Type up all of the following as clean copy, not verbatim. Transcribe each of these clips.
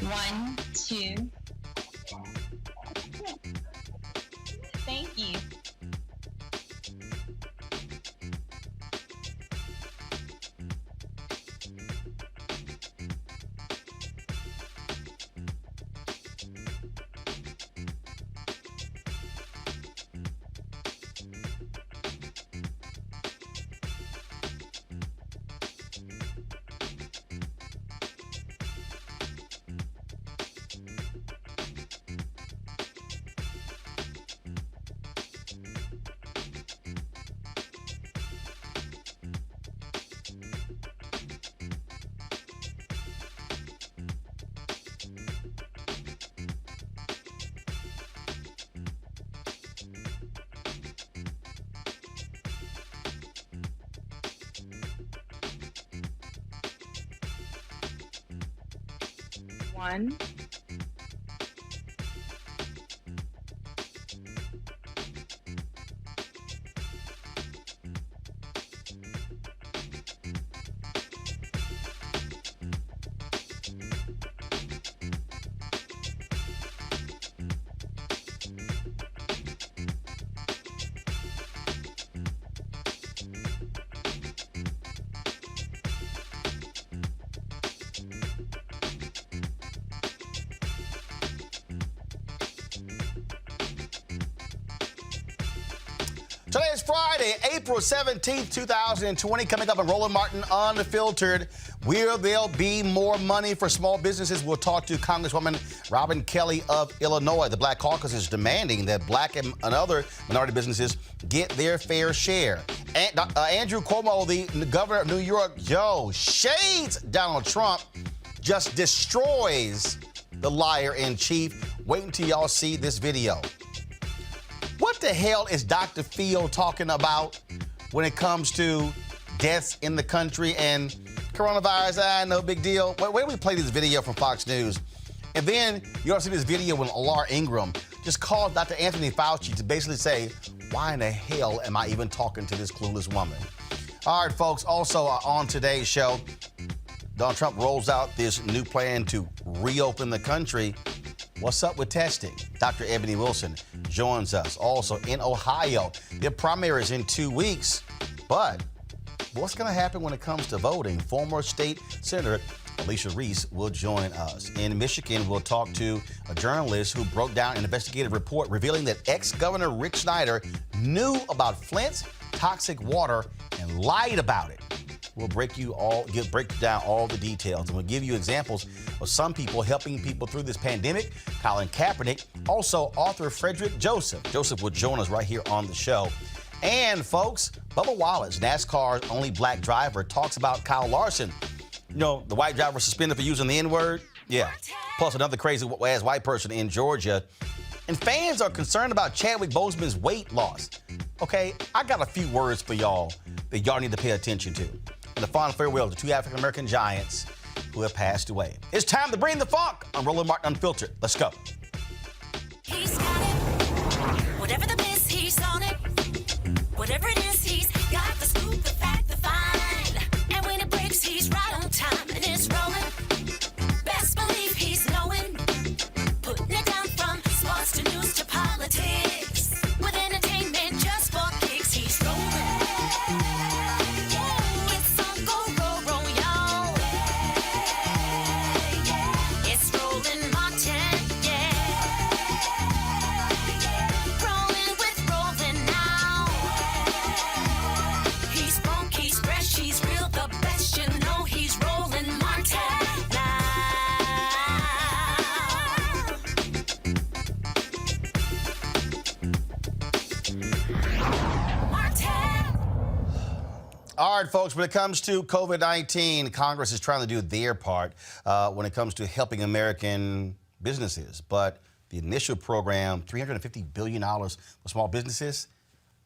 1, 2. Thank you. One. Today is Friday, April 17th, 2020. Coming up on Roland Martin Unfiltered, will there be more money for small businesses? We'll talk to Congresswoman Robin Kelly of Illinois. The Black Caucus is demanding that Black and other minority businesses get their fair share. And Andrew Cuomo, the governor of New York, shades Donald Trump, just destroys the liar-in-chief. Wait until y'all see this video. What the hell is Dr. Phil talking about when it comes to deaths in the country and coronavirus? No big deal. Wait till we play this video from Fox News. And then you also see this video when Laura Ingraham just called Dr. Anthony Fauci to basically say, why in the hell am I even talking to this clueless woman? All right, folks, also on today's show, Donald Trump rolls out this new plan to reopen the country. What's up with testing? Dr. Ebony Wilson joins us. Also in Ohio, their primary is in 2 weeks. But what's going to happen when it comes to voting? Former state senator Alicia Reese will join us. In Michigan, we'll talk to a journalist who broke down an investigative report revealing that ex-governor Rick Snyder knew about Flint's toxic water and lied about it. We'll break down all the details, and we'll give you examples of some people helping people through this pandemic. Colin Kaepernick, also author Frederick Joseph. Joseph will join us right here on the show. And folks, Bubba Wallace, NASCAR's only Black driver, talks about Kyle Larson. You know, the white driver suspended for using the N-word? Yeah. Plus another crazy-ass white person in Georgia. And fans are concerned about Chadwick Boseman's weight loss. Okay, I got a few words for y'all that y'all need to pay attention to. And the final farewell to two African-American giants who have passed away. It's time to bring the funk on Roland Martin Unfiltered. Let's go. He's got it. Whatever the miss, he's on it. Whatever it is, he's got the scoop, the fact, the find. And when it breaks, he's right on time and it's rolling. Best believe he's knowing. Putting it down from sports to news to politics. With entertainment just for kicks, he's rolling. All right, folks, when it comes to COVID-19, Congress is trying to do their part when it comes to helping American businesses. But the initial program, $350 billion for small businesses,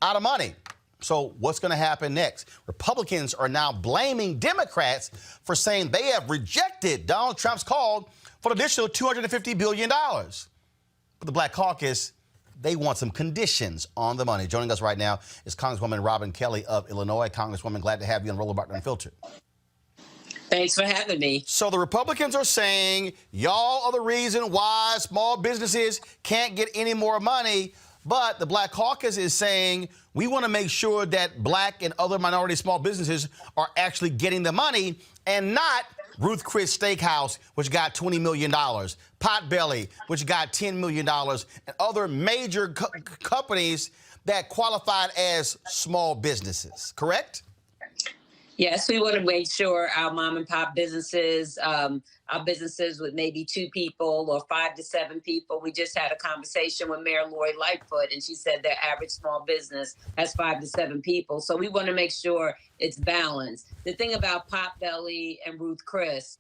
out of money. So what's going to happen next? Republicans are now blaming Democrats for saying they have rejected Donald Trump's call for an additional $250 billion. But the Black Caucus, they want some conditions on the money. Joining us right now is Congresswoman Robin Kelly of Illinois. Congresswoman, glad to have you on Roland Martin Unfiltered. Thanks for having me. So the Republicans are saying y'all are the reason why small businesses can't get any more money. But the Black Caucus is saying we want to make sure that black and other minority small businesses are actually getting the money and not Ruth Chris Steakhouse, which got $20 million, Potbelly, which got $10 million, and other major companies that qualified as small businesses, correct? Yes, we want to make sure our mom and pop businesses, our businesses with maybe 2 people or 5 to 7 people. We just had a conversation with Mayor Lori Lightfoot, and she said their average small business has 5 to 7 people. So we want to make sure it's balanced. The thing about Potbelly and Ruth Chris,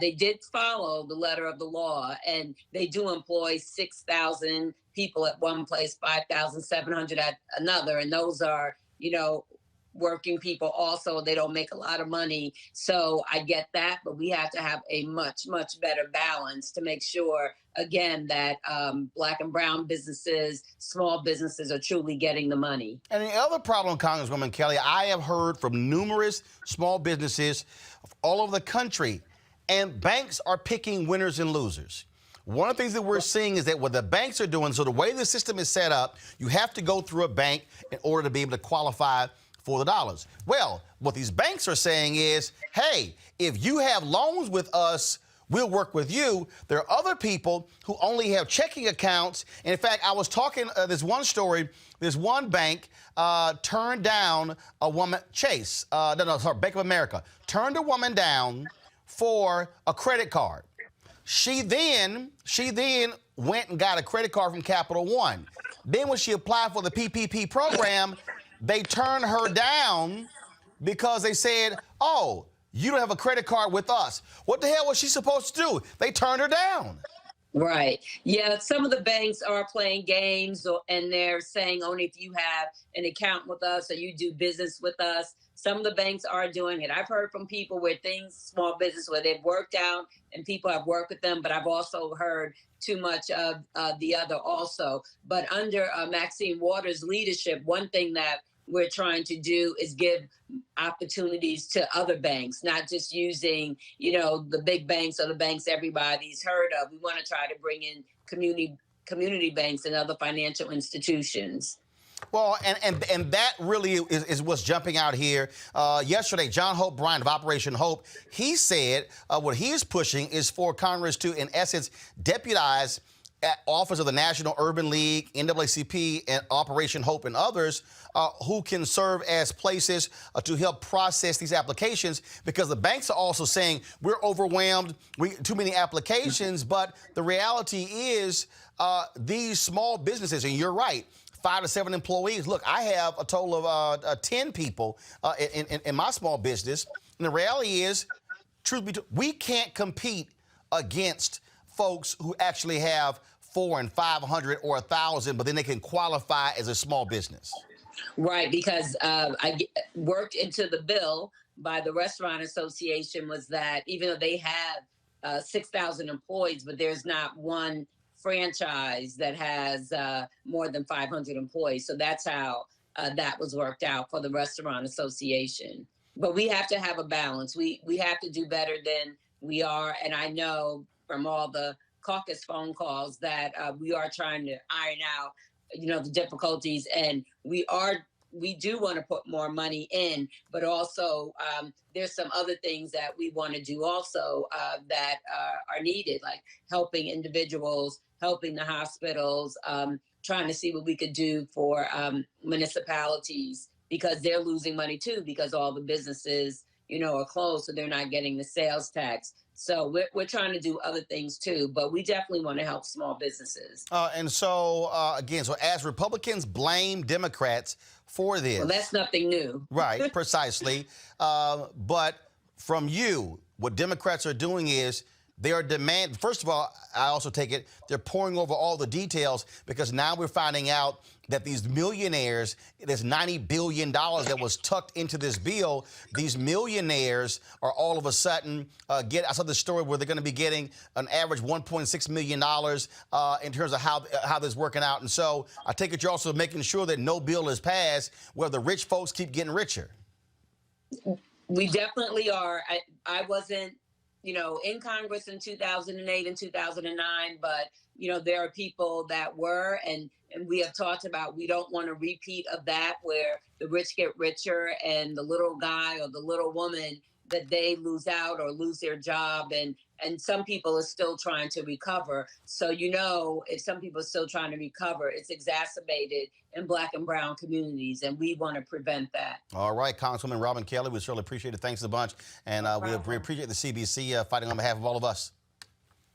they did follow the letter of the law, and they do employ 6,000 people at one place, 5,700 at another, and those are, working people also. They don't make a lot of money. So I get that, but we have to have a much, much better balance to make sure, again, that black and brown businesses, small businesses are truly getting the money. And the other problem, Congresswoman Kelly, I have heard from numerous small businesses all over the country, and banks are picking winners and losers. One of the things that we're seeing is that what the banks are doing, so the way the system is set up, you have to go through a bank in order to be able to qualify for the dollars. Well, what these banks are saying is, hey, if you have loans with us, we'll work with you. There are other people who only have checking accounts. And in fact, I was talking, this one story, this one bank turned down a woman, Bank of America, turned a woman down for a credit card. She then went and got a credit card from Capital One. Then when she applied for the PPP program, they turned her down because they said, oh, you don't have a credit card with us. What the hell was she supposed to do? They turned her down. Right. Yeah, some of the banks are playing games, and they're saying only if you have an account with us or you do business with us. Some of the banks are doing it. I've heard from people where small business, where they've worked out and people have worked with them, but I've also heard too much of the other also. But under Maxine Waters' leadership, one thing that we're trying to do is give opportunities to other banks, not just using, the big banks or the banks everybody's heard of. We want to try to bring in community banks and other financial institutions. Well, and that really is what's jumping out here. Yesterday, John Hope Bryant of Operation Hope, he said what he is pushing is for Congress to, in essence, deputize Office of the National Urban League, NAACP, and Operation Hope and others who can serve as places to help process these applications, because the banks are also saying we're overwhelmed, too many applications. But the reality is these small businesses, and you're right, 5 to 7 employees. Look, I have a total of 10 people in my small business. And the reality is, truth be told, we can't compete against folks who actually have 400 and 500 or 1,000, but then they can qualify as a small business. Right, because I worked into the bill by the Restaurant Association was that even though they have 6,000 employees, but there's not one franchise that has more than 500 employees. So that's how that was worked out for the Restaurant Association. But we have to have a balance. We have to do better than we are. And I know from all the caucus phone calls that we are trying to iron out, the difficulties. And we do want to put more money in, but also there's some other things that we want to do also that are needed, like helping individuals, helping the hospitals, trying to see what we could do for municipalities, because they're losing money too, because all the businesses, are closed, so they're not getting the sales tax. So we're trying to do other things too, but we definitely want to help small businesses. And so, again, as Republicans blame Democrats for this. Well, that's nothing new. Right, precisely. But from you, what Democrats are doing is they are demanding, first of all, I also take it, they're pouring over all the details, because now we're finding out that these millionaires, there's $90 billion that was tucked into this bill. These millionaires are all of a sudden I saw this story where they're going to be getting an average $1.6 million in terms of how this is working out. And so I take it you're also making sure that no bill is passed where the rich folks keep getting richer. We definitely are. I wasn't, in Congress in 2008 and 2009, but, there are people that were, and we have talked about, we don't want a repeat of that where the rich get richer and the little guy or the little woman, that they lose out or lose their job. And some people are still trying to recover. So, if some people are still trying to recover, it's exacerbated in Black and brown communities, and we want to prevent that. All right, Congresswoman Robin Kelly, we certainly appreciate it. Thanks a bunch. And we appreciate the CBC fighting on behalf of all of us.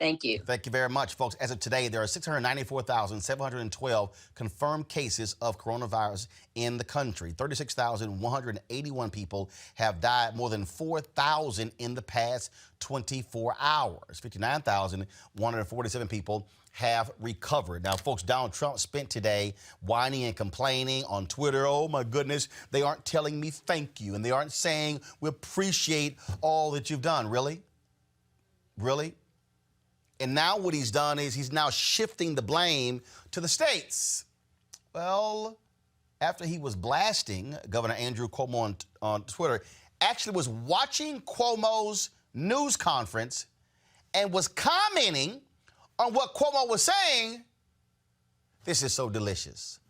Thank you. Thank you very much, folks. As of today, there are 694,712 confirmed cases of coronavirus in the country. 36,181 people have died, more than 4,000 in the past 24 hours. 59,147 people have recovered. Now, folks, Donald Trump spent today whining and complaining on Twitter. Oh, my goodness, they aren't telling me thank you, and they aren't saying we appreciate all that you've done. Really? Really? And now what he's done is he's now shifting the blame to the states. Well, after he was blasting Governor Andrew Cuomo on Twitter, actually was watching Cuomo's news conference and was commenting on what Cuomo was saying. This is so delicious.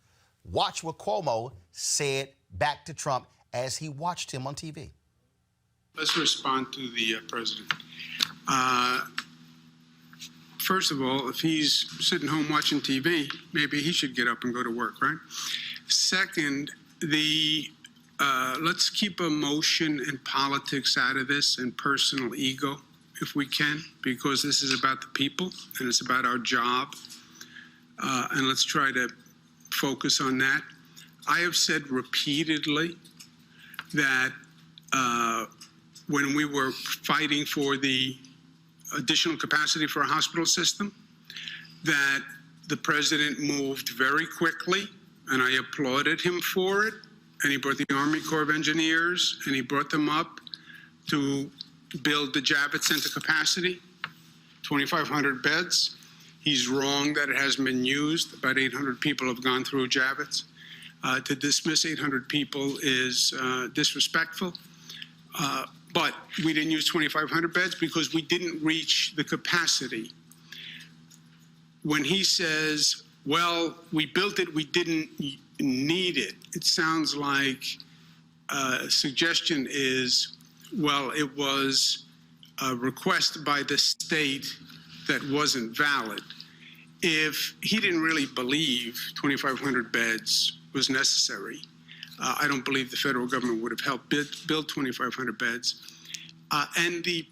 Watch what Cuomo said back to Trump as he watched him on TV. Let's respond to the president. First of all, if he's sitting home watching TV, maybe he should get up and go to work, right? Second, let's keep emotion and politics out of this and personal ego if we can, because this is about the people and it's about our job. And let's try to focus on that. I have said repeatedly that when we were fighting for the additional capacity for a hospital system, that the president moved very quickly, and I applauded him for it. And he brought the Army Corps of Engineers, and he brought them up to build the Javits Center capacity, 2,500 beds. He's wrong that it hasn't been used. About 800 people have gone through Javits. To dismiss 800 people is disrespectful. But we didn't use 2,500 beds because we didn't reach the capacity. When he says, well, we built it, we didn't need it, it sounds like a suggestion is, well, it was a request by the state that wasn't valid. If he didn't really believe 2,500 beds was necessary, I don't believe the federal government would have helped build 2,500 beds. And the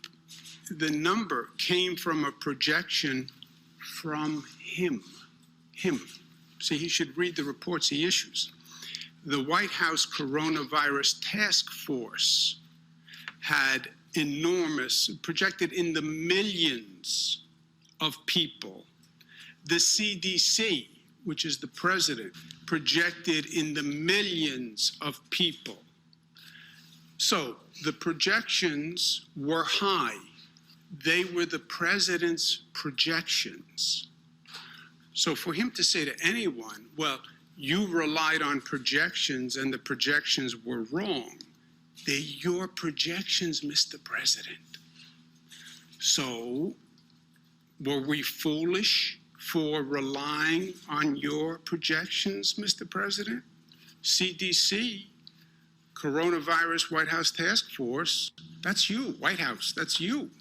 number came from a projection from him. See, he should read the reports he issues. The White House Coronavirus Task Force had enormous, projected in the millions of people. The CDC, which is the president, projected in the millions of people. So the projections were high. They were the president's projections. So for him to say to anyone, well, you relied on projections and the projections were wrong, they're your projections, Mr. President. So were we foolish for relying on your projections, Mr. President? CDC, Coronavirus White House Task Force, that's you, White House, that's you.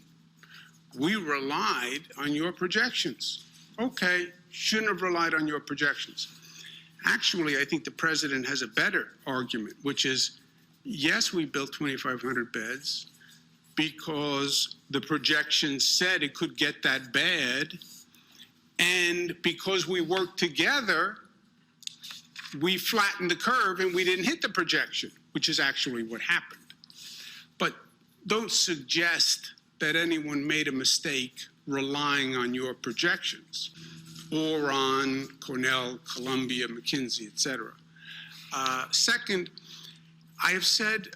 We relied on your projections. Okay, shouldn't have relied on your projections. Actually, I think the president has a better argument, which is, yes, we built 2,500 beds because the projections said it could get that bad, and because we worked together, we flattened the curve and we didn't hit the projection, which is actually what happened. But don't suggest that anyone made a mistake relying on your projections or on Cornell, Columbia, McKinsey, et cetera. Second, I have said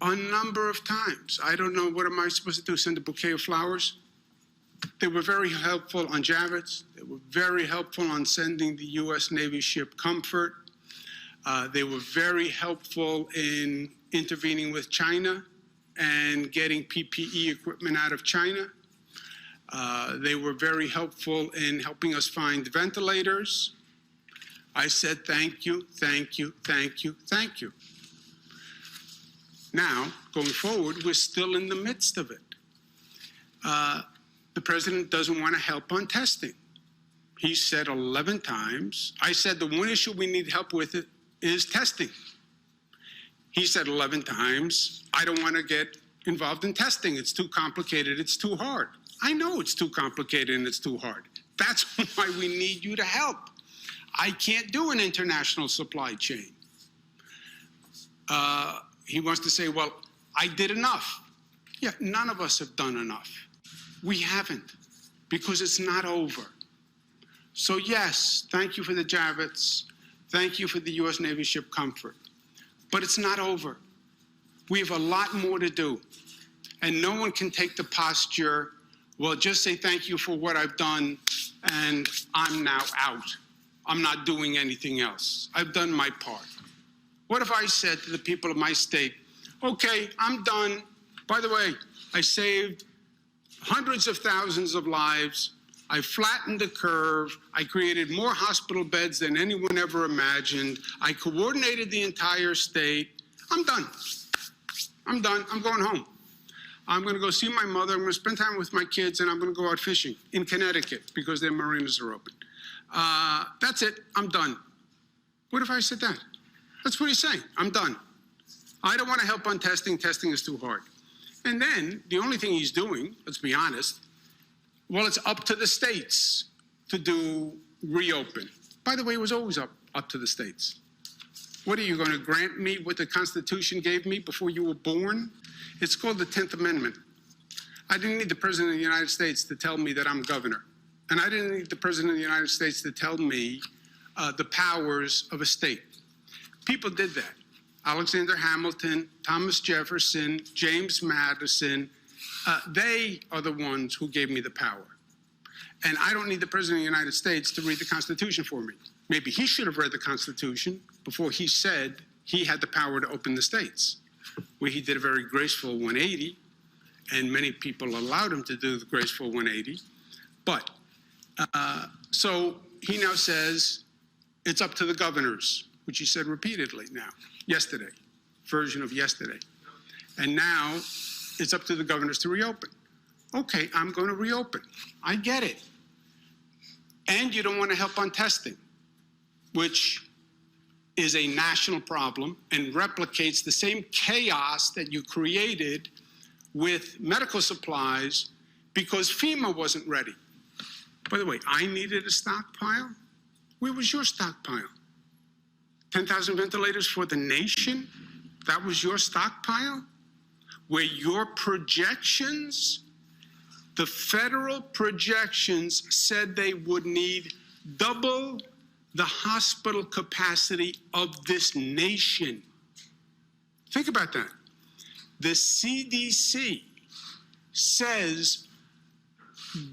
a number of times, I don't know, what am I supposed to do, send a bouquet of flowers? They were very helpful on Javits. They were very helpful on sending the U.S. Navy ship Comfort. They were very helpful in intervening with China and getting PPE equipment out of China. They were very helpful in helping us find ventilators. I said, thank you, thank you, thank you, thank you. Now, going forward, we're still in the midst of it. The president doesn't want to help on testing. He said 11 times. I said the one issue we need help with it is testing. He said 11 times, I don't want to get involved in testing. It's too complicated. It's too hard. I know it's too complicated and it's too hard. That's why we need you to help. I can't do an international supply chain. He wants to say, well, I did enough. Yeah, none of us have done enough. We haven't, because it's not over. So yes, thank you for the Javits. Thank you for the U.S. Navy ship Comfort. But it's not over. We have a lot more to do. And no one can take the posture, well, just say thank you for what I've done, and I'm now out. I'm not doing anything else. I've done my part. What if I said to the people of my state, okay, I'm done. By the way, I saved hundreds of thousands of lives. I flattened the curve. I created more hospital beds than anyone ever imagined. I coordinated the entire state. I'm done. I'm done. I'm going home. I'm going to go see my mother. I'm going to spend time with my kids, and I'm going to go out fishing in Connecticut because their marinas are open. That's it. I'm done. What if I said that? That's what he's saying. I'm done. I don't want to help on testing. Testing is too hard. And then the only thing he's doing, let's be honest, well, it's up to the states to do reopen. By the way, it was always up to the states. What are you going to grant me what the Constitution gave me before you were born? It's called the 10th Amendment. I didn't need the President of the United States to tell me that I'm governor. And I didn't need the President of the United States to tell me the powers of a state. People did that. Alexander Hamilton, Thomas Jefferson, James Madison, they are the ones who gave me the power. And I don't need the President of the United States to read the Constitution for me. Maybe he should have read the Constitution before he said he had the power to open the states, where he did a very graceful 180, and many people allowed him to do the graceful 180. But, so he now says it's up to the governors, which he said repeatedly now, yesterday, version of yesterday. And now it's up to the governors to reopen. Okay, I'm going to reopen. I get it. And you don't want to help on testing, which is a national problem and replicates the same chaos that you created with medical supplies because FEMA wasn't ready. By the way, I needed a stockpile. Where was your stockpile? 10,000 ventilators for the nation? That was your stockpile? Where your projections, the federal projections said they would need double the hospital capacity of this nation. Think about that. The CDC says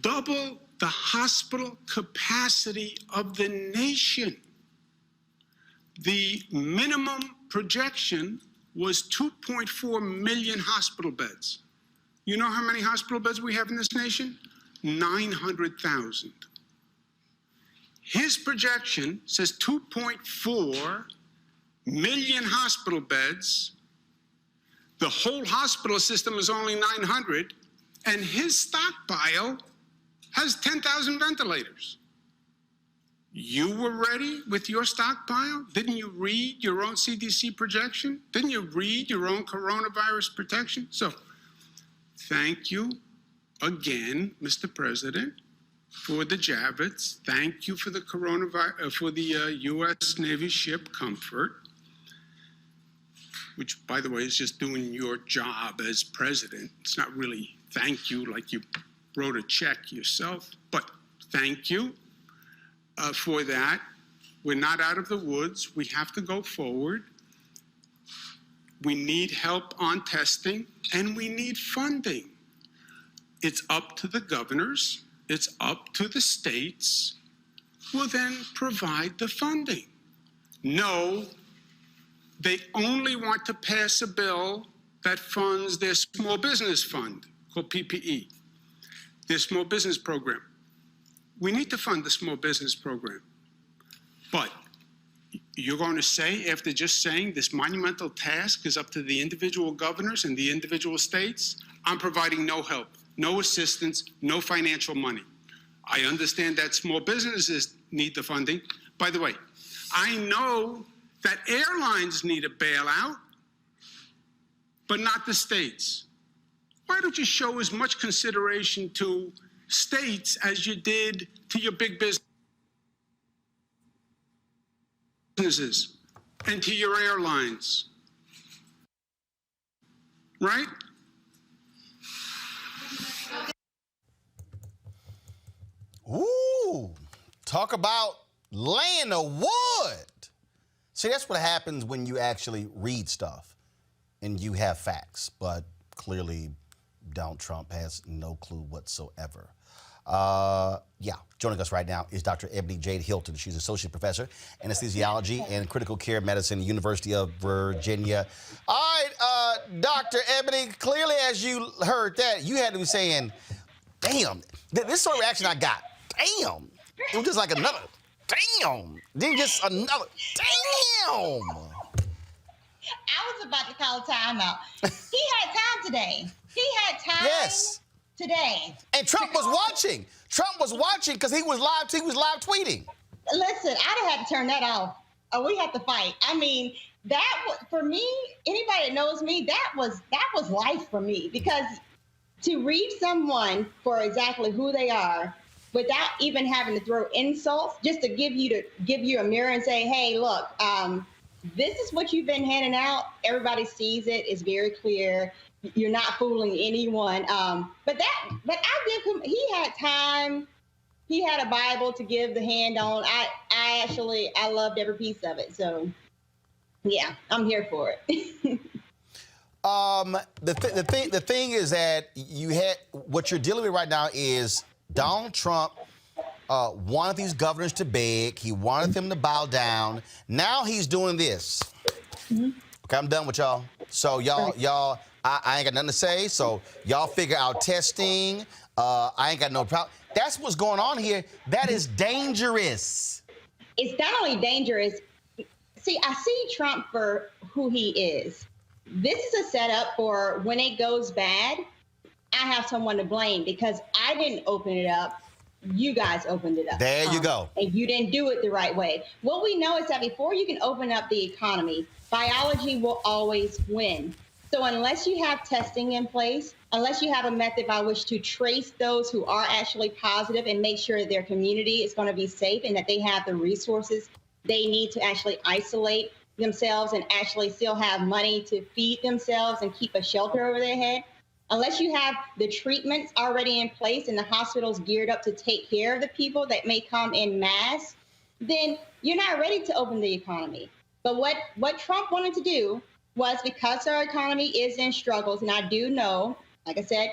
double the hospital capacity of the nation. The minimum projection was 2.4 million hospital beds. You know how many hospital beds we have in this nation? 900,000. His projection says 2.4 million hospital beds. The whole hospital system is only 900, and his stockpile has 10,000 ventilators. You were ready with your stockpile? Didn't you read your own CDC projection? Didn't you read your own coronavirus protection? So, thank you again, Mr. President, for the Javits. Thank you for the U.S. Navy ship Comfort, which, by the way, is just doing your job as president. It's not really thank you like you wrote a check yourself, but thank you for that. We're not out of the woods. We have to go forward. We need help on testing, and we need funding. It's up to the governors. It's up to the states. Will then provide the funding. No, they only want to pass a bill that funds their small business fund called PPE, their small business program. We need to fund the small business program. But you're going to say, after just saying this monumental task is up to the individual governors and the individual states, I'm providing no help, no assistance, no financial money. I understand that small businesses need the funding. By the way, I know that airlines need a bailout, but not the states. Why don't you show as much consideration to states as you did to your big businesses and to your airlines? Right? Ooh, talk about laying the wood. See, that's what happens when you actually read stuff and you have facts, but clearly Donald Trump has no clue whatsoever. Joining us right now is Dr. Ebony Jade Hilton. She's associate professor, anesthesiology and critical care medicine, University of Virginia. All right, Dr. Ebony, clearly as you heard that, you had to be saying, damn, this sort of reaction I got, damn. It was just like another, damn. Then just another, damn. I was about to call a timeout. He had time today. He had time today. And Trump was watching. Trump was watching because he was live tweeting. Listen, I'd have had to turn that off. We had to fight. I mean, that was, for me, anybody that knows me, that was life for me, because to read someone for exactly who they are without even having to throw insults, just to give you a mirror and say, hey, look, this is what you've been handing out. Everybody sees it. It's very clear. You're not fooling anyone. But I give him, he had time. He had a Bible to give the hand on. I loved every piece of it. So yeah, I'm here for it. The thing is that what you're dealing with right now is Donald Trump wanted these governors to beg. He wanted them to bow down. Now he's doing this. Mm-hmm. Okay, I'm done with y'all. So y'all, I ain't got nothing to say. So y'all figure out testing. I ain't got no problem. That's what's going on here. That is dangerous. It's not only dangerous. See, I see Trump for who he is. This is a setup for when it goes bad, I have someone to blame because I didn't open it up. You guys opened it up. There you go. And you didn't do it the right way. What we know is that before you can open up the economy, biology will always win. So unless you have testing in place, unless you have a method by which to trace those who are actually positive and make sure that their community is going to be safe and that they have the resources they need to actually isolate themselves and actually still have money to feed themselves and keep a shelter over their head, unless you have the treatments already in place and the hospitals geared up to take care of the people that may come in mass, then you're not ready to open the economy. But what Trump wanted to do was, because our economy is in struggles, and I do know, like I said,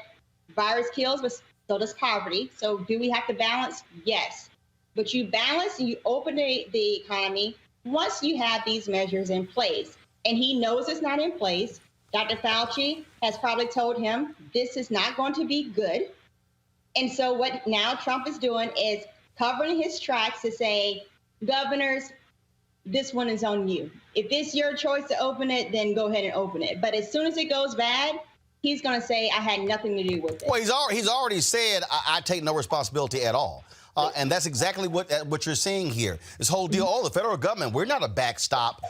virus kills, but so does poverty. So do we have to balance? Yes. But you balance and you open the economy once you have these measures in place. And he knows it's not in place. Dr. Fauci has probably told him this is not going to be good. And so what now Trump is doing is covering his tracks to say, governors, this one is on you. If it's your choice to open it, then go ahead and open it. But as soon as it goes bad, he's going to say, I had nothing to do with it. Well, he's already said, I take no responsibility at all. And that's exactly what you're seeing here. This whole deal, the federal government, we're not a backstop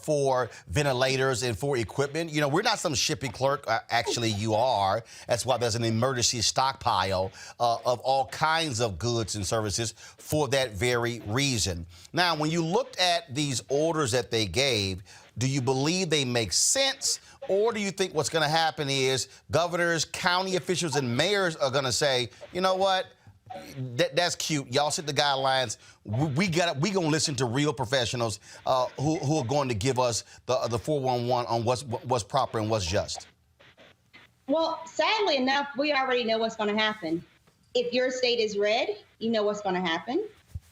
for ventilators and for equipment. You know, we're not some shipping clerk. Actually, you are. That's why there's an emergency stockpile of all kinds of goods and services for that very reason. Now, when you looked at these orders that they gave, do you believe they make sense? Or do you think what's going to happen is governors, county officials, and mayors are going to say, you know what? That's cute. Y'all set the guidelines. We gonna listen to real professionals who are going to give us the 411 on what's proper and what's just. Well, sadly enough, we already know what's going to happen. If your state is red, you know what's going to happen.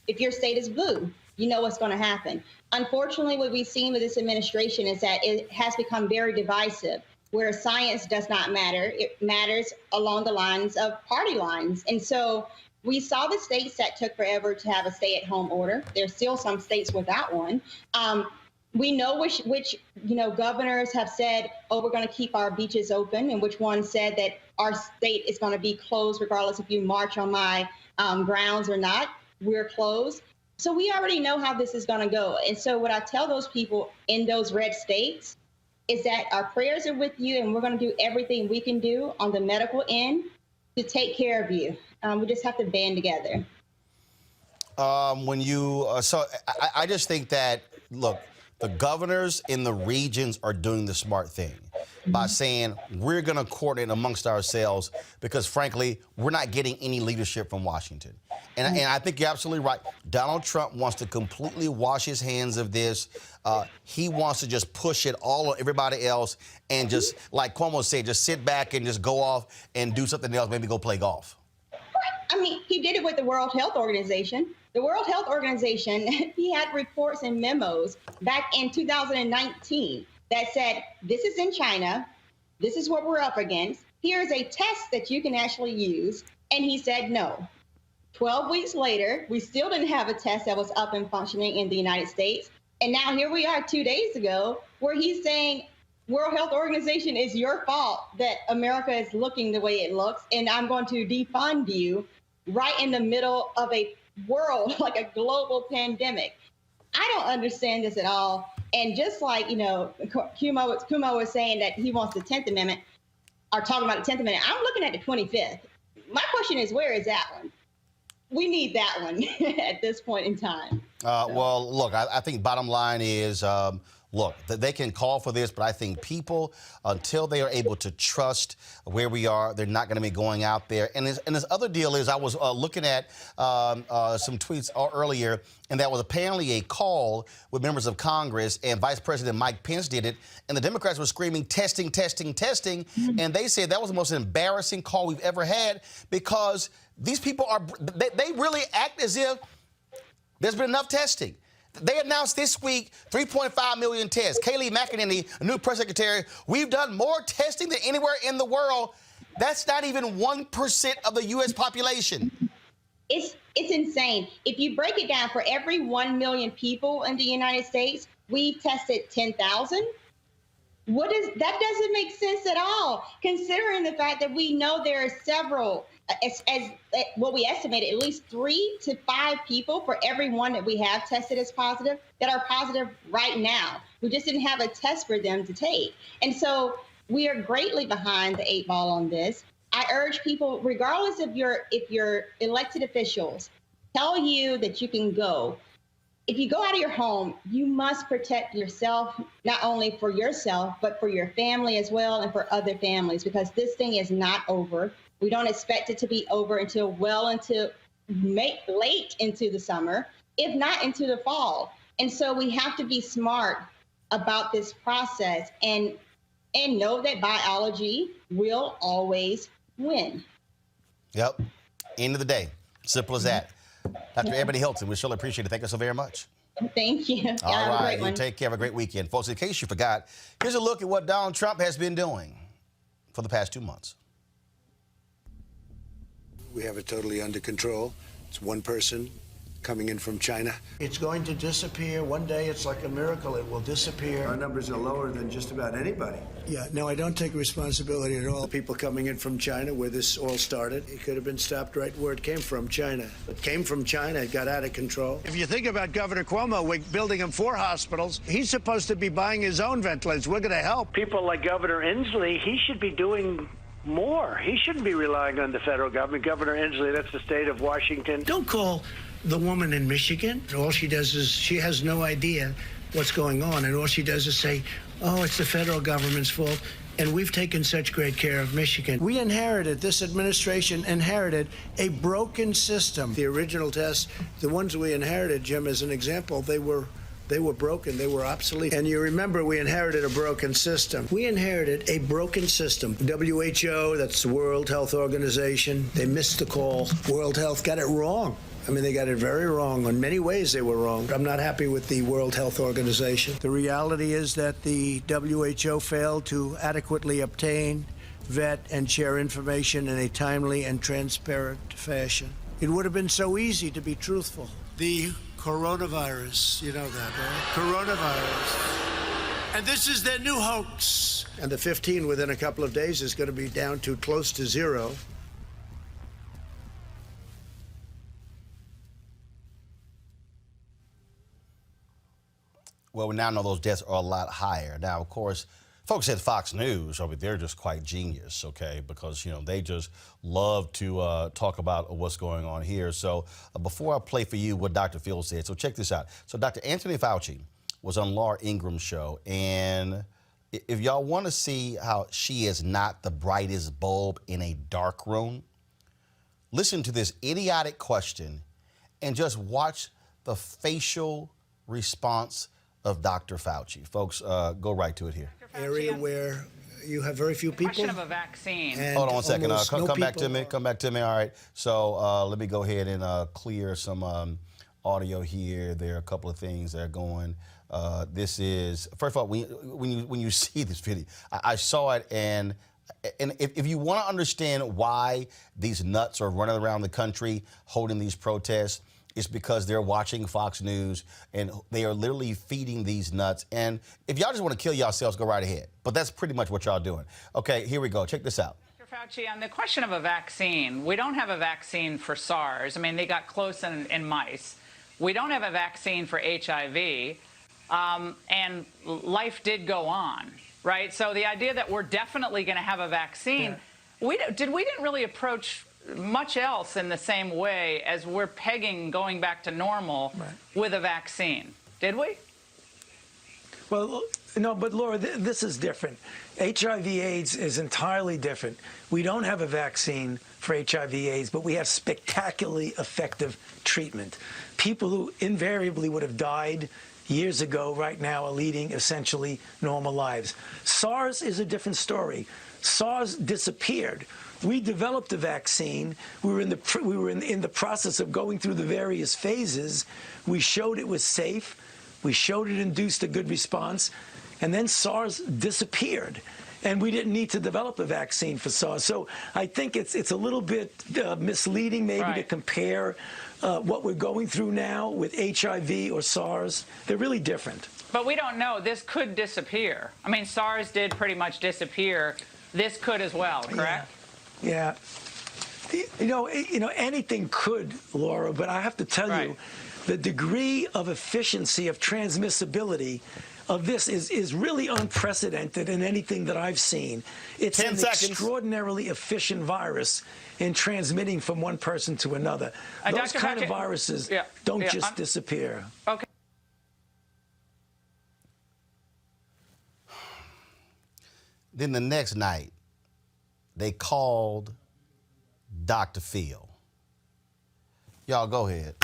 If your state is blue, you know what's going to happen. Unfortunately, what we've seen with this administration is that it has become very divisive. where science does not matter. It matters along the lines of party lines. And so we saw the states that took forever to have a stay-at-home order. There's still some states without one. We know which governors have said, oh, we're going to keep our beaches open, and which one said that our state is going to be closed regardless if you march on my grounds or not. We're closed. So we already know how this is going to go. And so what I tell those people in those red states is that our prayers are with you, and we're going to do everything we can do on the medical end to take care of you. We just have to band together. I just think that, look, the governors in the regions are doing the smart thing by saying we're going to coordinate amongst ourselves because, frankly, we're not getting any leadership from Washington. And I think you're absolutely right. Donald Trump wants to completely wash his hands of this. He wants to just push it all on everybody else and just, like Cuomo said, just sit back and just go off and do something else, maybe go play golf. I mean, he did it with the World Health Organization. The World Health Organization, he had reports and memos back in 2019 that said, this is in China, this is what we're up against, here's a test that you can actually use, and he said no. 12 weeks later, we still didn't have a test that was up and functioning in the United States, and now here we are 2 days ago, where he's saying, World Health Organization, is your fault that America is looking the way it looks, and I'm going to defund you right in the middle of a world, like a global pandemic. I don't understand this at all. And just like, Cuomo was saying that he wants the 10th Amendment, or talking about the 10th Amendment, I'm looking at the 25th. My question is, where is that one? We need that one at this point in time. Well, look, I think bottom line is, look, they can call for this, but I think people, until they are able to trust where we are, they're not going to be going out there. And this other deal is, I was looking at some tweets earlier, and that was apparently a call with members of Congress, and Vice President Mike Pence did it, and the Democrats were screaming, testing, testing, testing, and they said that was the most embarrassing call we've ever had, because these people they really act as if there's been enough testing. They announced this week 3.5 million tests. Kayleigh McEnany, a new press secretary, we've done more testing than anywhere in the world. That's not even 1% of the U.S. population. It's insane. If you break it down, for every 1 million people in the United States, we've tested 10,000. That doesn't make sense at all, considering the fact that we know there are several, as what we estimated, at least 3 to 5 people for every one that we have tested as positive that are positive right now. We just didn't have a test for them to take. And so we are greatly behind the 8 ball on this. I urge people, regardless of if your elected officials tell you that you can go, if you go out of your home, you must protect yourself, not only for yourself, but for your family as well, and for other families, because this thing is not over. We don't expect it to be over until late into the summer, if not into the fall. And so we have to be smart about this process and know that biology will always win. Yep. End of the day. Simple as that. Dr. Ebony Hilton, we surely appreciate it. Thank you so very much. Thank you. All right. You take care. Have a great weekend. Folks, in case you forgot, here's a look at what Donald Trump has been doing for the past 2 months. We have it totally under control. It's one person coming in from China. It's going to disappear. One day, it's like a miracle. It will disappear. Our numbers are lower than just about anybody. Yeah, no, I don't take responsibility at all. People coming in from China, where this all started, it could have been stopped right where it came from, China. It came from China. It got out of control. If you think about Governor Cuomo, we're building him 4 hospitals. He's supposed to be buying his own ventilators. We're going to help. People like Governor Inslee, he should be doing more. He shouldn't be relying on the federal government. Governor Inslee, that's the state of Washington. Don't call the woman in Michigan. All she does is she has no idea what's going on, and all she does is say, oh, it's the federal government's fault. And we've taken such great care of Michigan. This administration inherited a broken system. The original tests, the ones we inherited, Jim, as an example, they were broken. They were obsolete. And you remember, we inherited a broken system. We inherited a broken system. WHO, that's the World Health Organization, they missed the call. World Health got it wrong. I mean, they got it very wrong. In many ways, they were wrong. I'm not happy with the World Health Organization. The reality is that the WHO failed to adequately obtain, vet, and share information in a timely and transparent fashion. It would have been so easy to be truthful. The coronavirus, you know that, right? Coronavirus. And this is their new hoax. And the 15 within a couple of days is going to be down to close to zero. Well, we now know those deaths are a lot higher. Now, of course, folks at Fox News, I mean, they're just quite genius, okay, because, you know, they just love to talk about what's going on here. So before I play for you what Dr. Phil said, so check this out. So Dr. Anthony Fauci was on Laura Ingram's show, and if y'all want to see how she is not the brightest bulb in a dark room, listen to this idiotic question and just watch the facial response of Dr. Fauci. Folks, go right to it here. Area where you have very few people. Question of a vaccine. Hold on a second. Come back to me. people. Come back to me. All right. So let me go ahead and clear some audio here. There are a couple of things that are going. This is, first of all, when you see this video, I saw it, and if you want to understand why these nuts are running around the country holding these protests, it's because they're watching Fox News and they are literally feeding these nuts. And if y'all just want to kill yourselves, go right ahead. But that's pretty much what y'all doing. Okay, here we go. Check this out. Dr. Fauci, on the question of a vaccine, we don't have a vaccine for SARS. I mean, they got close in mice. We don't have a vaccine for HIV. And life did go on, right? So the idea that we're definitely going to have a vaccine, we didn't really approach much else in the same way as we're pegging going back to normal with a vaccine. Did we? Well, no, but Laura, this is different. HIV/AIDS is entirely different. We don't have a vaccine for HIV/AIDS, but we have spectacularly effective treatment. People who invariably would have died years ago right now are leading essentially normal lives. SARS is a different story. SARS disappeared. We developed a vaccine. We were in the process of going through the various phases. We showed it was safe. We showed it induced a good response. And then SARS disappeared. And we didn't need to develop a vaccine for SARS. So I think it's a little bit misleading maybe to compare what we're going through now with HIV or SARS. They're really different. But we don't know. This could disappear. I mean, SARS did pretty much disappear. This could as well, correct? Yeah. You know, anything could, Laura, but I have to tell you, the degree of efficiency of transmissibility of this is really unprecedented in anything that I've seen. It's an extraordinarily efficient virus in transmitting from one person to another. Those kind of viruses don't just disappear. Okay. Then the next night, they called Dr. Phil. Y'all go ahead.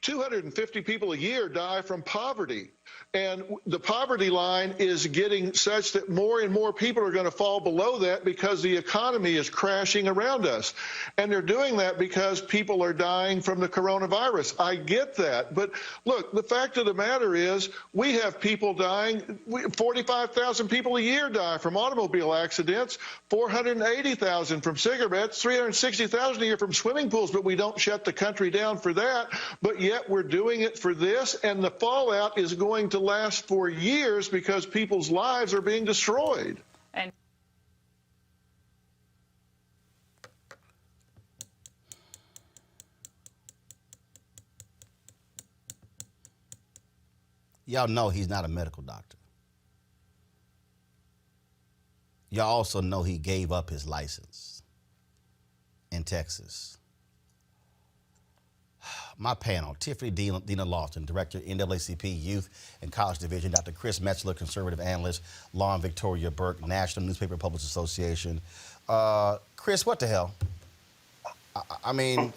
250 people a year die from poverty. And the poverty line is getting such that more and more people are going to fall below that because the economy is crashing around us. And they're doing that because people are dying from the coronavirus. I get that. But look, the fact of the matter is we have people dying. 45,000 people a year die from automobile accidents, 480,000 from cigarettes, 360,000 a year from swimming pools. But we don't shut the country down for that. But yet we're doing it for this. And the fallout is going to last for years because people's lives are being destroyed. And y'all know he's not a medical doctor. Y'all also know he gave up his license in Texas. My panel, Tiffany Dina Lawson, Director, NAACP Youth and College Division, Dr. Chris Metzler, Conservative Analyst, Law and Victoria Burke, National Newspaper Publishers Association. Chris, what the hell? I mean,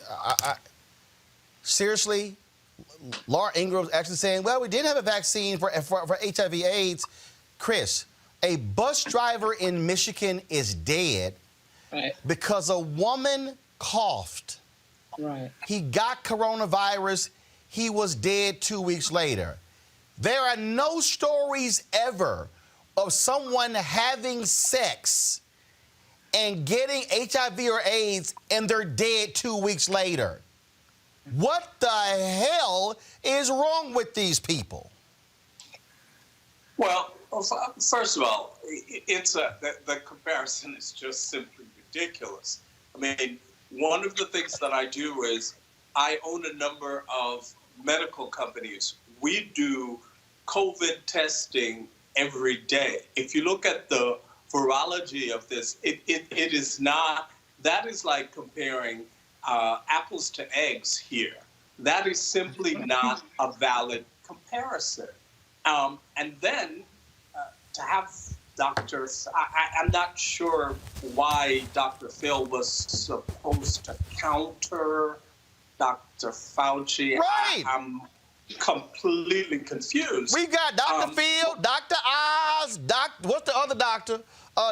seriously, Laura Ingram's actually saying, well, we did have a vaccine for HIV/AIDS. Chris, a bus driver in Michigan is dead because a woman coughed Right. He got coronavirus. He was dead 2 weeks later. There are no stories ever of someone having sex and getting HIV or AIDS and they're dead 2 weeks later. What the hell is wrong with these people? Well, first of all, the comparison is just simply ridiculous. I mean, one of the things that I do is I own a number of medical companies. We do COVID testing every day. If you look at the virology of this, it is not, that is like comparing apples to eggs here. That is simply not a valid comparison. And then to have doctors, I'm not sure why Dr. Phil was supposed to counter Dr. Fauci. Right. I'm completely confused. We've got Dr. Phil, Dr. Oz, what's the other doctor?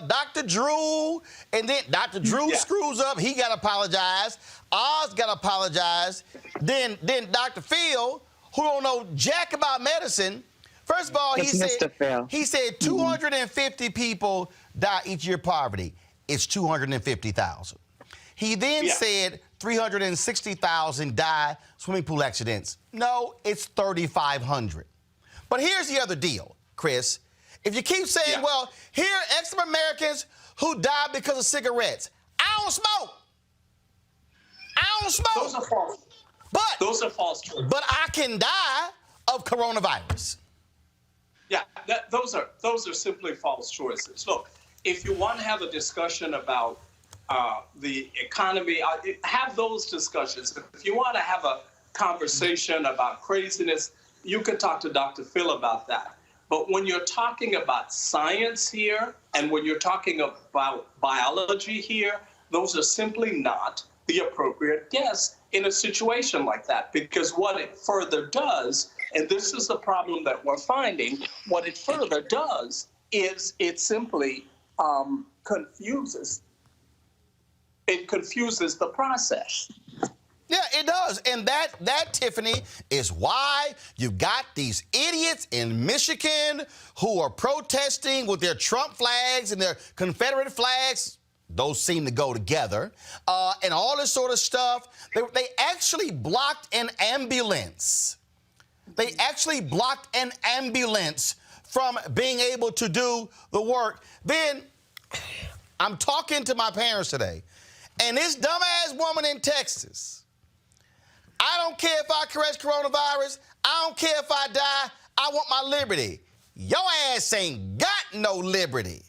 Dr. Drew, and then Dr. Drew screws up. He got to apologize. Oz got to apologize. Then Dr. Phil, who don't know jack about medicine. First of all, he said 250 people die each year of poverty. It's 250,000. He then said 360,000 die swimming pool accidents. No, it's 3,500. But here's the other deal, Chris. If you keep saying, well, here are X Americans who died because of cigarettes. I don't smoke. I don't smoke. Those are false. Those are false choices. But I can die of coronavirus. Yeah, those are simply false choices. Look, if you want to have a discussion about the economy, have those discussions. If you want to have a conversation about craziness, you can talk to Dr. Phil about that. But when you're talking about science here and when you're talking about biology here, those are simply not the appropriate guests in a situation like that. Because what it further does, and this is the problem that we're finding, what it further does is it simply confuses the process. Yeah, it does. And that, Tiffany, is why you've got these idiots in Michigan who are protesting with their Trump flags and their Confederate flags. Those seem to go together. And all this sort of stuff. They actually blocked an ambulance. They actually blocked an ambulance from being able to do the work. Then I'm talking to my parents today, and this dumbass woman in Texas, I don't care if I catch coronavirus. I don't care if I die. I want my liberty. Your ass ain't got no liberty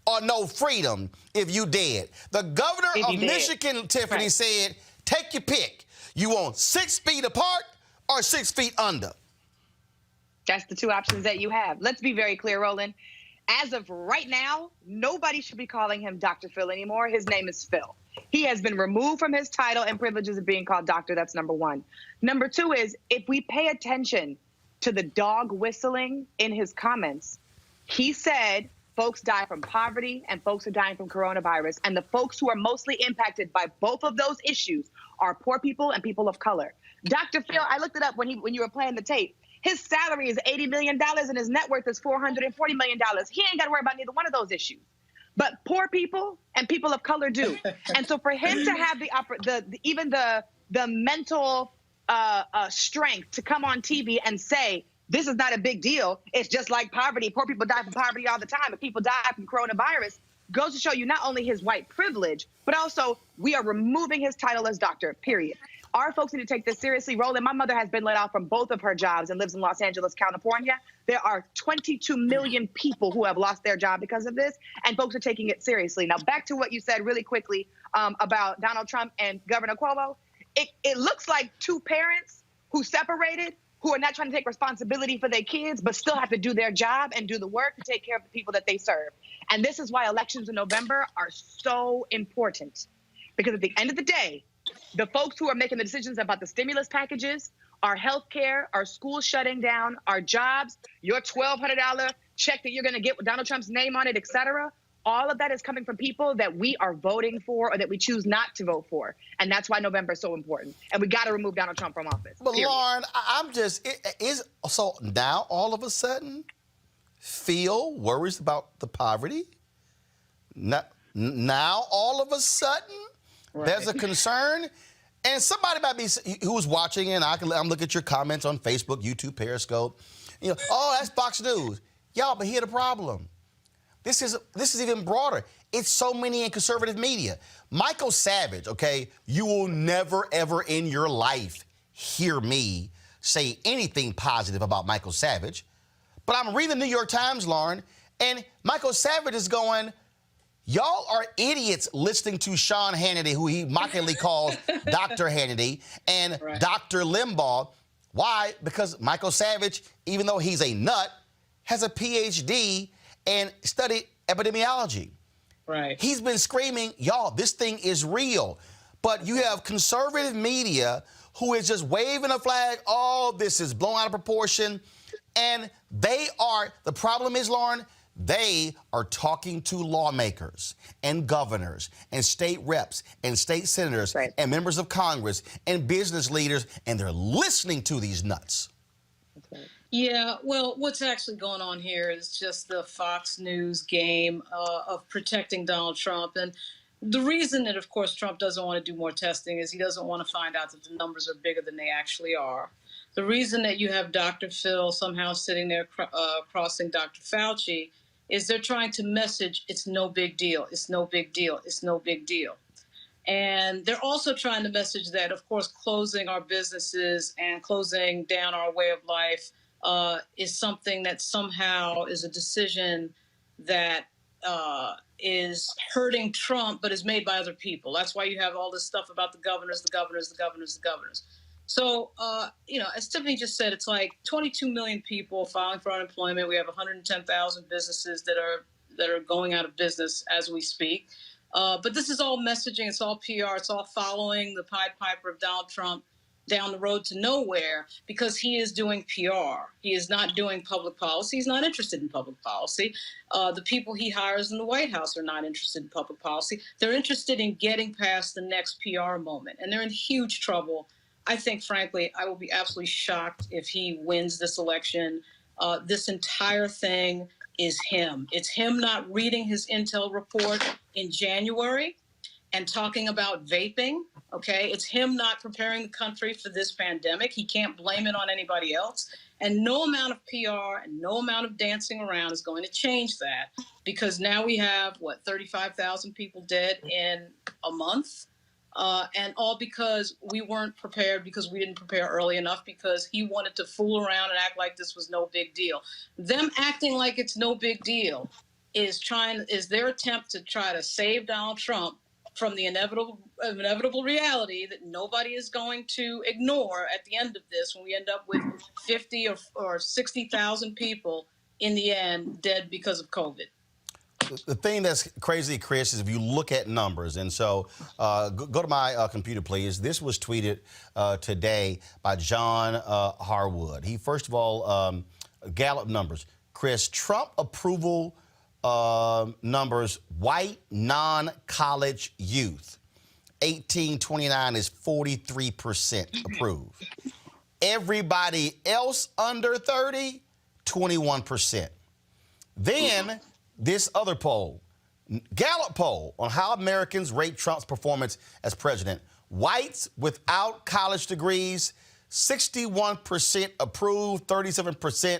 or no freedom if you dead. The governor of Michigan, Tiffany, said, take your pick. You want 6 feet apart or 6 feet under? That's the two options that you have. Let's be very clear, Roland. As of right now, nobody should be calling him Dr. Phil anymore. His name is Phil. He has been removed from his title and privileges of being called doctor. That's number one. Number two is, if we pay attention to the dog whistling in his comments, he said folks die from poverty and folks are dying from coronavirus. And the folks who are mostly impacted by both of those issues are poor people and people of color. Dr. Phil, I looked it up when you were playing the tape. His salary is $80 million and his net worth is $440 million. He ain't got to worry about neither one of those issues. But poor people and people of color do. And so for him to have the mental strength to come on TV and say, this is not a big deal, it's just like poverty. Poor people die from poverty all the time, and people die from coronavirus, goes to show you not only his white privilege, but also we are removing his title as doctor, period. Our folks need to take this seriously. Roland, my mother has been let off from both of her jobs and lives in Los Angeles, California. There are 22 million people who have lost their job because of this, and folks are taking it seriously. Now, back to what you said really quickly about Donald Trump and Governor Cuomo. It looks like two parents who separated, who are not trying to take responsibility for their kids, but still have to do their job and do the work to take care of the people that they serve. And this is why elections in November are so important. Because at the end of the day, the folks who are making the decisions about the stimulus packages, our health care, our schools shutting down, our jobs, your $1,200 check that you're going to get with Donald Trump's name on it, et cetera, all of that is coming from people that we are voting for or that we choose not to vote for. And that's why November is so important. And we got to remove Donald Trump from office. But period. Lauren, I'm just, so now all of a sudden, Phil worries about the poverty? Now all of a sudden, there's a concern? And somebody might be, who's watching, and I'm looking at your comments on Facebook, YouTube, Periscope. You know, oh, that's Fox News. Y'all, but here's the problem. This is even broader. It's so many in conservative media. Michael Savage, okay, you will never, ever in your life hear me say anything positive about Michael Savage. But I'm reading the New York Times, Lauren, and Michael Savage is going, y'all are idiots listening to Sean Hannity, who he mockingly calls Dr. Hannity, and Dr. Limbaugh. Why? Because Michael Savage, even though he's a nut, has a PhD and studied epidemiology. Right. He's been screaming, y'all, this thing is real. But you have conservative media who is just waving a flag, oh, this is blown out of proportion. And the problem is, Lauren, they are talking to lawmakers and governors and state reps and state senators and members of Congress and business leaders, and they're listening to these nuts. Yeah, well, what's actually going on here is just the Fox News game of protecting Donald Trump. And the reason that, of course, Trump doesn't want to do more testing is he doesn't want to find out that the numbers are bigger than they actually are. The reason that you have Dr. Phil somehow sitting there crossing Dr. Fauci is they're trying to message it's no big deal, it's no big deal, it's no big deal. And they're also trying to message that, of course, closing our businesses and closing down our way of life is something that somehow is a decision that is hurting Trump, but is made by other people. That's why you have all this stuff about the governors, the governors, the governors, the governors. So, as Tiffany just said, it's like 22 million people filing for unemployment. We have 110,000 businesses that are going out of business as we speak. But this is all messaging. It's all PR. It's all following the Pied Piper of Donald Trump down the road to nowhere because he is doing PR. He is not doing public policy. He's not interested in public policy. The people he hires in the White House are not interested in public policy. They're interested in getting past the next PR moment, and they're in huge trouble. I think, frankly, I will be absolutely shocked if he wins this election. This entire thing is him. It's him not reading his intel report in January and talking about vaping, okay? It's him not preparing the country for this pandemic. He can't blame it on anybody else. And no amount of PR and no amount of dancing around is going to change that because now we have, 35,000 people dead in a month? And all because we weren't prepared, because we didn't prepare early enough, because he wanted to fool around and act like this was no big deal. Them acting like it's no big deal is their attempt to try to save Donald Trump from the inevitable reality that nobody is going to ignore at the end of this when we end up with 50 or 60,000 people in the end dead because of COVID. The thing that's crazy, Chris, is if you look at numbers, and so go to my computer, please. This was tweeted today by John Harwood. He, first of all, Gallup numbers. Chris, Trump approval numbers, white non-college youth, 18-29 is 43% approved. Everybody else under 30, 21%. Then this other poll, Gallup poll on how Americans rate Trump's performance as president. Whites without college degrees, 61% approved, 37%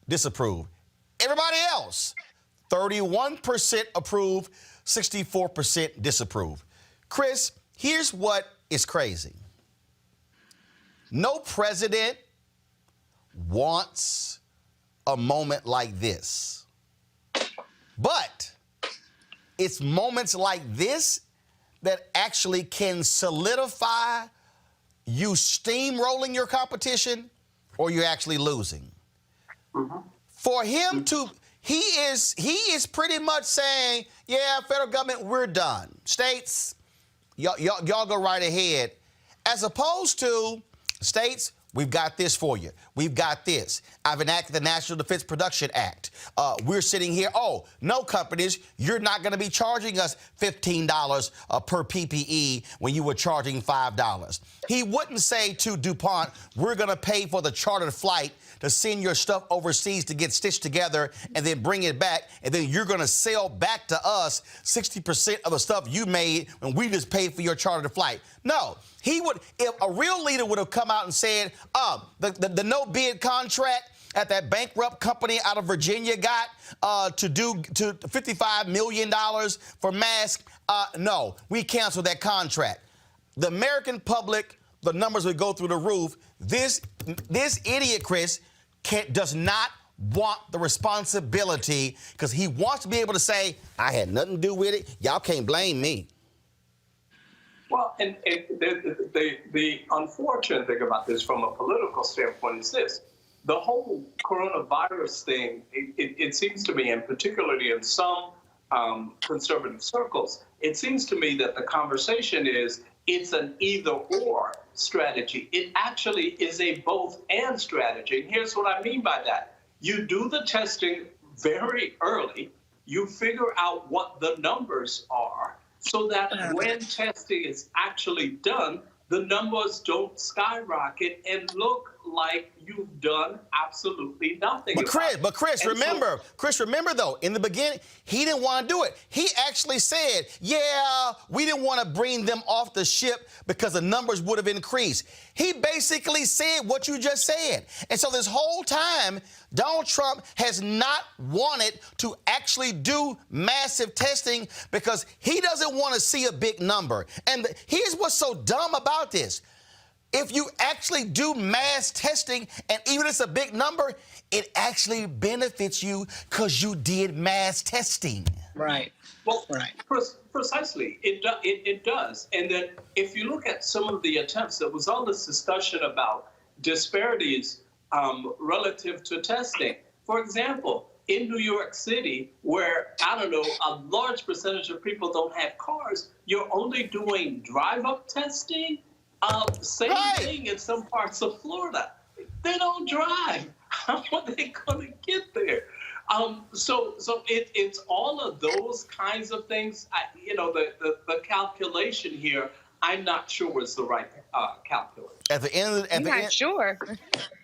disapproved. Everybody else, 31% approved, 64% disapproved. Chris, here's what is crazy. No president wants a moment like this. But it's moments like this that actually can solidify you steamrolling your competition or you're actually losing. For him to, he is pretty much saying, yeah, federal government, we're done. States, y'all go right ahead. As opposed to states, we've got this for you. We've got this. I've enacted the National Defense Production Act. We're sitting here, oh, no companies, you're not going to be charging us $15 per PPE when you were charging $5. He wouldn't say to DuPont, we're going to pay for the chartered flight to send your stuff overseas to get stitched together and then bring it back, and then you're going to sell back to us 60% of the stuff you made when we just paid for your chartered flight. No, he would, if a real leader would have come out and said, the no bid contract that bankrupt company out of Virginia got to $55 million for masks, no, we canceled that contract. The American public, the numbers would go through the roof. This idiot, Chris, does not want the responsibility because he wants to be able to say, I had nothing to do with it. Y'all can't blame me. Well, and the unfortunate thing about this from a political standpoint is this. The whole coronavirus thing, it seems to me, and particularly in some conservative circles, it seems to me that the conversation is it's an either-or strategy. It actually is a both-and strategy. And here's what I mean by that. You do the testing very early. You figure out what the numbers are so that when testing is actually done, the numbers don't skyrocket and look like you've done absolutely nothing. But Chris, remember though, in the beginning, he didn't want to do it. He actually said, yeah, we didn't want to bring them off the ship because the numbers would have increased. He basically said what you just said. And so this whole time, Donald Trump has not wanted to actually do massive testing because he doesn't want to see a big number. And here's what's so dumb about this. If you actually do mass testing, and even if it's a big number, it actually benefits you because you did mass testing. Right. Well, right. Precisely. It does. And then if you look at some of the attempts, there was all this discussion about disparities relative to testing. For example, in New York City, where, I don't know, a large percentage of people don't have cars, you're only doing drive-up testing. Same thing in some parts of Florida. They don't drive. How are they going to get there? So it's all of those kinds of things. The calculation here, I'm not sure is the right calculation. At the end, sure.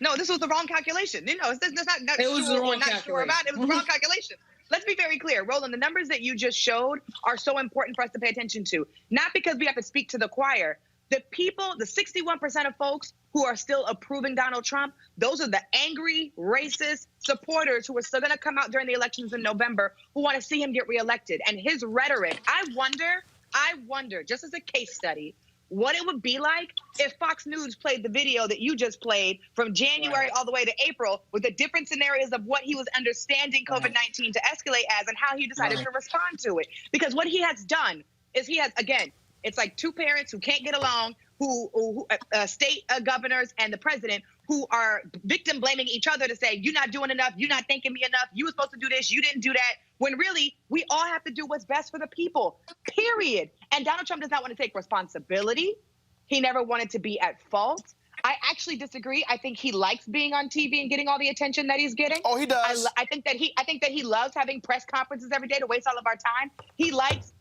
No, this was the wrong calculation. It's not it was sure the wrong or not calculation. sure about. It was the wrong calculation. Let's be very clear, Roland. The numbers that you just showed are so important for us to pay attention to. Not because we have to speak to the choir. The people, the 61% of folks who are still approving Donald Trump, those are the angry, racist supporters who are still going to come out during the elections in November who want to see him get reelected. And his rhetoric, I wonder, just as a case study, what it would be like if Fox News played the video that you just played from January all the way to April with the different scenarios of what he was understanding COVID-19 to escalate as and how he decided to respond to it. Because what he has done is he has, again, it's like two parents who can't get along, who state governors and the president who are victim blaming each other to say, you're not doing enough, you're not thanking me enough, you were supposed to do this, you didn't do that, when really we all have to do what's best for the people, period. And Donald Trump does not want to take responsibility. He never wanted to be at fault. I actually disagree. I think he likes being on TV and getting all the attention that he's getting. Oh, he does. I think that he loves having press conferences every day to waste all of our time. He likes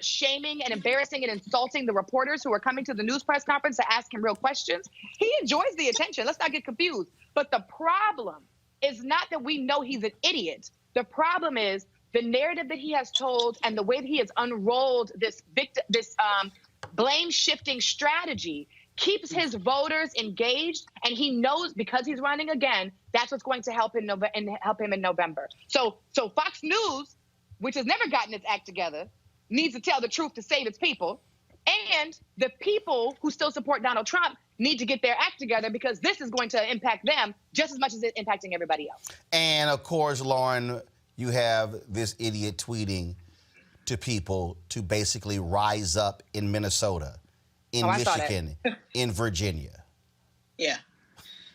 shaming and embarrassing and insulting the reporters who are coming to the news press conference to ask him real questions. He enjoys the attention. Let's not get confused. But the problem is not that we know he's an idiot. The problem is the narrative that he has told and the way that he has unrolled this blame shifting strategy keeps his voters engaged, and he knows because he's running again, that's what's going to help him in November. So Fox News, which has never gotten its act together, needs to tell the truth to save its people. And the people who still support Donald Trump need to get their act together because this is going to impact them just as much as it's impacting everybody else. And, of course, Lauren, you have this idiot tweeting to people to basically rise up in Minnesota, in Michigan, in Virginia. Yeah.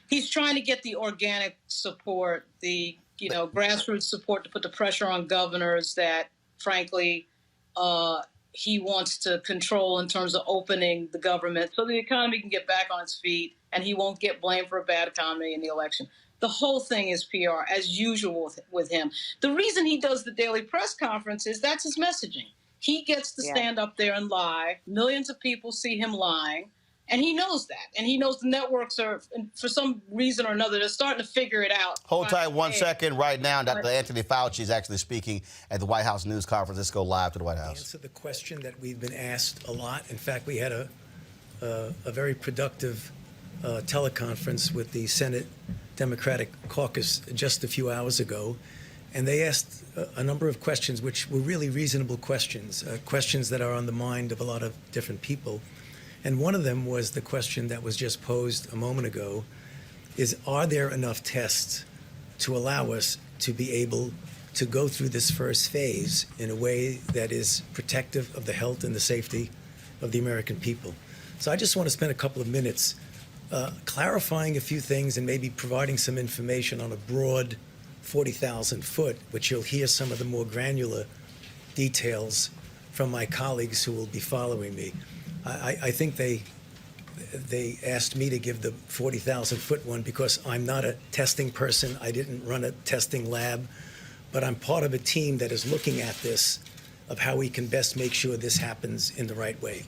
He's trying to get the organic support, the grassroots support to put the pressure on governors that, frankly, he wants to control in terms of opening the government so the economy can get back on its feet and he won't get blamed for a bad economy in the election. The whole thing is PR, as usual with him. The reason he does the daily press conference is that's his messaging. He gets to stand up there and lie. Millions of people see him lying, and he knows that. And he knows the networks are, for some reason or another, they're starting to figure it out. Hold tight 1 second. Right now, Dr. Anthony Fauci is actually speaking at the White House news conference. Let's go live to the White House. Answer the question that we've been asked a lot. In fact, we had a very productive teleconference with the Senate Democratic Caucus just a few hours ago, and they asked a number of questions which were really reasonable questions, questions that are on the mind of a lot of different people. And one of them was the question that was just posed a moment ago, is are there enough tests to allow us to be able to go through this first phase in a way that is protective of the health and the safety of the American people? So I just want to spend a couple of minutes clarifying a few things and maybe providing some information on a broad 40,000 foot, which you'll hear some of the more granular details from my colleagues who will be following me. I think they asked me to give the 40,000 foot one because I'm not a testing person. I didn't run a testing lab, but I'm part of a team that is looking at this, of how we can best make sure this happens in the right way.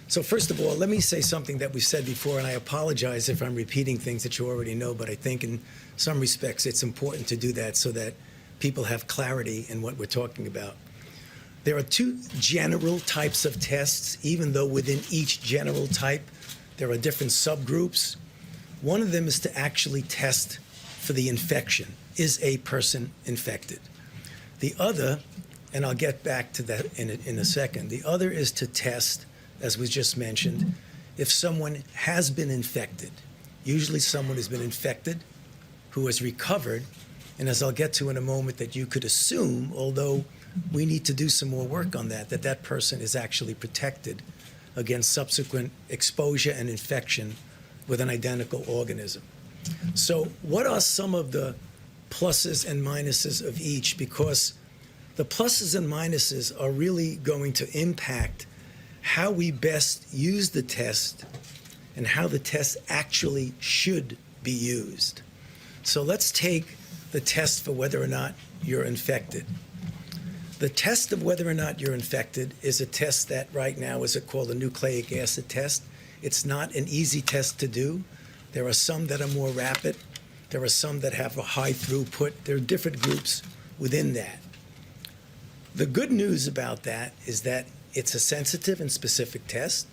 So first of all, let me say something that we've said before, and I apologize if I'm repeating things that you already know, but I think in some respects it's important to do that so that people have clarity in what we're talking about. There are two general types of tests, even though within each general type there are different subgroups. One of them is to actually test for the infection. Is a person infected? The other, and I'll get back to that in a second, the other is to test, as was just mentioned, if someone has been infected. Usually someone has been infected who has recovered, and as I'll get to in a moment, that you could assume, although we need to do some more work on that, that that person is actually protected against subsequent exposure and infection with an identical organism. So what are some of the pluses and minuses of each? Because the pluses and minuses are really going to impact how we best use the test and how the test actually should be used. So let's take the test for whether or not you're infected. The test of whether or not you're infected is a test that right now is called a nucleic acid test. It's not an easy test to do. There are some that are more rapid. There are some that have a high throughput. There are different groups within that. The good news about that is that it's a sensitive and specific test,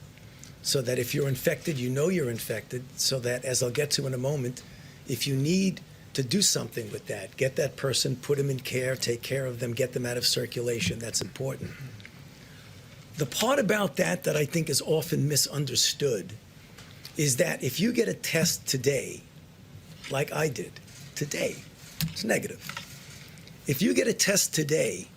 so that if you're infected, you know you're infected, so that, as I'll get to in a moment, if you need to do something with that, get that person, put them in care, take care of them, get them out of circulation. That's important. The part about that I think is often misunderstood is that if you get a test today, like I did today, it's negative. If you get a test today,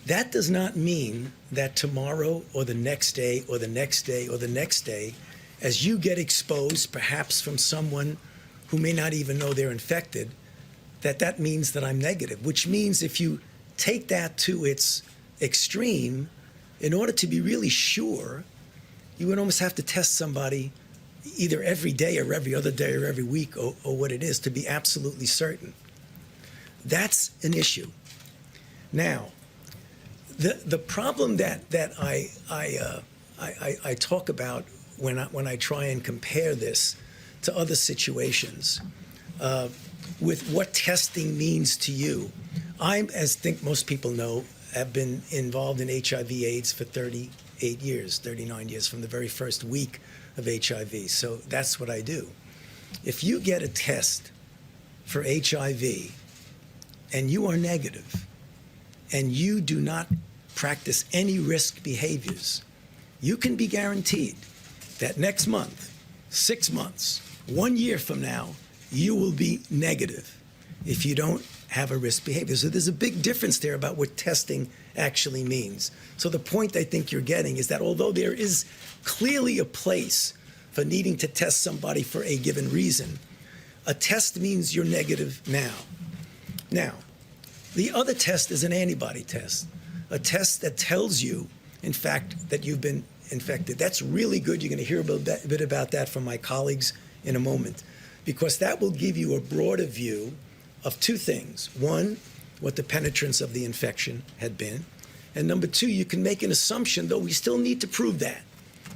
that does not mean that tomorrow or the next day or the next day or the next day, as you get exposed perhaps from someone who may not even know they're infected, that means that I'm negative, which means if you take that to its extreme, in order to be really sure, you would almost have to test somebody either every day or every other day or every week or what it is to be absolutely certain. That's an issue. Now, the problem that I talk about when I try and compare this to other situations with what testing means to you. I, as I think most people know, have been involved in HIV/AIDS for 38 years, 39 years, from the very first week of HIV. So that's what I do. If you get a test for HIV and you are negative and you do not practice any risk behaviors, you can be guaranteed that next month, 6 months, 1 year from now, you will be negative if you don't have a risk behavior. So there's a big difference there about what testing actually means. So the point I think you're getting is that although there is clearly a place for needing to test somebody for a given reason, a test means you're negative now. Now, the other test is an antibody test, a test that tells you in fact, that you've been infected. That's really good. You're going to hear a bit about that from my colleagues in a moment, because that will give you a broader view of two things. One, what the penetrance of the infection had been. And number two, you can make an assumption, though we still need to prove that.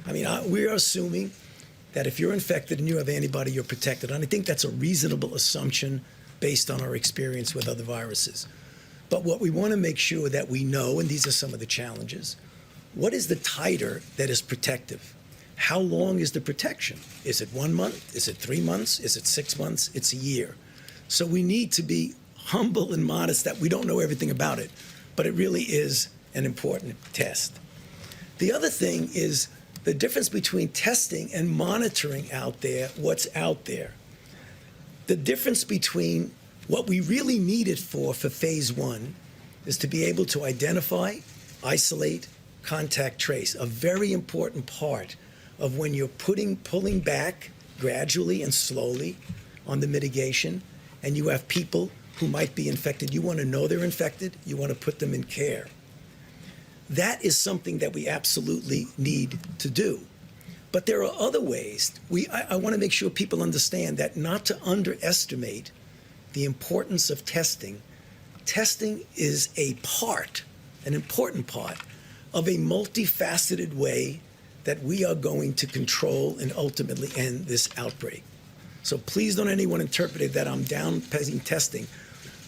I mean, we are assuming that if you're infected and you have antibody, you're protected. And I think that's a reasonable assumption based on our experience with other viruses. But what we want to make sure that we know, and these are some of the challenges, what is the titer that is protective? How long is the protection? Is it 1 month? Is it 3 months? Is it 6 months? It's a year. So we need to be humble and modest that we don't know everything about it, but it really is an important test. The other thing is the difference between testing and monitoring out there, what's out there. The difference between what we really need it for phase 1 is to be able to identify, isolate, contact trace, a very important part of when you're pulling back gradually and slowly on the mitigation, and you have people who might be infected. You want to know they're infected. You want to put them in care. That is something that we absolutely need to do. But there are other ways. I want to make sure people understand that not to underestimate the importance of testing. Testing is a part, an important part, of a multifaceted way that we are going to control and ultimately end this outbreak. So please don't anyone interpret it that I'm downplaying testing.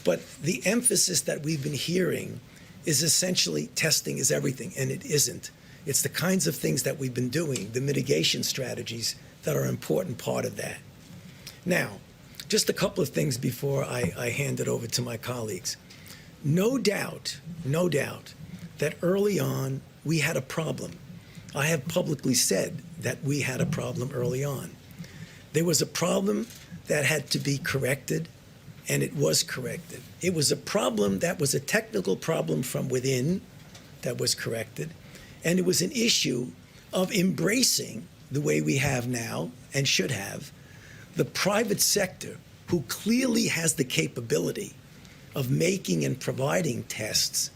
But the emphasis that we've been hearing is essentially testing is everything, and it isn't. It's the kinds of things that we've been doing, the mitigation strategies that are an important part of that. Now, just a couple of things before I hand it over to my colleagues. No doubt that early on we had a problem. I have publicly said that we had a problem early on. There was a problem that had to be corrected, and it was corrected. It was a problem that was a technical problem from within that was corrected, and it was an issue of embracing the way we have now and should have the private sector, who clearly has the capability of making and providing tests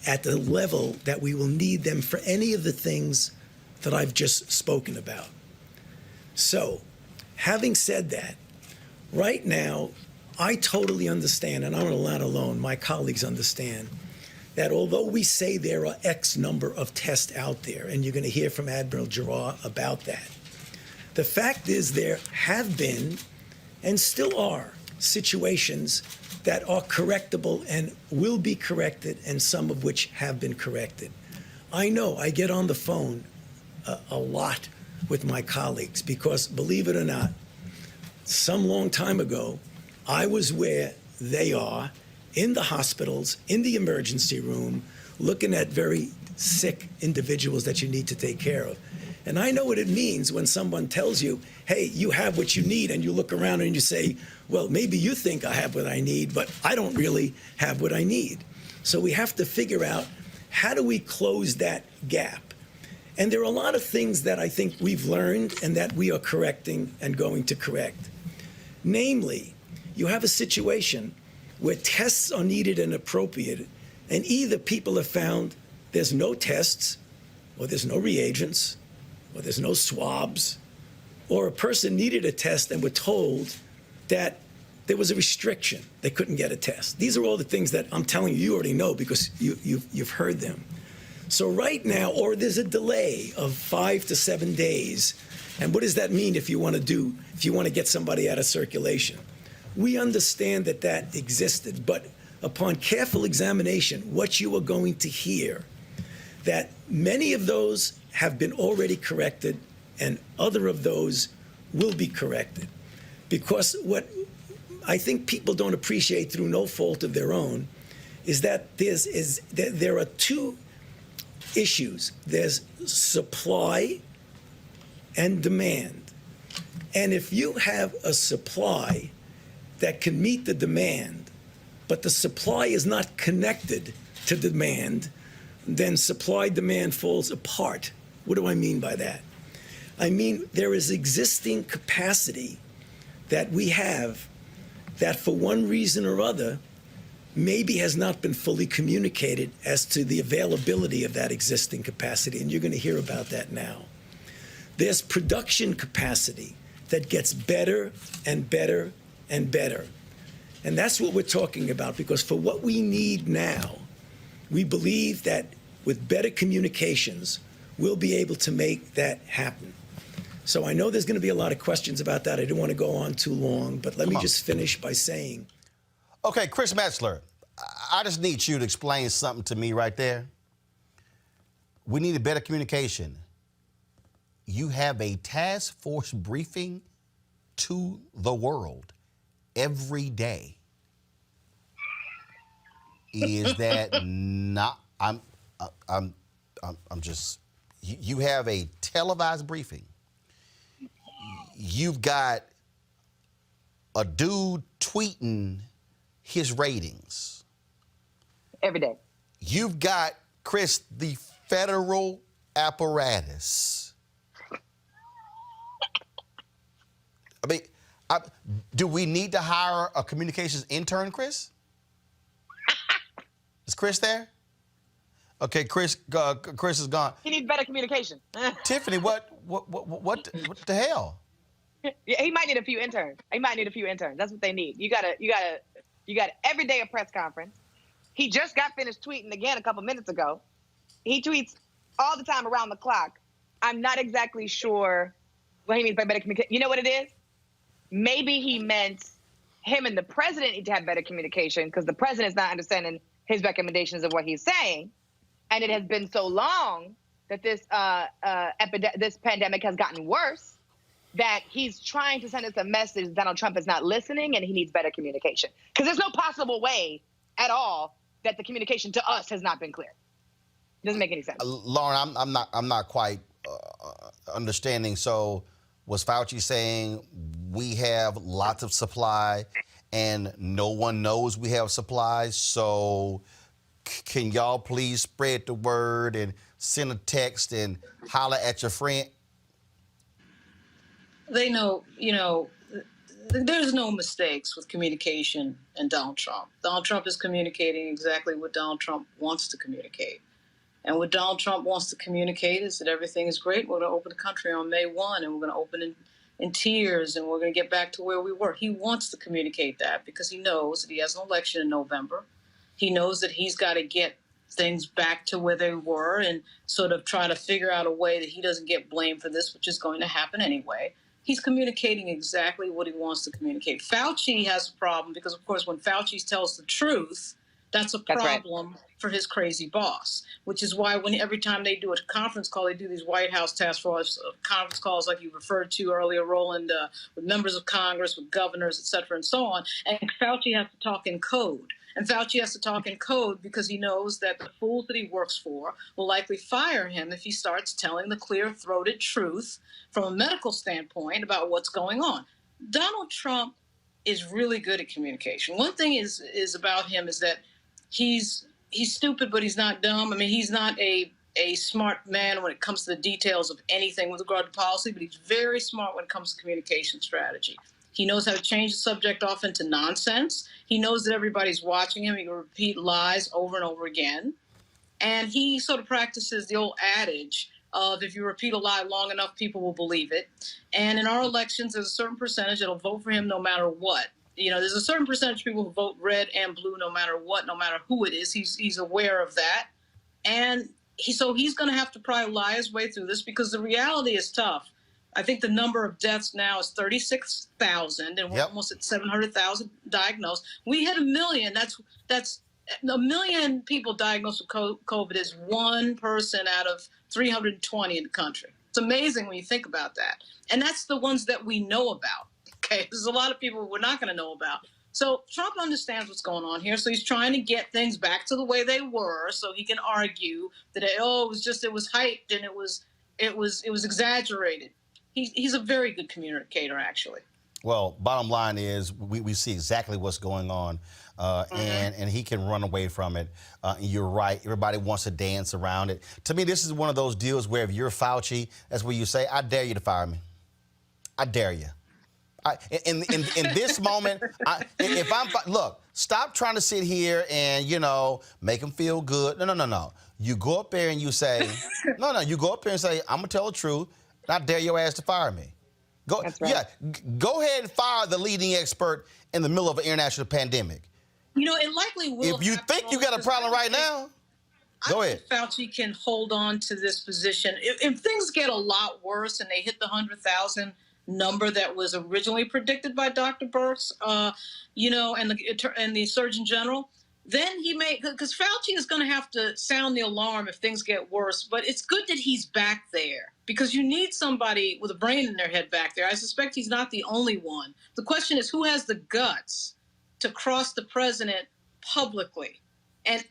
at the level that we will need them for any of the things that I've just spoken about. So, having said that, right now, I totally understand, and I'm not alone, my colleagues understand, that although we say there are X number of tests out there, and you're going to hear from Admiral Giroir about that, the fact is there have been and still are situations that are correctable and will be corrected, and some of which have been corrected. I know I get on the phone a lot with my colleagues because, believe it or not, some long time ago, I was where they are, in the hospitals, in the emergency room, looking at very sick individuals that you need to take care of. And I know what it means when someone tells you, hey, you have what you need, and you look around and you say, well, maybe you think I have what I need, but I don't really have what I need. So we have to figure out, how do we close that gap? And there are a lot of things that I think we've learned and that we are correcting and going to correct. Namely, you have a situation where tests are needed and appropriate, and either people have found there's no tests, or there's no reagents, or there's no swabs, or a person needed a test and were told that there was a restriction. They couldn't get a test. These are all the things that I'm telling you already know because you've heard them. So right now, or there's a delay of 5 to 7 days. And what does that mean if you want to get somebody out of circulation? We understand that that existed, but upon careful examination, what you are going to hear, that many of those have been already corrected and other of those will be corrected. Because what I think people don't appreciate through no fault of their own is that there are two issues. There's supply and demand. And if you have a supply that can meet the demand, but the supply is not connected to demand, then supply-demand falls apart. What do I mean by that? I mean there is existing capacity that we have that for one reason or other maybe has not been fully communicated as to the availability of that existing capacity, and you're going to hear about that now. There's production capacity that gets better and better and better. And that's what we're talking about, because for what we need now, we believe that with better communications, we'll be able to make that happen. So I know there's going to be a lot of questions about that. I don't want to go on too long, but let me just finish by saying. Okay, Chris Metzler, I just need you to explain something to me right there. We need a better communication. You have a task force briefing to the world every day. Is that not? I'm just. You have a televised briefing. You've got a dude tweeting his ratings every day. You've got, Chris, the federal apparatus. I mean, do we need to hire a communications intern, Chris? Is Chris there? Okay, Chris is gone. He needs better communication. Tiffany, what the hell? Yeah, he might need a few interns. That's what they need. You got every day a press conference. He just got finished tweeting again a couple minutes ago. He tweets all the time around the clock. I'm not exactly sure what he means by better communication. You know what it is? Maybe he meant him and the president need to have better communication because the president's not understanding his recommendations of what he's saying. And it has been so long that this pandemic has gotten worse that he's trying to send us a message that Donald Trump is not listening and he needs better communication. Because there's no possible way at all that the communication to us has not been clear. It doesn't make any sense. Lauren, I'm not quite understanding. So was Fauci saying we have lots of supply and no one knows we have supplies? So can y'all please spread the word and send a text and holler at your friend? They know, there's no mistakes with communication and Donald Trump. Donald Trump is communicating exactly what Donald Trump wants to communicate. And what Donald Trump wants to communicate is that everything is great. We're going to open the country on May 1, and we're going to open in tears, and we're going to get back to where we were. He wants to communicate that because he knows that he has an election in November. He knows that he's got to get things back to where they were and sort of try to figure out a way that he doesn't get blamed for this, which is going to happen anyway. He's communicating exactly what he wants to communicate. Fauci has a problem because, of course, when Fauci tells the truth, that's a problem for his crazy boss, which is why every time they do a conference call, they do these White House task force conference calls like you referred to earlier, Roland, with members of Congress, with governors, et cetera, and so on. And Fauci has to talk in code. And Fauci has to talk in code because he knows that the fools that he works for will likely fire him if he starts telling the clear-throated truth from a medical standpoint about what's going on. Donald Trump is really good at communication. One thing is about him is that he's stupid, but he's not dumb. I mean, he's not a smart man when it comes to the details of anything with regard to policy, but he's very smart when it comes to communication strategy. He knows how to change the subject off into nonsense. He knows that everybody's watching him. He can repeat lies over and over again. And he sort of practices the old adage of if you repeat a lie long enough, people will believe it. And in our elections, there's a certain percentage that'll vote for him no matter what. There's a certain percentage of people who vote red and blue no matter what, no matter who it is. He's aware of that. And so he's going to have to probably lie his way through this because the reality is tough. I think the number of deaths now is 36,000, and we're almost at 700,000 diagnosed. We hit 1 million. That's 1 million people diagnosed with COVID is one person out of 320 in the country. It's amazing when you think about that. And that's the ones that we know about. Okay, there's a lot of people we're not going to know about. So Trump understands what's going on here. So he's trying to get things back to the way they were, so he can argue that it was hyped and it was exaggerated. He's a very good communicator, actually. Well, bottom line is we see exactly what's going on, and he can run away from it. You're right. Everybody wants to dance around it. To me, this is one of those deals where if you're Fauci, that's where you say, I dare you to fire me. I dare you. In this moment, look, stop trying to sit here and, make them feel good. No. You go up there and you say, you go up there and say, I'm going to tell the truth. And I dare your ass to fire me. That's right. Yeah, go ahead and fire the leading expert in the middle of an international pandemic. It likely will. If you think you got a problem right now, go ahead. Fauci can hold on to this position. If things get a lot worse and they hit the 100,000 number that was originally predicted by Dr. Birx, and the Surgeon General, then he may, because Fauci is going to have to sound the alarm if things get worse. But it's good that he's back there because you need somebody with a brain in their head back there. I suspect he's not the only one. The question is who has the guts to cross the president publicly. And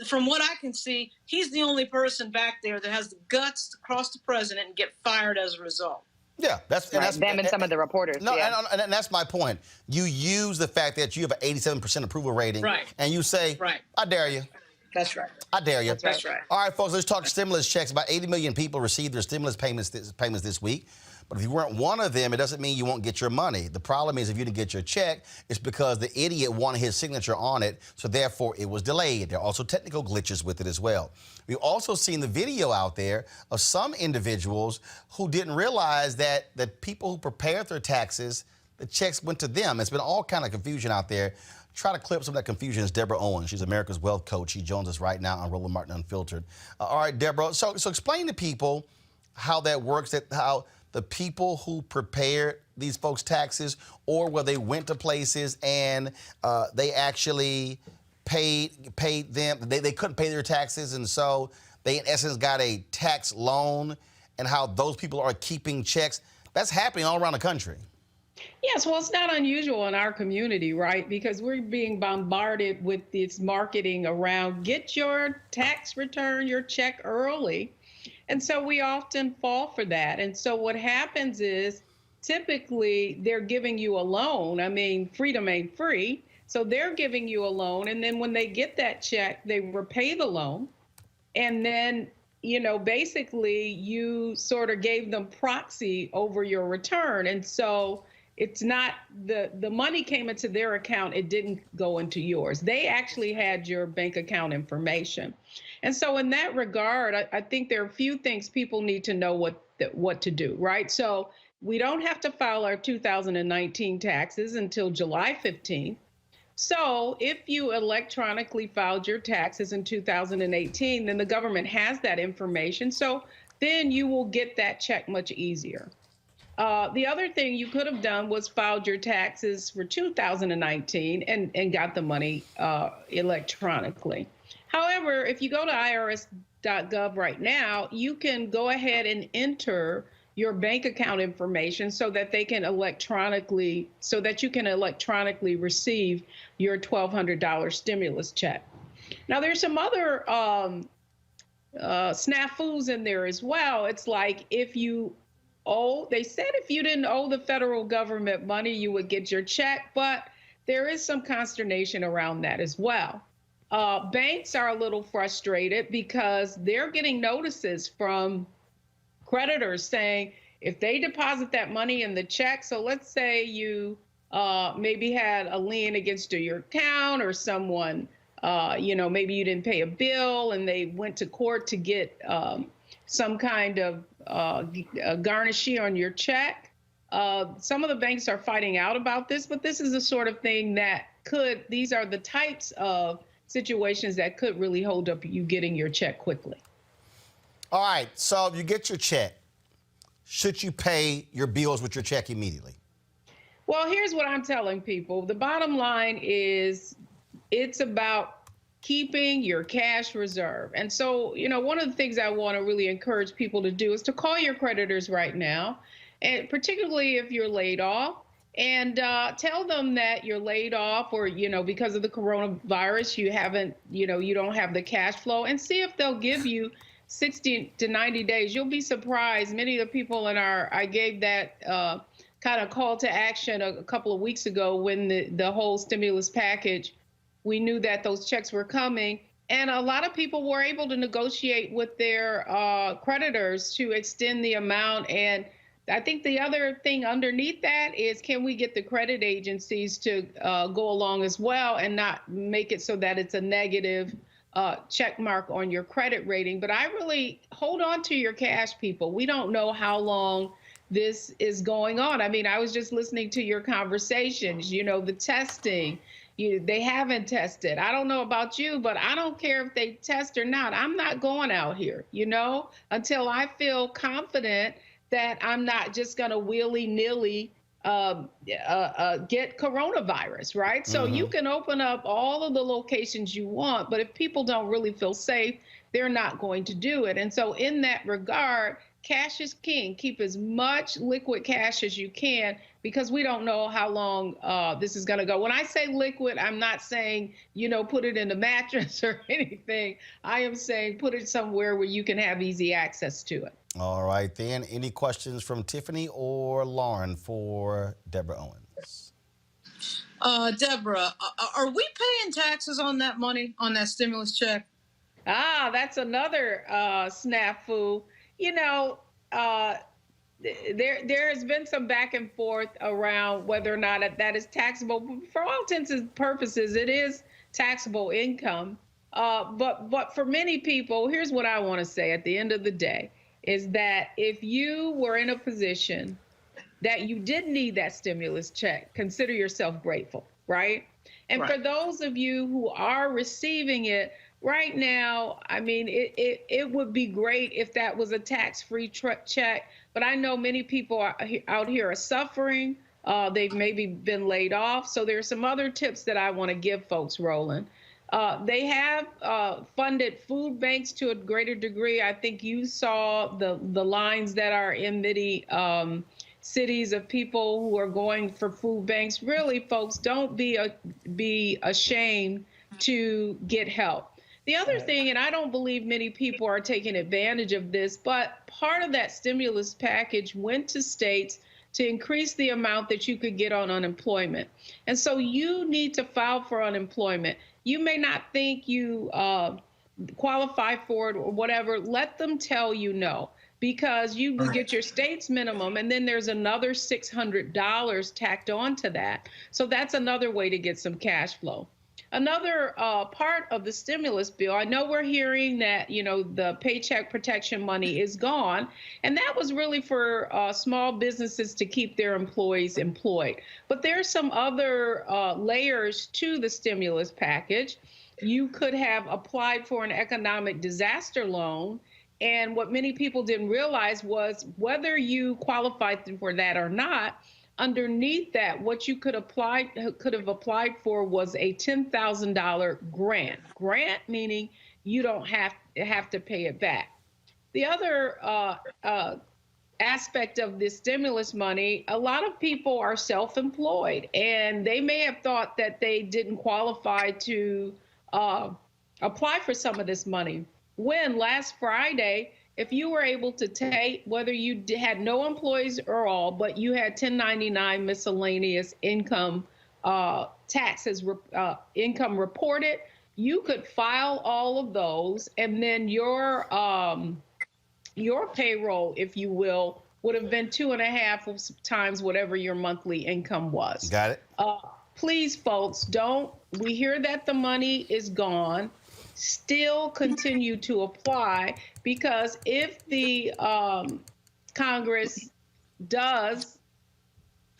from what I can see, he's the only person back there that has the guts to cross the president and get fired as a result. Yeah, that's them and some of the reporters. No, yeah. and that's my point. You use the fact that you have an 87% approval rating, right, and you say, I dare you. That's right. I dare you. That's right. All right, folks, let's talk stimulus checks. About 80 million people received their stimulus payments this week. But if you weren't one of them, it doesn't mean you won't get your money. The problem is if you didn't get your check, it's because the idiot wanted his signature on it, so therefore it was delayed. There are also technical glitches with it as well. We've also seen the video out there of some individuals who didn't realize that the people who prepared their taxes, the checks went to them. It's been all kind of confusion out there. Try to clear up some of that confusion is Deborah Owens. She's America's Wealth Coach. She joins us right now on Roland Martin Unfiltered. All right, Deborah, so explain to people how that works, how the people who prepared these folks' taxes or where they went to places and they actually paid them, they couldn't pay their taxes, and so they, in essence, got a tax loan, and how those people are keeping checks. That's happening all around the country. Yes, well, it's not unusual in our community, right? Because we're being bombarded with this marketing around get your tax return, your check early. And so we often fall for that. And so what happens is typically they're giving you a loan. I mean, freedom ain't free. So they're giving you a loan. And then when they get that check, they repay the loan. And then, basically you sort of gave them proxy over your return. And so it's not the money came into their account. It didn't go into yours. They actually had your bank account information. And so in that regard, I think there are a few things people need to know what to do, right? So we don't have to file our 2019 taxes until July 15th. So if you electronically filed your taxes in 2018, then the government has that information. So then you will get that check much easier. The other thing you could have done was filed your taxes for 2019 and got the money electronically. However, if you go to irs.gov right now, you can go ahead and enter your bank account information so that you can electronically receive your $1,200 stimulus check. Now, there's some other snafus in there as well. It's like they said if you didn't owe the federal government money, you would get your check, but there is some consternation around that as well. Banks are a little frustrated because they're getting notices from creditors saying if they deposit that money in the check, so let's say you maybe had a lien against your account or someone, maybe you didn't pay a bill and they went to court to get some kind of garnishee on your check. Some of the banks are fighting out about this, but this is the sort of thing that these are the types of situations that could really hold up you getting your check quickly. All right, so if you get your check, should you pay your bills with your check immediately? Well, here's what I'm telling people. The bottom line is it's about keeping your cash reserve. And so, one of the things I want to really encourage people to do is to call your creditors right now, and particularly if you're laid off, and tell them that you're laid off or, because of the coronavirus, you don't have the cash flow, and see if they'll give you 60 to 90 days. You'll be surprised. Many of the people I gave that kind of call to action a couple of weeks ago when the whole stimulus package, we knew that those checks were coming. And a lot of people were able to negotiate with their creditors to extend the amount. And I think the other thing underneath that is, can we get the credit agencies to go along as well and not make it so that it's a negative check mark on your credit rating? But I really hold on to your cash, people. We don't know how long this is going on. I mean, I was just listening to your conversations, you know, the testing. They haven't tested. I don't know about you, but I don't care if they test or not. I'm not going out here, you know, until I feel confident that I'm not just going to willy-nilly get coronavirus, right? So you can open up all of the locations you want, but if people don't really feel safe, they're not going to do it. And so in that regard, cash is king. Keep as much liquid cash as you can, because we don't know how long this is going to go. When I say liquid, I'm not saying, you know, put it in a mattress or anything. I am saying put it somewhere where you can have easy access to it. All right, then. Any questions from Tiffany or Lauren for Deborah Owens? Deborah, are we paying taxes on that money, on that stimulus check? Ah, that's another snafu. You know, there has been some back and forth around whether or not that is taxable. For all intents and purposes, it is taxable income. But for many people, here's what I want to say at the end of the day, is that if you were in a position that you did need that stimulus check, consider yourself grateful, right? And for those of you who are receiving it right now, I mean, it would be great if that was a tax-free check, but I know many people out here are suffering. They've maybe been laid off. So there's some other tips that I want to give folks, Roland. They have funded food banks to a greater degree. I think you saw the lines that are in many cities of people who are going for food banks. Really, folks, don't be ashamed to get help. The other thing, and I don't believe many people are taking advantage of this, but part of that stimulus package went to states to increase the amount that you could get on unemployment. And so you need to file for unemployment. You may not think you qualify for it or whatever. Let them tell you no, because you will get your state's minimum, and then there's another $600 tacked on to that. So that's another way to get some cash flow. Another part of the stimulus bill, I know we're hearing that, you know, the paycheck protection money is gone, and that was really for small businesses to keep their employees employed. But there's some other layers to the stimulus package. You could have applied for an economic disaster loan, and what many people didn't realize was whether you qualified for that or not, underneath that, what you could have applied for was a $10,000 grant. Grant meaning you don't have to pay it back. The other aspect of this stimulus money, a lot of people are self-employed, and they may have thought that they didn't qualify to apply for some of this money. When last Friday, if you were able to take, whether you had no employees or all, but you had 1099 miscellaneous income taxes, income reported, you could file all of those, and then your payroll, if you will, would have been 2.5 times whatever your monthly income was. Got it. Please, folks, we hear that the money is gone. Still continue to apply, because if the Congress does,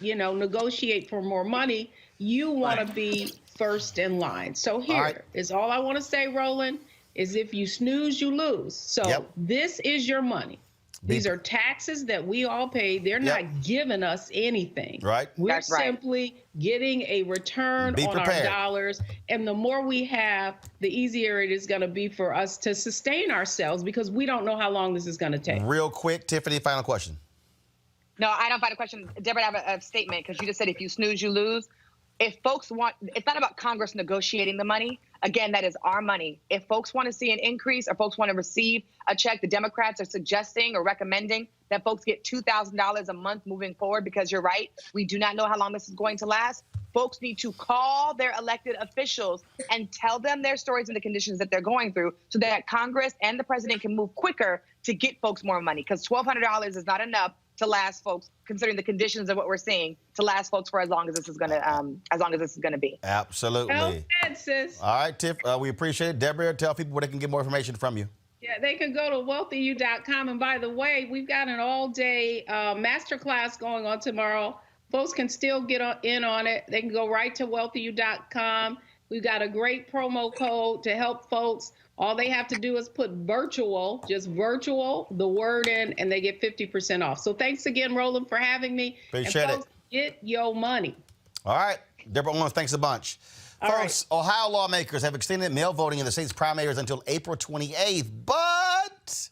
you know, negotiate for more money, you want to be first in line. So here is all I want to say, Roland, is if you snooze, you lose. So this is your money. These are taxes that we all pay. They're not giving us anything. Right. We're simply getting a return on our dollars. And the more we have, the easier it is going to be for us to sustain ourselves, because we don't know how long this is going to take. Real quick, Tiffany, final question. No, I don't find a question. Deborah, I have a statement, because you just said if you snooze, you lose. If folks want, it's not about Congress negotiating the money. Again, that is our money. If folks want to see an increase, or folks want to receive a check, the Democrats are suggesting or recommending that folks get $2,000 a month moving forward, because you're right, we do not know how long this is going to last. Folks need to call their elected officials and tell them their stories and the conditions that they're going through, so that Congress and the president can move quicker to get folks more money, because $1,200 is not enough to last folks, considering the conditions of what we're seeing, to last folks for as long as this is gonna be. Absolutely. Well said, sis. All right, Tiff, we appreciate it. Deborah, tell people where they can get more information from you. Yeah, they can go to wealthyu.com. And by the way, we've got an all-day masterclass going on tomorrow. Folks can still get in on it. They can go right to wealthyu.com. We've got a great promo code to help folks. All they have to do is put virtual, just virtual, the word in, and they get 50% off. So thanks again, Roland, for having me. Appreciate folks, get your money. All right. Deborah Owens, thanks a bunch. Folks, Ohio lawmakers have extended mail voting in the state's primaries until April 28th, but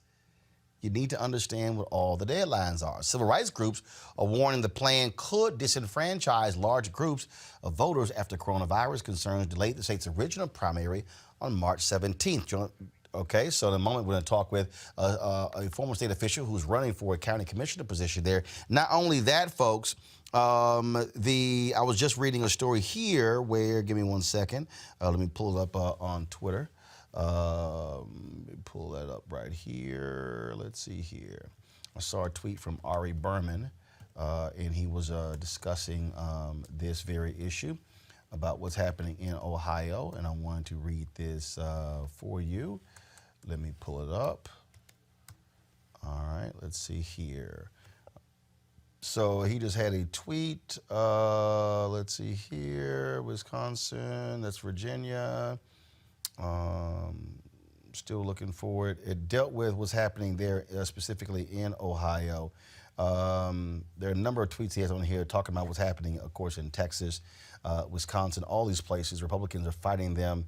you need to understand what all the deadlines are. Civil rights groups are warning the plan could disenfranchise large groups of voters after coronavirus concerns delayed the state's original primary on March 17th. Okay, so in a moment we're going to talk with a former state official who's running for a county commissioner position there. Not only that, folks, I was just reading a story here where, give me one second, let me pull it up on Twitter. Let me pull that up right here. Let's see here. I saw a tweet from Ari Berman, and he was discussing this very issue about what's happening in Ohio, and I wanted to read this for you. Let me pull it up. All right, let's see here. So he just had a tweet. Let's see here. Wisconsin, that's Virginia. Still looking for it. It dealt with what's happening there, specifically in Ohio. There are a number of tweets he has on here talking about what's happening, of course, in Texas, Wisconsin, all these places. Republicans are fighting them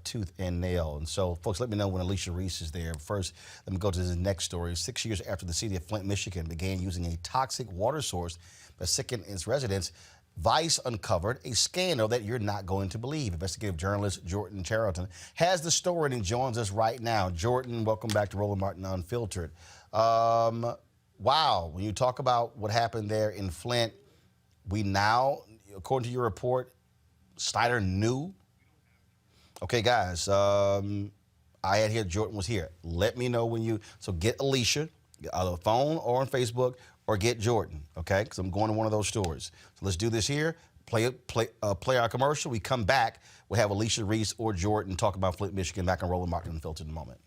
tooth and nail. And so, folks, let me know when Alicia Reese is there. First, let me go to the next story. 6 years after the city of Flint, Michigan began using a toxic water source that sickened its residents, Vice uncovered a scandal that you're not going to believe. Investigative journalist Jordan Charlton has the story and joins us right now. Jordan, welcome back to Roland Martin Unfiltered. Wow, when you talk about what happened there in Flint, we now, according to your report, Snyder knew. Okay, guys, I had here Jordan was here. Let me know when you, so get Alicia, on the phone or on Facebook, or get Jordan, okay? Because I'm going to one of those stores. So let's do this here. Play our commercial. We come back. We'll have Alicia Reese or Jordan talk about Flint, Michigan, back on Roland Martin Unfiltered in a moment.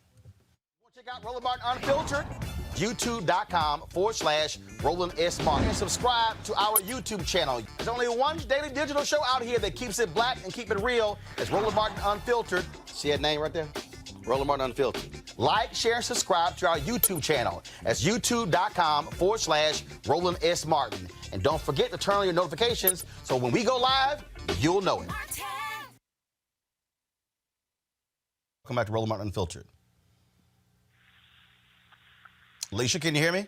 Check out Roland Martin Unfiltered, youtube.com/Roland S. Martin. And subscribe to our YouTube channel. There's only one daily digital show out here that keeps it black and keep it real. It's Roland Martin Unfiltered. See that name right there? Roland Martin Unfiltered. Like, share, and subscribe to our YouTube channel. That's youtube.com/Roland S. Martin. And don't forget to turn on your notifications so when we go live, you'll know it. Welcome back to Roland Martin Unfiltered. Alicia, can you hear me?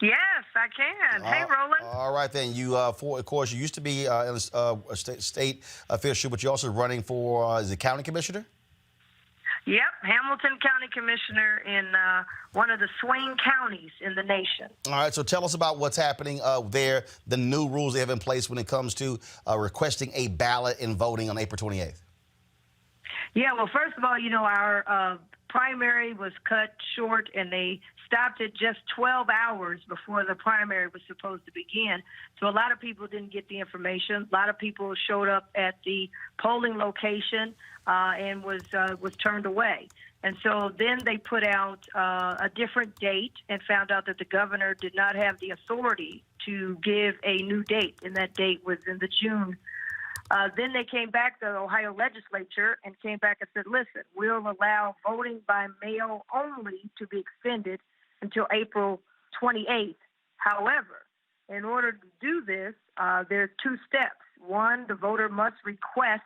Yes, I can. Hey, Roland. All right, then. You, of course, you used to be a state official, but you're also running for, is it county commissioner? Yep, Hamilton County Commissioner in one of the swing counties in the nation. All right, so tell us about what's happening there, the new rules they have in place when it comes to requesting a ballot and voting on April 28th. Yeah, well, first of all, you know, our primary was cut short, and they stopped it just 12 hours before the primary was supposed to begin. So a lot of people didn't get the information. A lot of people showed up at the polling location and was turned away. And so then they put out a different date and found out that the governor did not have the authority to give a new date, and that date was in the June. Then they came back, the Ohio legislature, and came back and said, listen, we'll allow voting by mail only to be extended until April 28th. However, in order to do this, there are two steps. One, the voter must request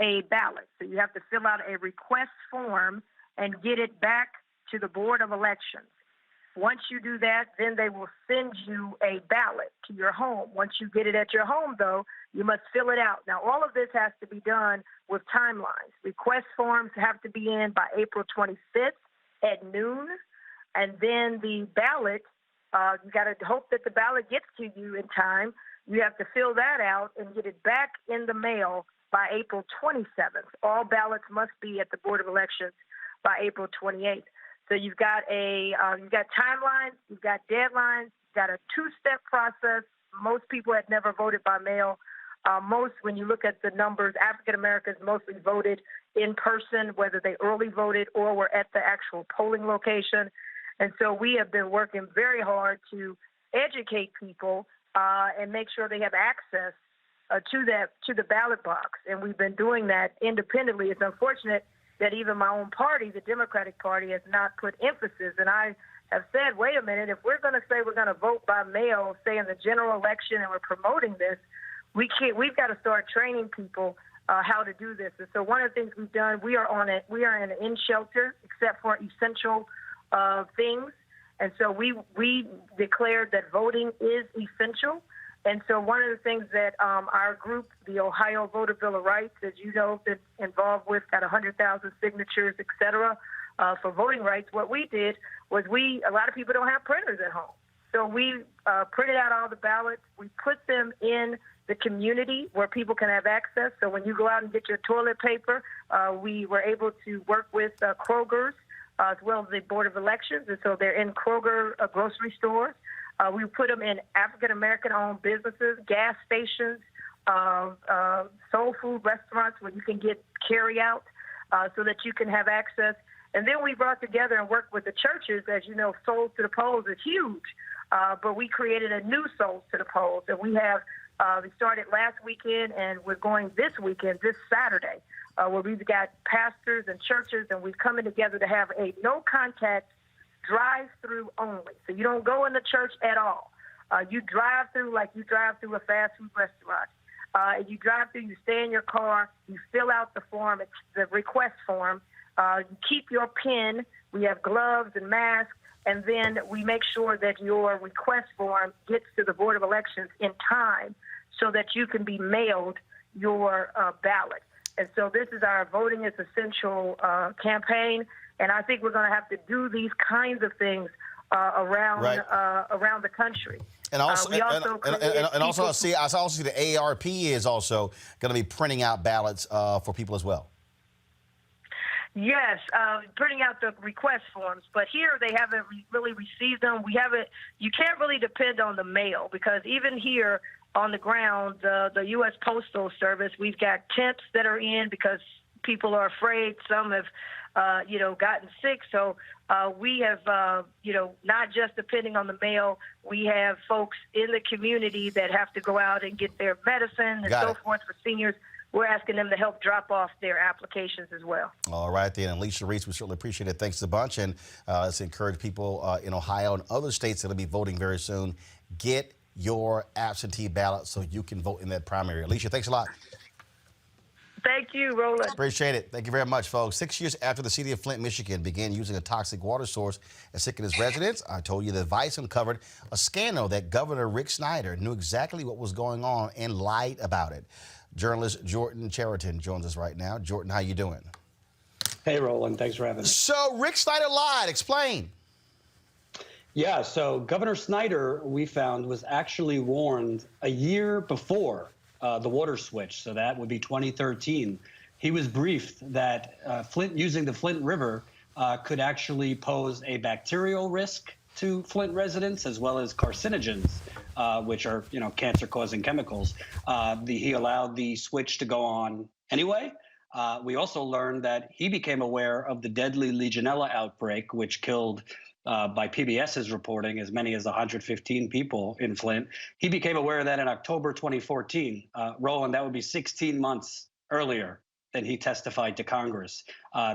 a ballot. So you have to fill out a request form and get it back to the Board of Elections. Once you do that, then they will send you a ballot to your home. Once you get it at your home, though, you must fill it out. Now, all of this has to be done with timelines. Request forms have to be in by April 25th at noon. And then the ballot, you got to hope that the ballot gets to you in time. You have to fill that out and get it back in the mail by April 27th. All ballots must be at the Board of Elections by April 28th. So you've got timelines, you've got deadlines, got a two-step process. Most people had never voted by mail. When you look at the numbers, African Americans mostly voted in person, whether they early voted or were at the actual polling location. And so we have been working very hard to educate people and make sure they have access to the ballot box. And we've been doing that independently. It's unfortunate that even my own party, the Democratic Party, has not put emphasis. And I have said, wait a minute, if we're going to say we're going to vote by mail, say in the general election, and we're promoting this, we've got to start training people how to do this. And so one of the things we've done, we are in an in-shelter except for essential things. And so we declared that voting is essential. And so one of the things that our group, the Ohio Voter Bill of Rights, as you know, been involved with, got 100,000 signatures, et cetera, for voting rights. What we did was a lot of people don't have printers at home. So we printed out all the ballots. We put them in the community where people can have access. So when you go out and get your toilet paper, we were able to work with Kroger's as well as the Board of Elections. And so they're in Kroger grocery stores. We put them in African-American-owned businesses, gas stations, soul food restaurants where you can get carry-out so that you can have access. And then we brought together and worked with the churches. As you know, Souls to the Polls is huge, but we created a new Souls to the Polls. And we started last weekend, and we're going this weekend, this Saturday, where we've got pastors and churches, and we're coming together to have a no-contact drive-through only. So you don't go in the church at all. You drive through like you drive through a fast food restaurant. You drive through, you stay in your car, you fill out the form, it's the request form. You keep your PIN. We have gloves and masks, and then we make sure that your request form gets to the Board of Elections in time so that you can be mailed your ballot. And so this is our Voting is Essential campaign. And I think we're going to have to do these kinds of things around the country. And also, I also see the ARP is also going to be printing out ballots for people as well. Yes, printing out the request forms, but here they haven't really received them. You can't really depend on the mail because even here on the ground, the U.S. Postal Service, we've got temps that are in because people are afraid. Some have gotten sick. So we have, not just depending on the mail, we have folks in the community that have to go out and get their medicine and so forth for seniors. We're asking them to help drop off their applications as well. All right, then. Alicia Reese, we certainly appreciate it. Thanks a bunch. And let's encourage people in Ohio and other states that will be voting very soon. Get your absentee ballot so you can vote in that primary. Alicia, thanks a lot. Thank you, Roland. Appreciate it. Thank you very much, folks. 6 years after the city of Flint, Michigan began using a toxic water source and sickened its residents, I told you that Vice uncovered a scandal that Governor Rick Snyder knew exactly what was going on and lied about it. Journalist Jordan Cheriton joins us right now. Jordan, how you doing? Hey, Roland. Thanks for having me. So Rick Snyder lied. Explain. Yeah, so Governor Snyder, we found, was actually warned a year before the water switch, so that would be 2013. He was briefed that Flint, using the Flint River, could actually pose a bacterial risk to Flint residents, as well as carcinogens, which are, cancer-causing chemicals. He allowed the switch to go on anyway. We also learned that he became aware of the deadly Legionella outbreak, which killed, by PBS's reporting, as many as 115 people in Flint. He became aware of that in October 2014. Roland, that would be 16 months earlier than he testified to Congress.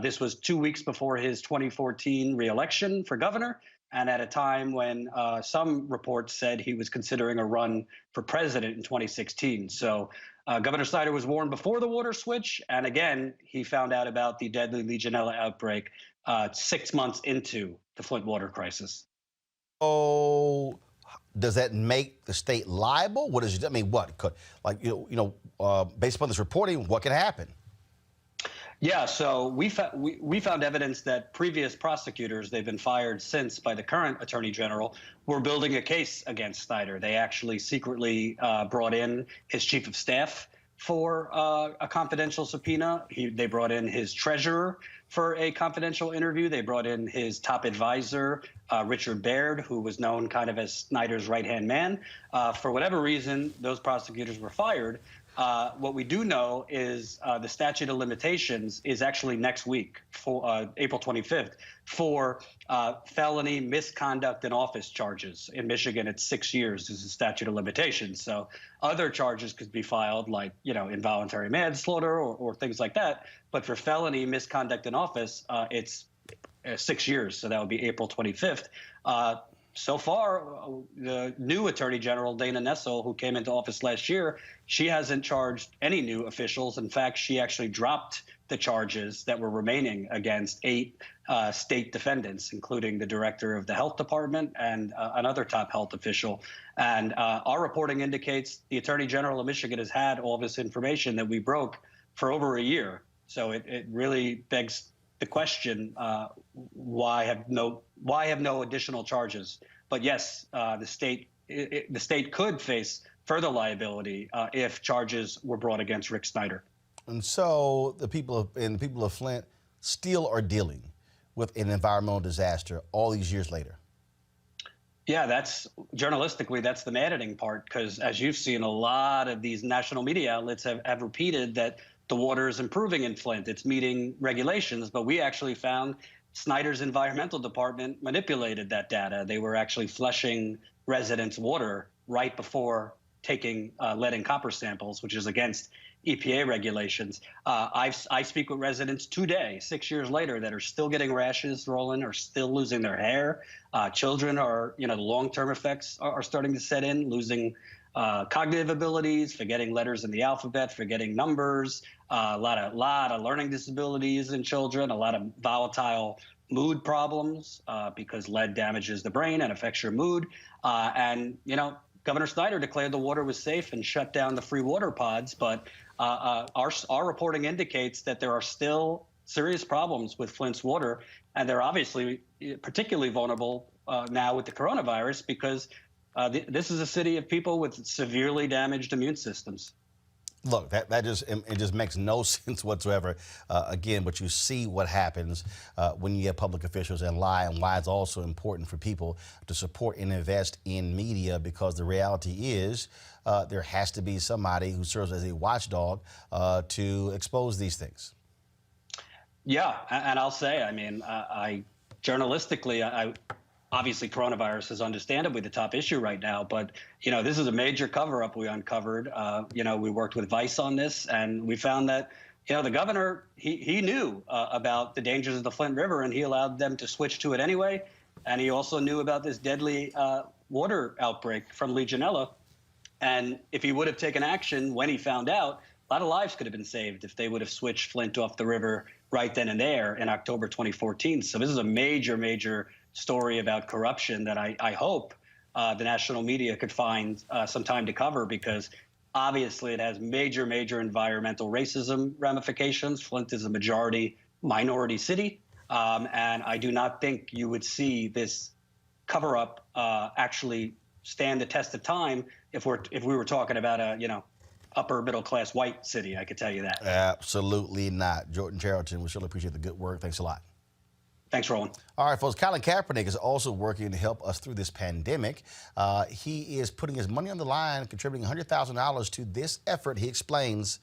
This was 2 weeks before his 2014 reelection for governor, and at a time when some reports said he was considering a run for president in 2016. So Governor Snyder was warned before the water switch, and again, he found out about the deadly Legionella outbreak 6 months into the Flint water crisis. Oh, does that make the state liable? What is it? I mean, what could, based upon this reporting, what could happen? Yeah, so we found evidence that previous prosecutors, they've been fired since by the current attorney general, were building a case against Snyder. They actually secretly brought in his chief of staff for a confidential subpoena. They brought in his treasurer for a confidential interview. They brought in his top advisor, Richard Baird, who was known kind of as Snyder's right-hand man. For whatever reason, those prosecutors were fired. What we do know is the statute of limitations is actually next week, for April 25th, for felony misconduct in office charges. In Michigan, it's 6 years is the statute of limitations. So other charges could be filed, like, involuntary manslaughter or things like that. But for felony misconduct in office, it's 6 years. So that would be April 25th. So far, the new Attorney General, Dana Nessel, who came into office last year, she hasn't charged any new officials. In fact, she actually dropped the charges that were remaining against 8 state defendants, including the director of the health department and another top health official. And our reporting indicates the Attorney General of Michigan has had all this information that we broke for over a year. So it really begs the question, why have no additional charges? But yes, the state could face further liability if charges were brought against Rick Snyder. And so the people of Flint still are dealing with an environmental disaster all these years later. Yeah, journalistically, that's the maddening part, because as you've seen, a lot of these national media outlets have repeated that the water is improving in Flint. It's meeting regulations, but we actually found Snyder's environmental department manipulated that data. They were actually flushing residents' water right before taking lead and copper samples, which is against EPA regulations. I speak with residents today, 6 years later, that are still getting rashes, Roland, are still losing their hair. Children are, the long-term effects are starting to set in, losing cognitive abilities, forgetting letters in the alphabet, forgetting numbers, a lot of learning disabilities in children, a lot of volatile mood problems because lead damages the brain and affects your mood. Governor Snyder declared the water was safe and shut down the free water pods, but our reporting indicates that there are still serious problems with Flint's water, and they're obviously particularly vulnerable now with the coronavirus because this is a city of people with severely damaged immune systems. Look, that just makes no sense whatsoever. Again, but you see what happens when you have public officials that lie, and why it's also important for people to support and invest in media, because the reality is there has to be somebody who serves as a watchdog to expose these things. Yeah, and I'll say, journalistically, obviously, coronavirus is understandably the top issue right now, but, this is a major cover-up we uncovered. We worked with Vice on this, and we found that, the governor, he knew about the dangers of the Flint River, and he allowed them to switch to it anyway. And he also knew about this deadly water outbreak from Legionella. And if he would have taken action when he found out, a lot of lives could have been saved if they would have switched Flint off the river right then and there in October 2014. So this is a major, major story about corruption that I hope the national media could find some time to cover, because obviously it has major, major environmental racism ramifications. Flint is a majority minority city, and I do not think you would see this cover-up actually stand the test of time if we were talking about a upper middle class white city. I could tell you that. Absolutely not. Jordan Charlton, we surely appreciate the good work. Thanks a lot. Thanks, Roland. All right, folks. Colin Kaepernick is also working to help us through this pandemic. He is putting his money on the line, contributing $100,000 to this effort. He explains.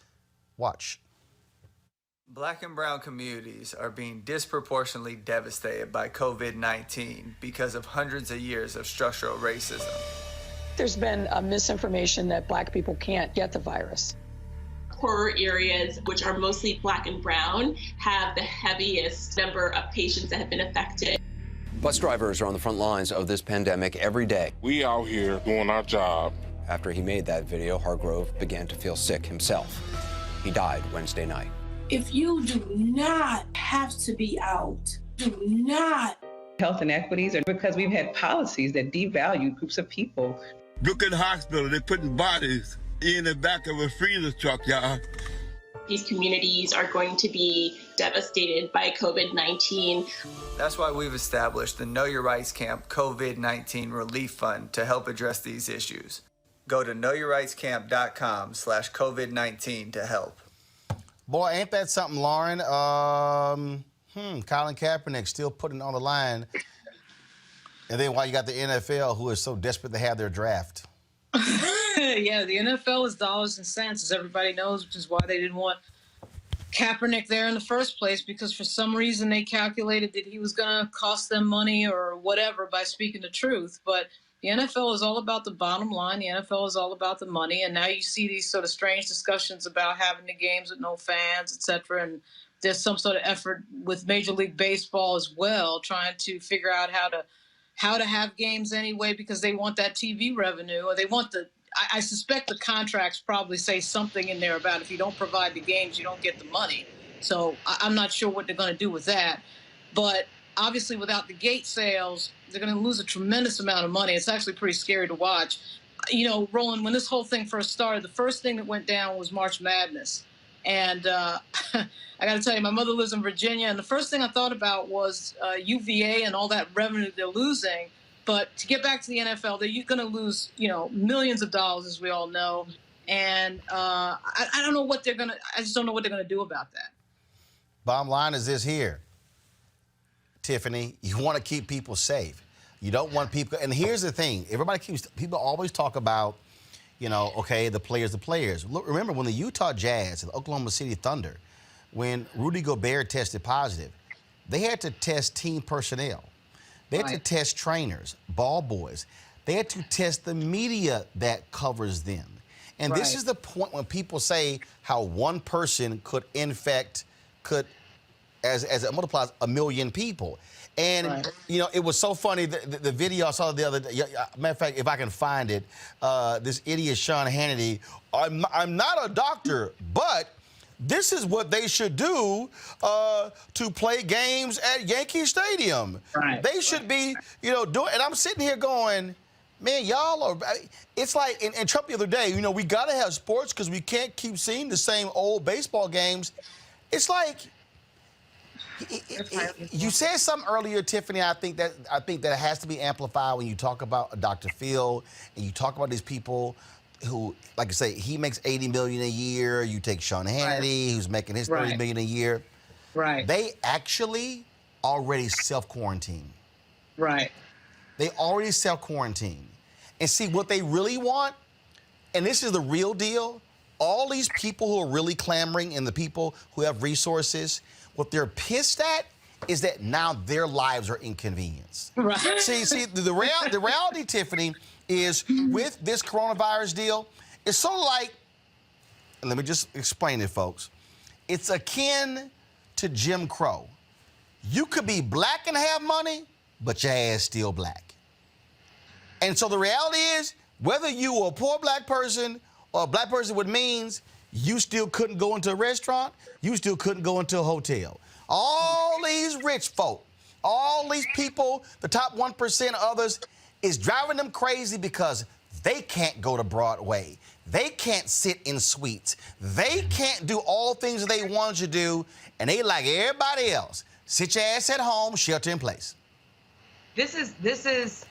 Watch. Black and brown communities are being disproportionately devastated by COVID-19 because of hundreds of years of structural racism. There's been a misinformation that Black people can't get the virus. Poorer areas, which are mostly Black and brown, have the heaviest number of patients that have been affected. Bus drivers are on the front lines of this pandemic every day. We out here doing our job. After he made that video, Hargrove began to feel sick himself. He died Wednesday night. If you do not have to be out, do not. Health inequities are because we've had policies that devalue groups of people. Brooklyn Hospital, they're putting bodies in the back of a freezer truck, y'all. These communities are going to be devastated by COVID-19. That's why we've established the Know Your Rights Camp COVID-19 Relief Fund to help address these issues. Go to knowyourrightscamp.com/COVID-19 to help. Boy, ain't that something, Lauren? Colin Kaepernick still putting it on the line. And then while you got the NFL, who is so desperate to have their draft. Yeah, the NFL is dollars and cents, as everybody knows, which is why they didn't want Kaepernick there in the first place, because for some reason they calculated that he was going to cost them money or whatever by speaking the truth. But the NFL is all about the bottom line. The NFL is all about the money. And now you see these sort of strange discussions about having the games with no fans, et cetera. And there's some sort of effort with Major League Baseball as well, trying to figure out how to have games anyway, because they want that TV revenue, or they want I suspect the contracts probably say something in there about if you don't provide the games, you don't get the money. So I'm not sure what they're going to do with that. But obviously without the gate sales, they're going to lose a tremendous amount of money. It's actually pretty scary to watch. You know, Roland, when this whole thing first started, the first thing that went down was March Madness. And I got to tell you, my mother lives in Virginia, and the first thing I thought about was UVA and all that revenue they're losing. But to get back to the NFL, they're going to lose, millions of dollars, as we all know. And I don't know what I just don't know what they're going to do about that. Bottom line is this here, Tiffany, you want to keep people safe. You don't want people, and here's the thing, people always talk about, okay, the players. Look, remember when the Utah Jazz and the Oklahoma City Thunder, when Rudy Gobert tested positive, they had to test team personnel. They had to test trainers, ball boys. They had to test the media that covers them. And this is the point when people say how one person could infect, as it multiplies, 1 million people. And, it was so funny, the video I saw the other day, matter of fact, if I can find it, this idiot Sean Hannity, I'm not a doctor, but this is what they should do to play games at Yankee Stadium. They should be, doing, and I'm sitting here going, man, y'all are, it's like, and Trump the other day, we got to have sports because we can't keep seeing the same old baseball games. It's like, you said something earlier, Tiffany. I think that it has to be amplified when you talk about Dr. Phil and you talk about these people who, like I say, he makes $80 million a year. You take Sean Hannity, who's making his $30 million a year. They actually already self-quarantine. They already self-quarantine. And see, what they really want, and this is the real deal, all these people who are really clamoring and the people who have resources, what they're pissed at is that now their lives are inconvenienced. See, the reality, Tiffany, is with this coronavirus deal, it's sort of like, and let me just explain it, folks. It's akin to Jim Crow. You could be black and have money, but your ass still black. And so the reality is, whether you were a poor black person or a black person with means, you still couldn't go into a restaurant, you still couldn't go into a hotel. All these rich folk, all these people, the top 1% others, is driving them crazy because they can't go to Broadway. They can't sit in suites. They can't do all things that they wanted to do, and they like everybody else. Sit your ass at home, shelter in place. This is,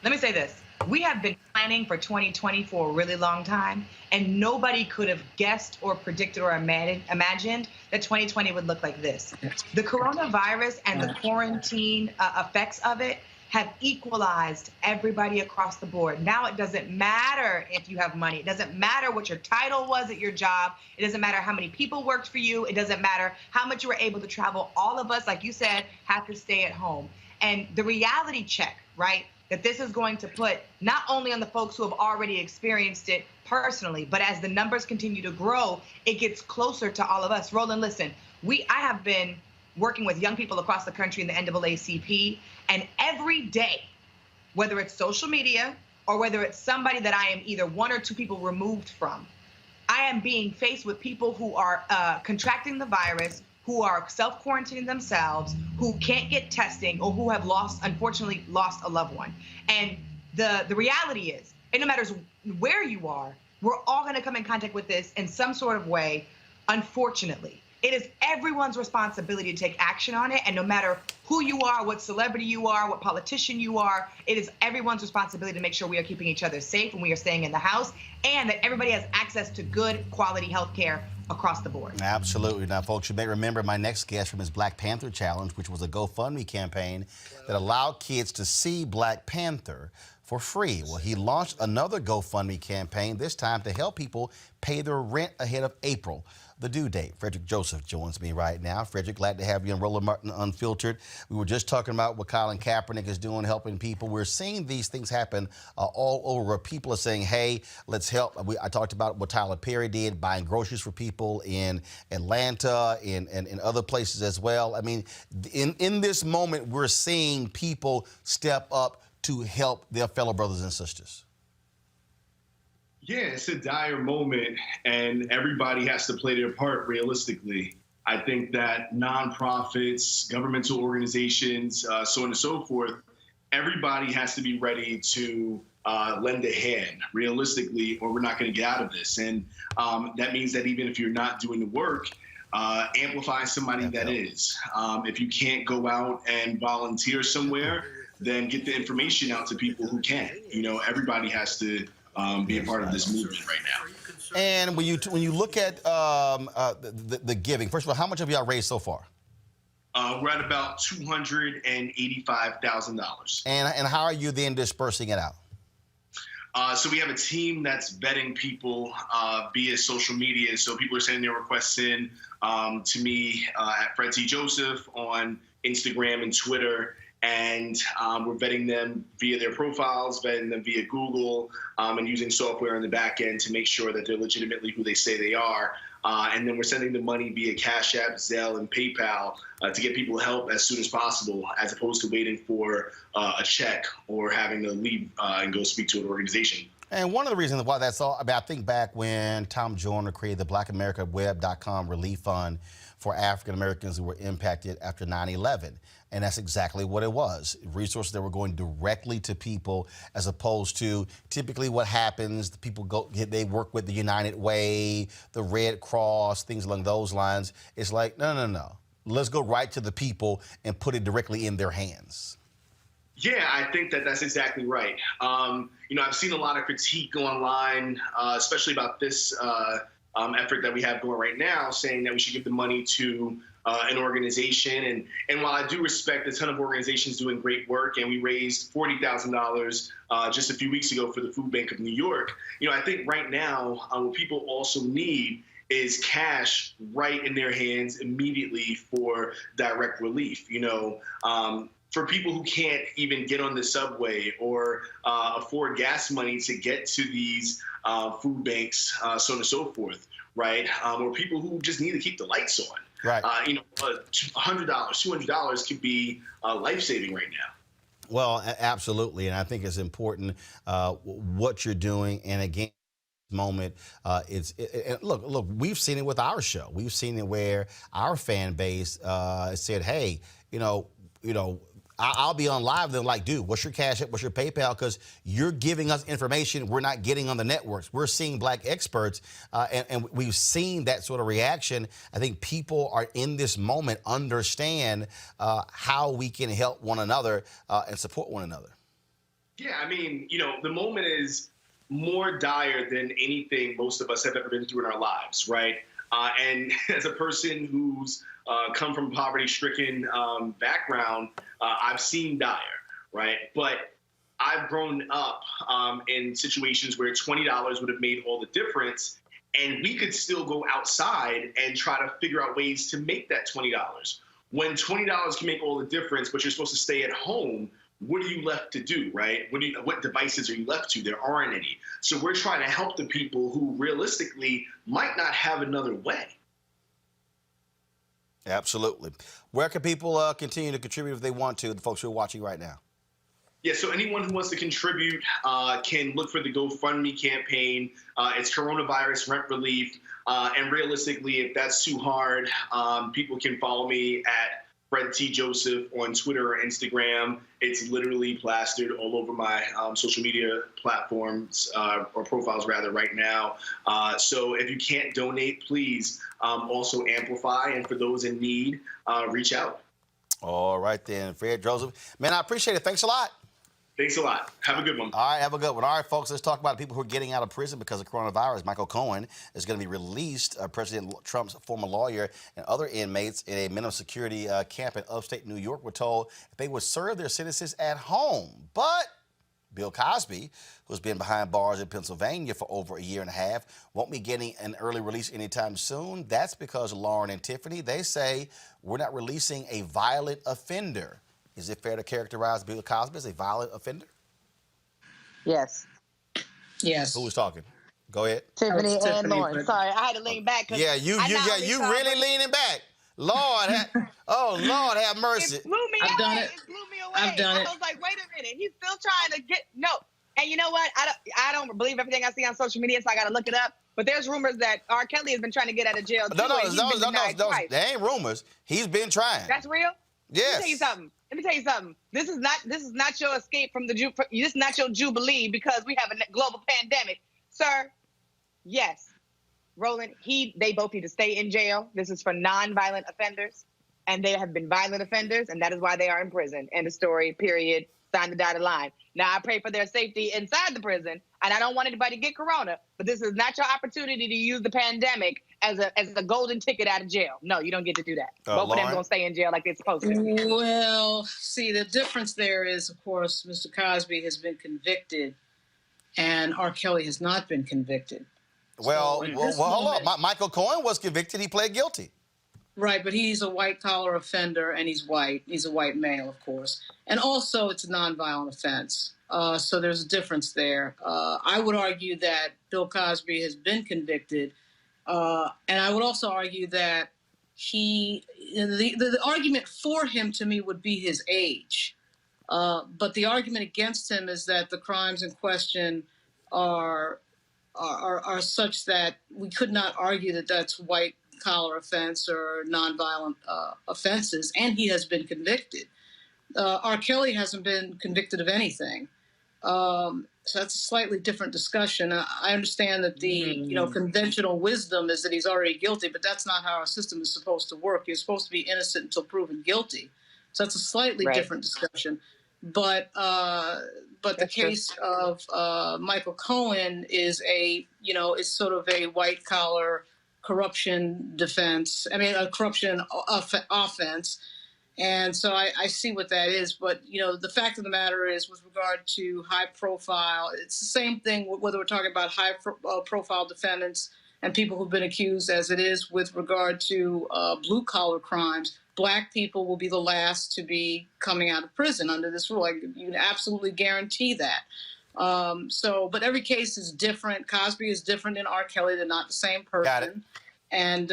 let me say this. We have been planning for 2020 for a really long time, and nobody could have guessed or predicted or imagined that 2020 would look like this. The coronavirus and the quarantine effects of it have equalized everybody across the board. Now it doesn't matter if you have money. It doesn't matter what your title was at your job. It doesn't matter how many people worked for you. It doesn't matter how much you were able to travel. All of us, like you said, have to stay at home. And the reality check, right, that this is going to put not only on the folks who have already experienced it personally, but as the numbers continue to grow, it gets closer to all of us. Roland, listen, I have been working with young people across the country in the NAACP, and every day, whether it's social media or whether it's somebody that I am either one or two people removed from, I am being faced with people who are contracting the virus, who are self-quarantining themselves, who can't get testing, or who have unfortunately lost a loved one. And the reality is, and no matter where you are, we're all going to come in contact with this in some sort of way, unfortunately. It is everyone's responsibility to take action on it. And no matter who you are, what celebrity you are, what politician you are, it is everyone's responsibility to make sure we are keeping each other safe and we are staying in the house, and that everybody has access to good quality health care across the board. Absolutely. Now, folks, you may remember my next guest from his Black Panther Challenge, which was a GoFundMe campaign that allowed kids to see Black Panther for free. Well, he launched another GoFundMe campaign, this time to help people pay their rent ahead of April, the due date. Frederick Joseph joins me right now. Frederick, glad to have you on Roland Martin Unfiltered. We were just talking about what Colin Kaepernick is doing, helping people. We're seeing these things happen all over where people are saying, hey, let's help. I talked about what Tyler Perry did, buying groceries for people in Atlanta and other places as well. I mean, in this moment, we're seeing people step up to help their fellow brothers and sisters. Yeah, it's a dire moment, and everybody has to play their part realistically. I think that nonprofits, governmental organizations, so on and so forth, everybody has to be ready to lend a hand realistically, or we're not going to get out of this. And that means that even if you're not doing the work, amplify somebody that is. If you can't go out and volunteer somewhere, then get the information out to people who can. You know, everybody has to be a part of this movement right now. And when you look at the giving, first of all, how much have y'all raised so far? We're at about $285,000. And how are you then dispersing it out? So we have a team that's vetting people via social media. So people are sending their requests in to me at Fred T. Joseph on Instagram and Twitter. And we're vetting them via their profiles, vetting them via Google, and using software on the back end to make sure that they're legitimately who they say they are. And then we're sending the money via Cash App, Zelle, and PayPal to get people help as soon as possible, as opposed to waiting for a check or having to leave and go speak to an organization. And one of the reasons why that's all, I think back when Tom Joyner created the BlackAmericaWeb.com relief fund for African Americans who were impacted after 9/11. And that's exactly what it was. Resources that were going directly to people, as opposed to typically what happens, people they work with the United Way, the Red Cross, things along those lines. It's like, no. Let's go right to the people and put it directly in their hands. Yeah, I think that that's exactly right. You know, I've seen a lot of critique online, especially about this effort that we have going right now, saying that we should give the money to an organization. And while I do respect a ton of organizations doing great work, and we raised $40,000 just a few weeks ago for the Food Bank of New York, you know, I think right now what people also need is cash right in their hands immediately for direct relief. You know, for people who can't even get on the subway or afford gas money to get to these food banks, so on and so forth, right? Or people who just need to keep the lights on. Right. You know, $100, $200 could be life-saving right now. Well, absolutely, and I think it's important what you're doing. And again, moment, look, we've seen it with our show. We've seen it where our fan base said, hey, you know, I'll be on live. They're like, dude, what's your Cash App? What's your PayPal? Because you're giving us information we're not getting on the networks. We're seeing Black experts, and we've seen that sort of reaction. I think people are in this moment understand how we can help one another and support one another. Yeah, I mean, you know, the moment is more dire than anything most of us have ever been through in our lives, right? And as a person who's come from a poverty-stricken background, I've seen dire, right? But I've grown up in situations where $20 would have made all the difference, and we could still go outside and try to figure out ways to make that $20. When $20 can make all the difference, but you're supposed to stay at home, what are you left to do, right? What devices are you left to? There aren't any. So we're trying to help the people who realistically might not have another way. Absolutely. Where can people continue to contribute if they want to, the folks who are watching right now? Yeah, so anyone who wants to contribute can look for the GoFundMe campaign. It's coronavirus rent relief. And realistically, if that's too hard, people can follow me at Fred T. Joseph on Twitter or Instagram. It's literally plastered all over my social media platforms, or profiles rather, right now. So if you can't donate, please also amplify. And for those in need, reach out. All right then, Fred Joseph. Man, I appreciate it. Thanks a lot. Thanks a lot. Have a good one. All right, have a good one. All right, folks, let's talk about the people who are getting out of prison because of coronavirus. Michael Cohen is going to be released. President Trump's former lawyer and other inmates in a minimum security camp in upstate New York were told they would serve their sentences at home. But Bill Cosby, who's been behind bars in Pennsylvania for over a year and a half, won't be getting an early release anytime soon. That's because Lauren and Tiffany, they say we're not releasing a violent offender. Is it fair to characterize Bill Cosby as a violent offender? Yes. Yes. Who was talking? Go ahead. Tiffany and Lauren. Sorry, I had to lean back. Yeah, you really leaning back. Lord, Lord, have mercy. It blew me away. Done it. It blew me away. I've done it. I was like, wait a minute. He's still trying to get And you know what? I don't believe everything I see on social media, so I got to look it up. But there's rumors that R. Kelly has been trying to get out of jail. No, there ain't rumors. He's been trying. That's real. Yes. Let me tell you something. This is not your escape from this is not your jubilee because we have a global pandemic, sir. Yes, Roland. They both need to stay in jail. This is for non-violent offenders, and they have been violent offenders, and that is why they are in prison. End of story. Period. Sign the dotted line. Now I pray for their safety inside the prison, and I don't want anybody to get corona. But this is not your opportunity to use the pandemic as a golden ticket out of jail. No, you don't get to do that. Both of them gonna stay in jail like they're supposed to. Well, see, the difference there is, of course, Mr. Cosby has been convicted, and R. Kelly has not been convicted. Well, hold on. Michael Cohen was convicted. He pled guilty. Right, but he's a white-collar offender, and he's white. He's a white male, of course. And also, it's a nonviolent offense. So there's a difference there. I would argue that Bill Cosby has been convicted, and I would also argue that the argument for him to me would be his age. But the argument against him is that the crimes in question are such that we could not argue that that's white-collar offense or nonviolent offenses, and he has been convicted. R. Kelly hasn't been convicted of anything. So that's a slightly different discussion. I understand that the conventional wisdom is that he's already guilty, but that's not how our system is supposed to work. You're supposed to be innocent until proven guilty. So that's a slightly different discussion. But the case of Michael Cohen is is sort of a white collar corruption defense. I mean, a corruption offense. And so I see what that is. But, the fact of the matter is, with regard to high profile, it's the same thing whether we're talking about high profile defendants and people who've been accused as it is with regard to blue collar crimes. Black people will be the last to be coming out of prison under this rule. You can absolutely guarantee that. But every case is different. Cosby is different than R. Kelly. They're not the same person. Got it. And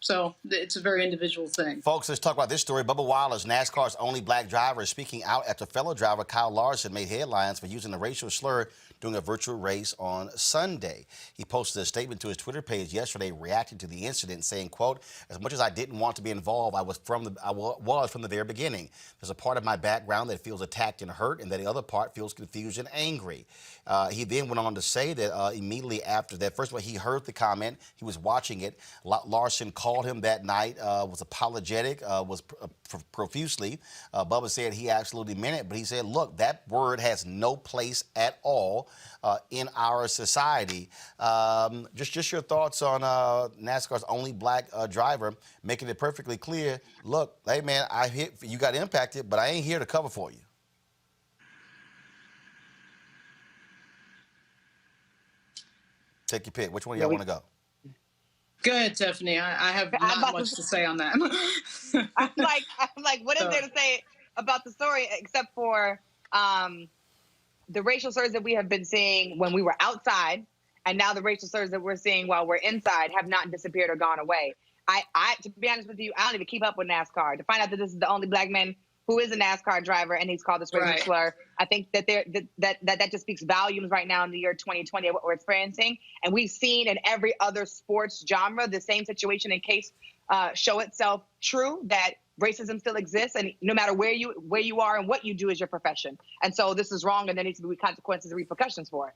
so it's a very individual thing. Folks, let's talk about this story. Bubba Wallace, NASCAR's only black driver, is speaking out after fellow driver Kyle Larson made headlines for using a racial slur during a virtual race on Sunday. He posted a statement to his Twitter page yesterday reacting to the incident, saying, quote, "As much as I didn't want to be involved, I was from the very beginning. There's a part of my background that feels attacked and hurt, and the other part feels confused and angry." He then went on to say that immediately after that, first of all, he heard the comment. He was watching it. Larson called him that night, was apologetic, was profusely. Bubba said he absolutely meant it, but he said, look, that word has no place at all in our society. Just your thoughts on NASCAR's only black driver, making it perfectly clear, look, hey, man, you got impacted, but I ain't here to cover for you. Take your pick. Which one do y'all want to go? Go ahead, Tiffany. I have not much to say on that. I'm like, what is there to say about the story except for the racial slurs that we have been seeing when we were outside, and now the racial slurs that we're seeing while we're inside have not disappeared or gone away. To be honest with you, I don't even keep up with NASCAR. To find out that this is the only black man who is a NASCAR driver and he's called this racial slur, I think that that just speaks volumes right now in the year 2020 of what we're experiencing. And we've seen in every other sports genre the same situation in case show itself true, that racism still exists, and no matter where you are and what you do is your profession. And so this is wrong, and there needs to be consequences and repercussions for it.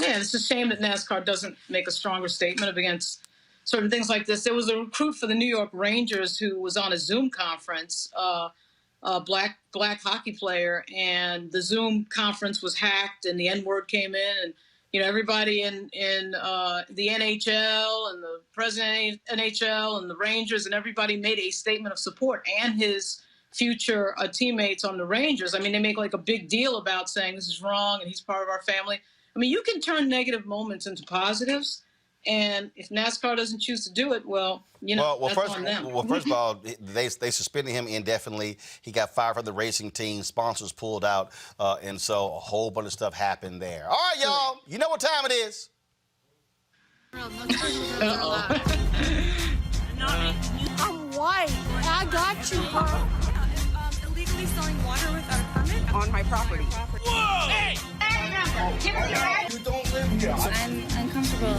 Yeah, it's a shame that NASCAR doesn't make a stronger statement against certain things like this. There was a recruit for the New York Rangers who was on a Zoom conference, a black hockey player, and the Zoom conference was hacked, and the N-word came in, and everybody in the NHL and the president of NHL and the Rangers and everybody made a statement of support, and his future teammates on the Rangers. I mean, they make like a big deal about saying this is wrong and he's part of our family. I mean, you can turn negative moments into positives, and if NASCAR doesn't choose to do it, that's on them. Well, first of all, they suspended him indefinitely. He got fired from the racing team. Sponsors pulled out, and so a whole bunch of stuff happened there. All right, y'all. You know what time it is. I'm white. I got you, Carl. Illegally selling water without a permit on my property. Whoa! Hey! You don't live here. I'm uncomfortable.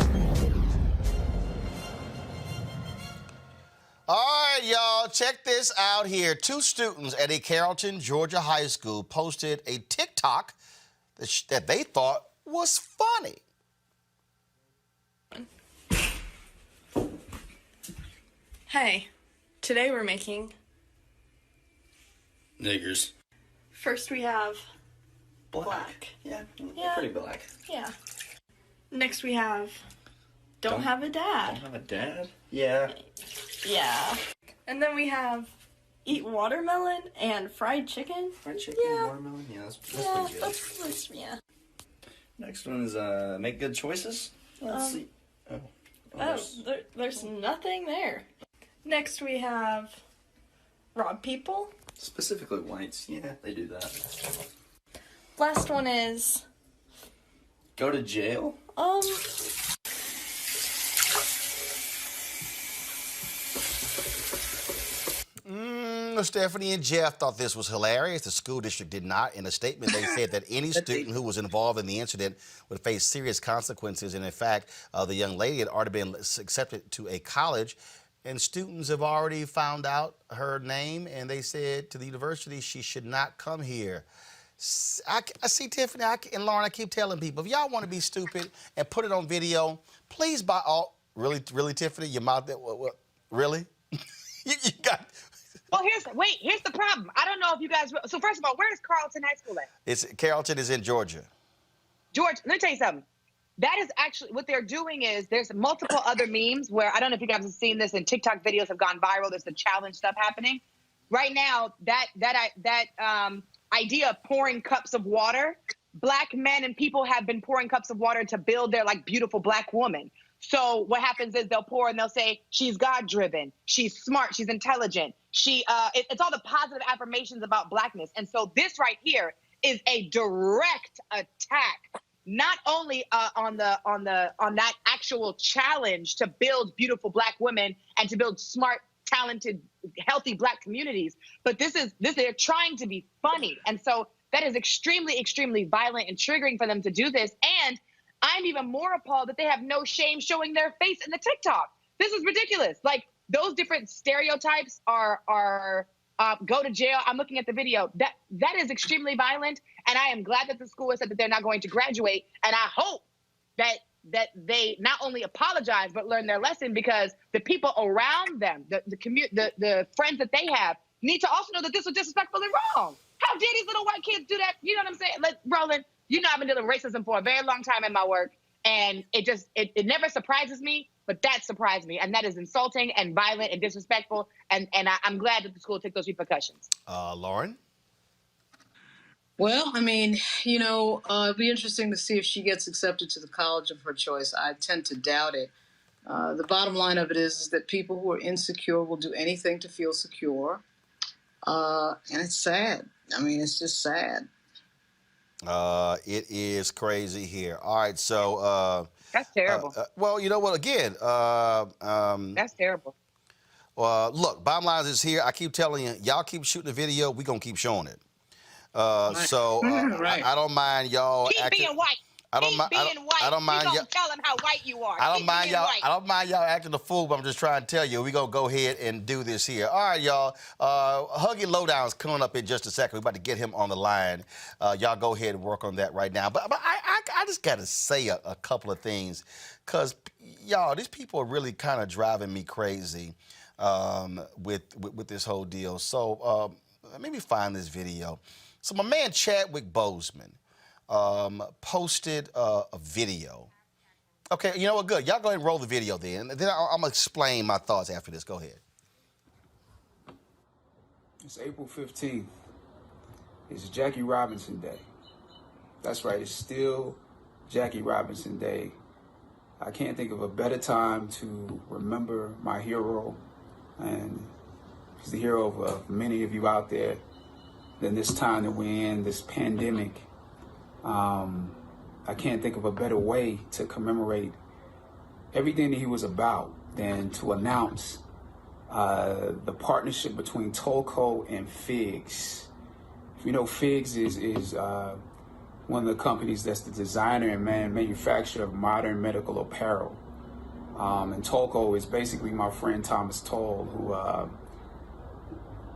All right, y'all, check this out here. 2 students at a Carrollton, Georgia high school posted a TikTok that they thought was funny. Hey, today we're making niggers. First we have black. Yeah, Yeah. pretty black. Yeah. Next we have don't have a dad. Don't have a dad? Yeah. Yeah. And then we have eat watermelon and fried chicken. Fried chicken, Yeah. watermelon? Yeah, that's Yeah, pretty good. that's yeah. Next one is make good choices. Let's see. There's nothing there. Next we have rob people. Specifically whites. Yeah, they do that. Last one is Go to jail? Stephanie and Jeff thought this was hilarious. The school district did not. In a statement, they said that any student who was involved in the incident would face serious consequences. And in fact, the young lady had already been accepted to a college, and students have already found out her name, and they said to the university she should not come here. I see, Tiffany and Lauren, I keep telling people, if y'all want to be stupid and put it on video, please by all... Really, Tiffany? Your mouth... Really? you got... Well, here's the problem. I don't know if you guys... So first of all, where is Carrollton High School at? Carrollton is in Georgia. George, let me tell you something. That is actually... What they're doing is there's multiple other memes where... I don't know if you guys have seen this, and TikTok videos have gone viral. There's the challenge stuff happening. Right now, that idea of pouring cups of water, black men and people have been pouring cups of water to build their beautiful black woman. So what happens is they'll pour and they'll say, she's God-driven, she's smart, she's intelligent. It's all the positive affirmations about blackness. And so this right here is a direct attack, not only on that actual challenge to build beautiful black women and to build smart, talented, healthy black communities, but they're trying to be funny. And so that is extremely, extremely violent and triggering for them to do this. And I'm even more appalled that they have no shame showing their face in the TikTok. This is ridiculous. Those different stereotypes are go to jail. I'm looking at the video. That is extremely violent, and I am glad that the school has said that they're not going to graduate. And I hope that they not only apologize but learn their lesson, because the people around them, the friends that they have, need to also know that this was disrespectful and wrong. How dare these little white kids do that? You know what I'm saying? Roland, you know I've been dealing with racism for a very long time in my work, and it never surprises me, but that surprised me, and that is insulting and violent and disrespectful, and I'm glad that the school took those repercussions. Lauren? Well, I mean, it'd be interesting to see if she gets accepted to the college of her choice. I tend to doubt it. The bottom line of it is that people who are insecure will do anything to feel secure, and it's sad. I mean, it's just sad. It is crazy here. All right, so... That's terrible. Well, you know what? Again... that's terrible. Look, bottom line is here. I keep telling you, y'all keep shooting the video, we're going to keep showing it. Right. I don't mind y'all... Keep being white. I don't Keep being white. I don't mind you y'all. gonna tell him how white you are. I don't Keep mind being y'all. white. I don't mind y'all acting a fool, but I'm just trying to tell you, we're gonna go ahead and do this here. All right, y'all. Huggy Lowdown's coming up in just a second. We're about to get him on the line. Y'all go ahead and work on that right now. But I just gotta say a couple of things, cause y'all, these people are really kind of driving me crazy with this whole deal. So let me find this video. So my man Chadwick Boseman posted a video. Okay, you know what? Good. Y'all go ahead and roll the video then. Then I'm going to explain my thoughts after this. Go ahead. It's April 15th. It's Jackie Robinson Day. That's right. It's still Jackie Robinson Day. I can't think of a better time to remember my hero, and he's the hero of many of you out there, than this time that we're in, this pandemic. I can't think of a better way to commemorate everything that he was about than to announce the partnership between Tolco and Figs. If you know, Figs is one of the companies that's the designer and manufacturer of modern medical apparel. And Tolco is basically my friend Thomas Toll, who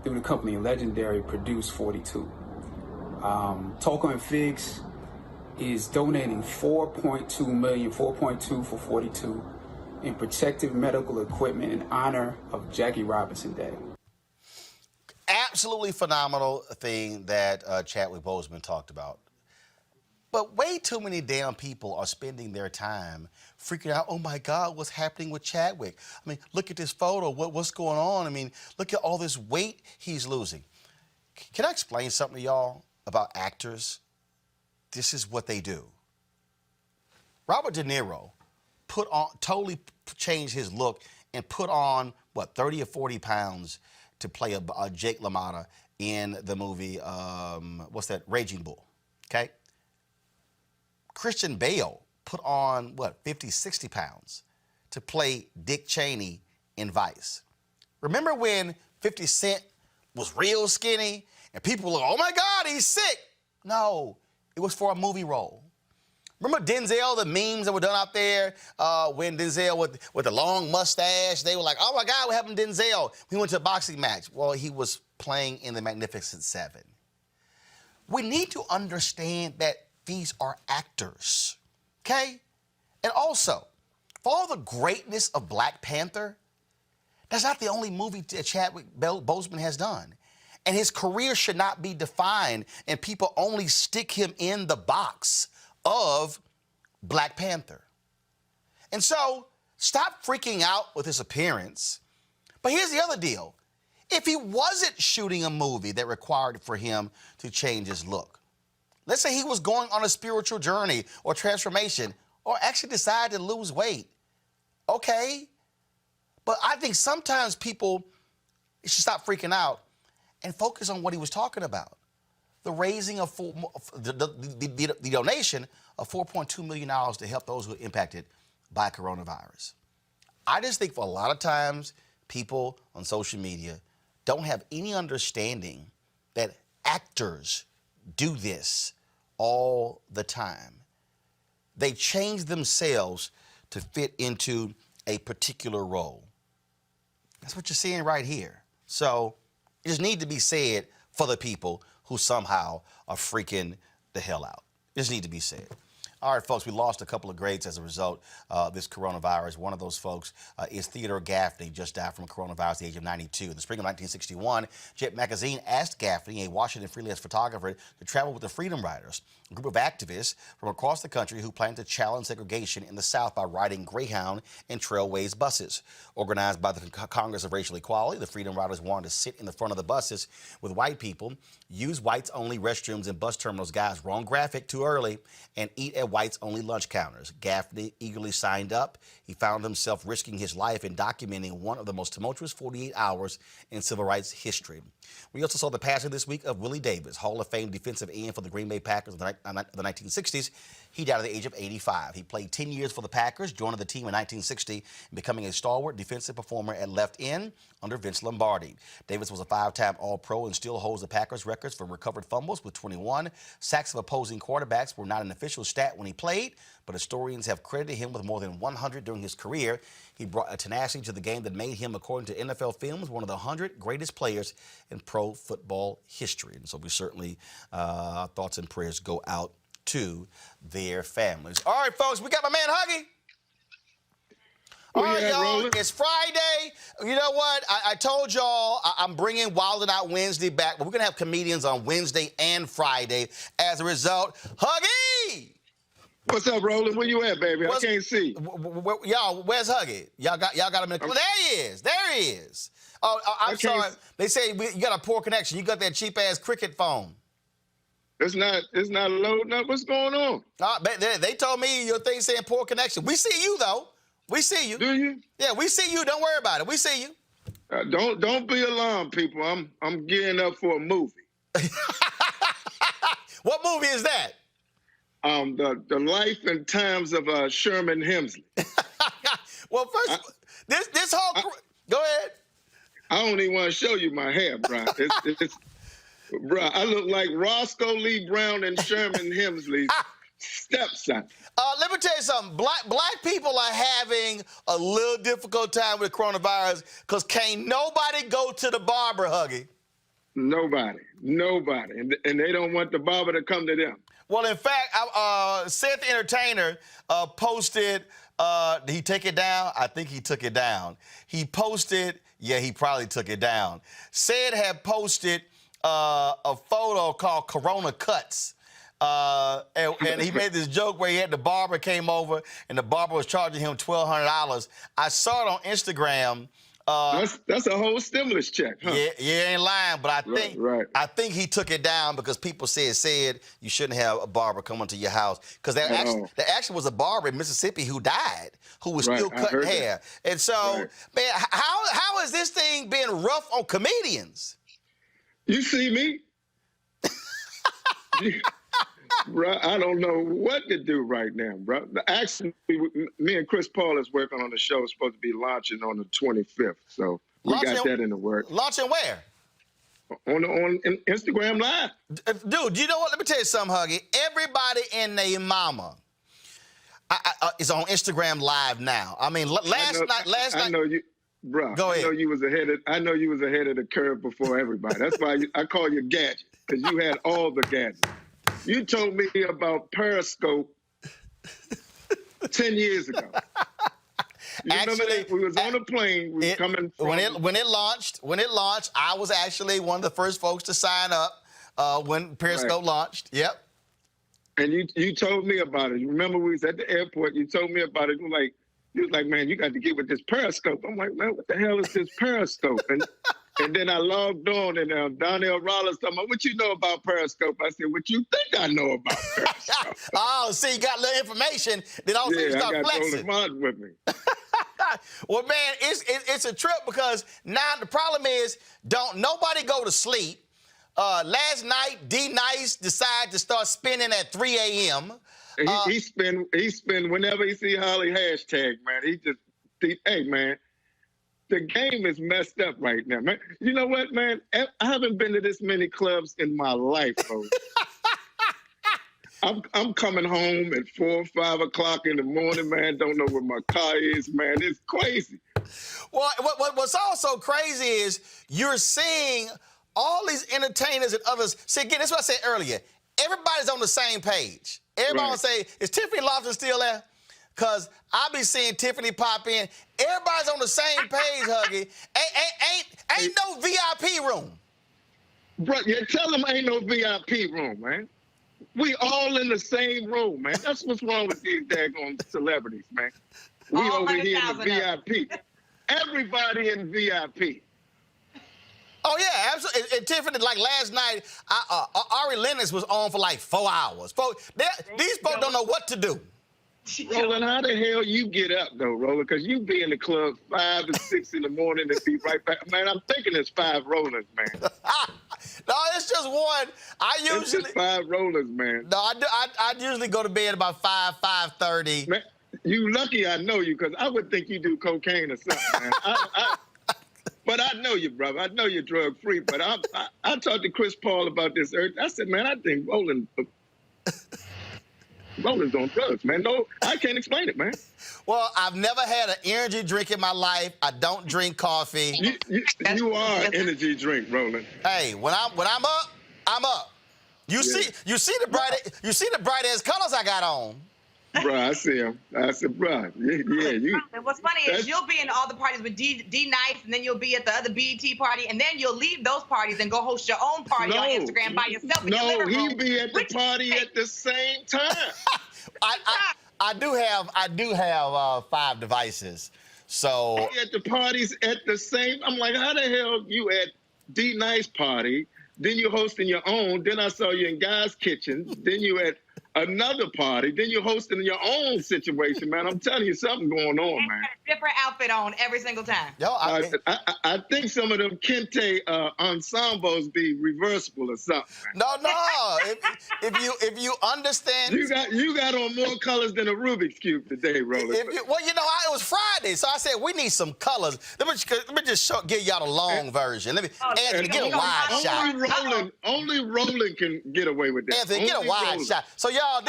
through the company Legendary produced 42. Tolco and Figs is donating $4.2 million for 42 in protective medical equipment in honor of Jackie Robinson Day. Absolutely phenomenal thing that Chadwick Boseman talked about. But way too many damn people are spending their time freaking out, oh my God, what's happening with Chadwick? I mean, look at this photo, what's going on? I mean, look at all this weight he's losing. Can I explain something to y'all about actors? This is what they do. Robert De Niro totally changed his look and put on, 30 or 40 pounds to play a Jake LaMotta in the movie, Raging Bull, okay? Christian Bale put on, 50, 60 pounds to play Dick Cheney in Vice. Remember when 50 Cent was real skinny and people were like, oh my God, he's sick? No, it was for a movie role. Remember Denzel, the memes that were done out there when Denzel with the long mustache, they were like, oh my God, what happened to Denzel? We went to a boxing match. Well, he was playing in the Magnificent Seven. We need to understand that these are actors, okay? And also, for all the greatness of Black Panther, that's not the only movie that Chadwick Boseman has done. And his career should not be defined and people only stick him in the box of Black Panther. And so, stop freaking out with his appearance. But here's the other deal. If he wasn't shooting a movie that required for him to change his look, let's say he was going on a spiritual journey or transformation or actually decided to lose weight, okay? But I think sometimes people should stop freaking out and focus on what he was talking about. The raising of the donation of $4.2 million to help those who are impacted by coronavirus. I just think for a lot of times, people on social media don't have any understanding that actors do this all the time. They change themselves to fit into a particular role. That's what you're seeing right here. So it just needs to be said for the people who somehow are freaking the hell out. It just needs to be said. All right, folks, we lost a couple of greats as a result of this coronavirus. One of those folks is Theodore Gaffney, just died from coronavirus at the age of 92. In the spring of 1961, Jet Magazine asked Gaffney, a Washington freelance photographer, to travel with the Freedom Riders, a group of activists from across the country who planned to challenge segregation in the South by riding Greyhound and Trailways buses. Organized by the Congress of Racial Equality, the Freedom Riders wanted to sit in the front of the buses with white people, use whites-only restrooms and bus terminals, guys, wrong graphic, too early, and eat at whites-only lunch counters. Gaffney eagerly signed up. He found himself risking his life in documenting one of the most tumultuous 48 hours in civil rights history. We also saw the passing this week of Willie Davis, Hall of Fame defensive end for the Green Bay Packers in the 1960s. He died at the age of 85. He played 10 years for the Packers, joining the team in 1960, and becoming a stalwart defensive performer at left end under Vince Lombardi. Davis was a 5-time All-Pro and still holds the Packers records for recovered fumbles with 21. Sacks of opposing quarterbacks were not an official stat when he played, but historians have credited him with more than 100 during his career. He brought a tenacity to the game that made him, according to NFL Films, one of the 100 greatest players in pro football history. And so we certainly, thoughts and prayers go out to their families. All right, folks, we got my man Huggy. All right, y'all, it's Friday. You know what? I told y'all I'm bringing Wild 'N Out Wednesday back, but we're going to have comedians on Wednesday and Friday. As a result, Huggy! What's up, Roland? Where you at, baby? I can't see. Y'all, where's Huggy? Y'all got him in the... There he is. There he is. Oh, I'm sorry. They say you got a poor connection. You got that cheap-ass cricket phone. It's not loading up. What's going on? They told me your thing saying poor connection. We see you, though. We see you. Do you? Yeah, we see you. Don't worry about it. We see you. Don't be alarmed, people. I'm gearing up for a movie. What movie is that? The life and times of Sherman Hemsley. Well, first, this whole go ahead. I don't even want to show you my hair, bro. Bro, I look like Roscoe Lee Brown and Sherman Hemsley's stepson. Let me tell you something. Black people are having a little difficult time with coronavirus because can't nobody go to the barber, Huggy. Nobody. And they don't want the barber to come to them. Well, in fact, Seth the Entertainer posted, did he take it down? I think he took it down. He posted, yeah, he probably took it down. Seth had posted a photo called Corona Cuts. And he made this joke where he had the barber came over and the barber was charging him $1,200. I saw it on Instagram. That's a whole stimulus check, huh? Yeah, ain't lying, but I think he took it down because people said you shouldn't have a barber coming to your house because there actually was a barber in Mississippi who died who was still cutting hair. That. And so, man, how has this thing been rough on comedians? You see me? Bro, I don't know what to do right now, bro. Actually, me and Chris Paul is working on the show. It's supposed to be launching on the 25th, so we got that in the works. Launching where? On Instagram Live. Dude, you know what? Let me tell you something, Huggy. Everybody and their mama is on Instagram Live now. I mean, last night. I know you, bro. Go ahead. I know you was ahead of the curve before everybody. That's why I call you Gadget, because you had all the gadgets. You told me about Periscope 10 years ago. You remember that? We was on a plane. We was coming from... When it launched, I was actually one of the first folks to sign up when Periscope launched. Yep. And you told me about it. You remember we was at the airport. You told me about it. You was like, man, you got to get with this Periscope. I'm like, man, what the hell is this Periscope? And then I logged on, and Donnell Rollins told me, what you know about Periscope? I said, what you think I know about Periscope? Oh, see, you got a little information. Then all of a sudden you start flexing. Roland Martin with me. Well, man, it's a trip because now the problem is don't nobody go to sleep. Last night, D Nice decided to start spinning at 3 a.m. He spin whenever he see Holly hashtag, man. Hey, man. The game is messed up right now, man. You know what, man? I haven't been to this many clubs in my life, bro. I'm coming home at 4 or 5 o'clock in the morning, man. Don't know where my car is, man. It's crazy. Well, what's also crazy is you're seeing all these entertainers and others. See, again, that's what I said earlier. Everybody's on the same page. Everybody will say, is Tiffany Lofton still there? Because I be seeing Tiffany pop in. Everybody's on the same page, Huggy. Ain't no VIP room. Bro, yeah, tell them ain't no VIP room, man. We all in the same room, man. That's what's wrong with these daggone celebrities, man. We all over here in the VIP. Everybody in VIP. Oh, yeah, absolutely. And Tiffany, like last night, Ari Lennox was on for like 4 hours. These folks don't know what to do. Roland, how the hell you get up, though, Roland? Because you be in the club 5 and 6 in the morning and be right back. Man, I'm thinking it's 5 Rollers, man. No, it's just one. It's just 5 Rollers, man. No, I usually go to bed about 5:30. Man, you lucky I know you, because I would think you do cocaine or something, man. But I know you, brother. I know you're drug-free. But I talked to Chris Paul about this. I said, man, I think Roland... Roland's on drugs, man. No, I can't explain it, man. Well, I've never had an energy drink in my life. I don't drink coffee. You are an energy drink, Roland. Hey, when I'm up, I'm up. You see the bright ass colors I got on. Bro, I see him. I said, bro, yeah, you. And what's funny is you'll be in all the parties with D Nice, and then you'll be at the other BET party, and then you'll leave those parties and go host your own party on Instagram by yourself in your living room. No, he be at the party at the same time. I do have 5 devices, so. At the parties at the same. I'm like, how the hell you at D Nice party? Then you hosting your own. Then I saw you in Guy's Kitchen. Then you at another party. Then you're hosting your own situation, man. I'm telling you, something going on, man. A different outfit on every single time. Yo, I think some of them Kente ensembles be reversible or something. No. if you understand, you got on more colors than a Rubik's cube today, Roland. It was Friday, so I said we need some colors. Let me just give y'all the long version. Let me Anthony, get a wide shot. Only Roland can get away with that. Anthony, get a wide shot. So y'all,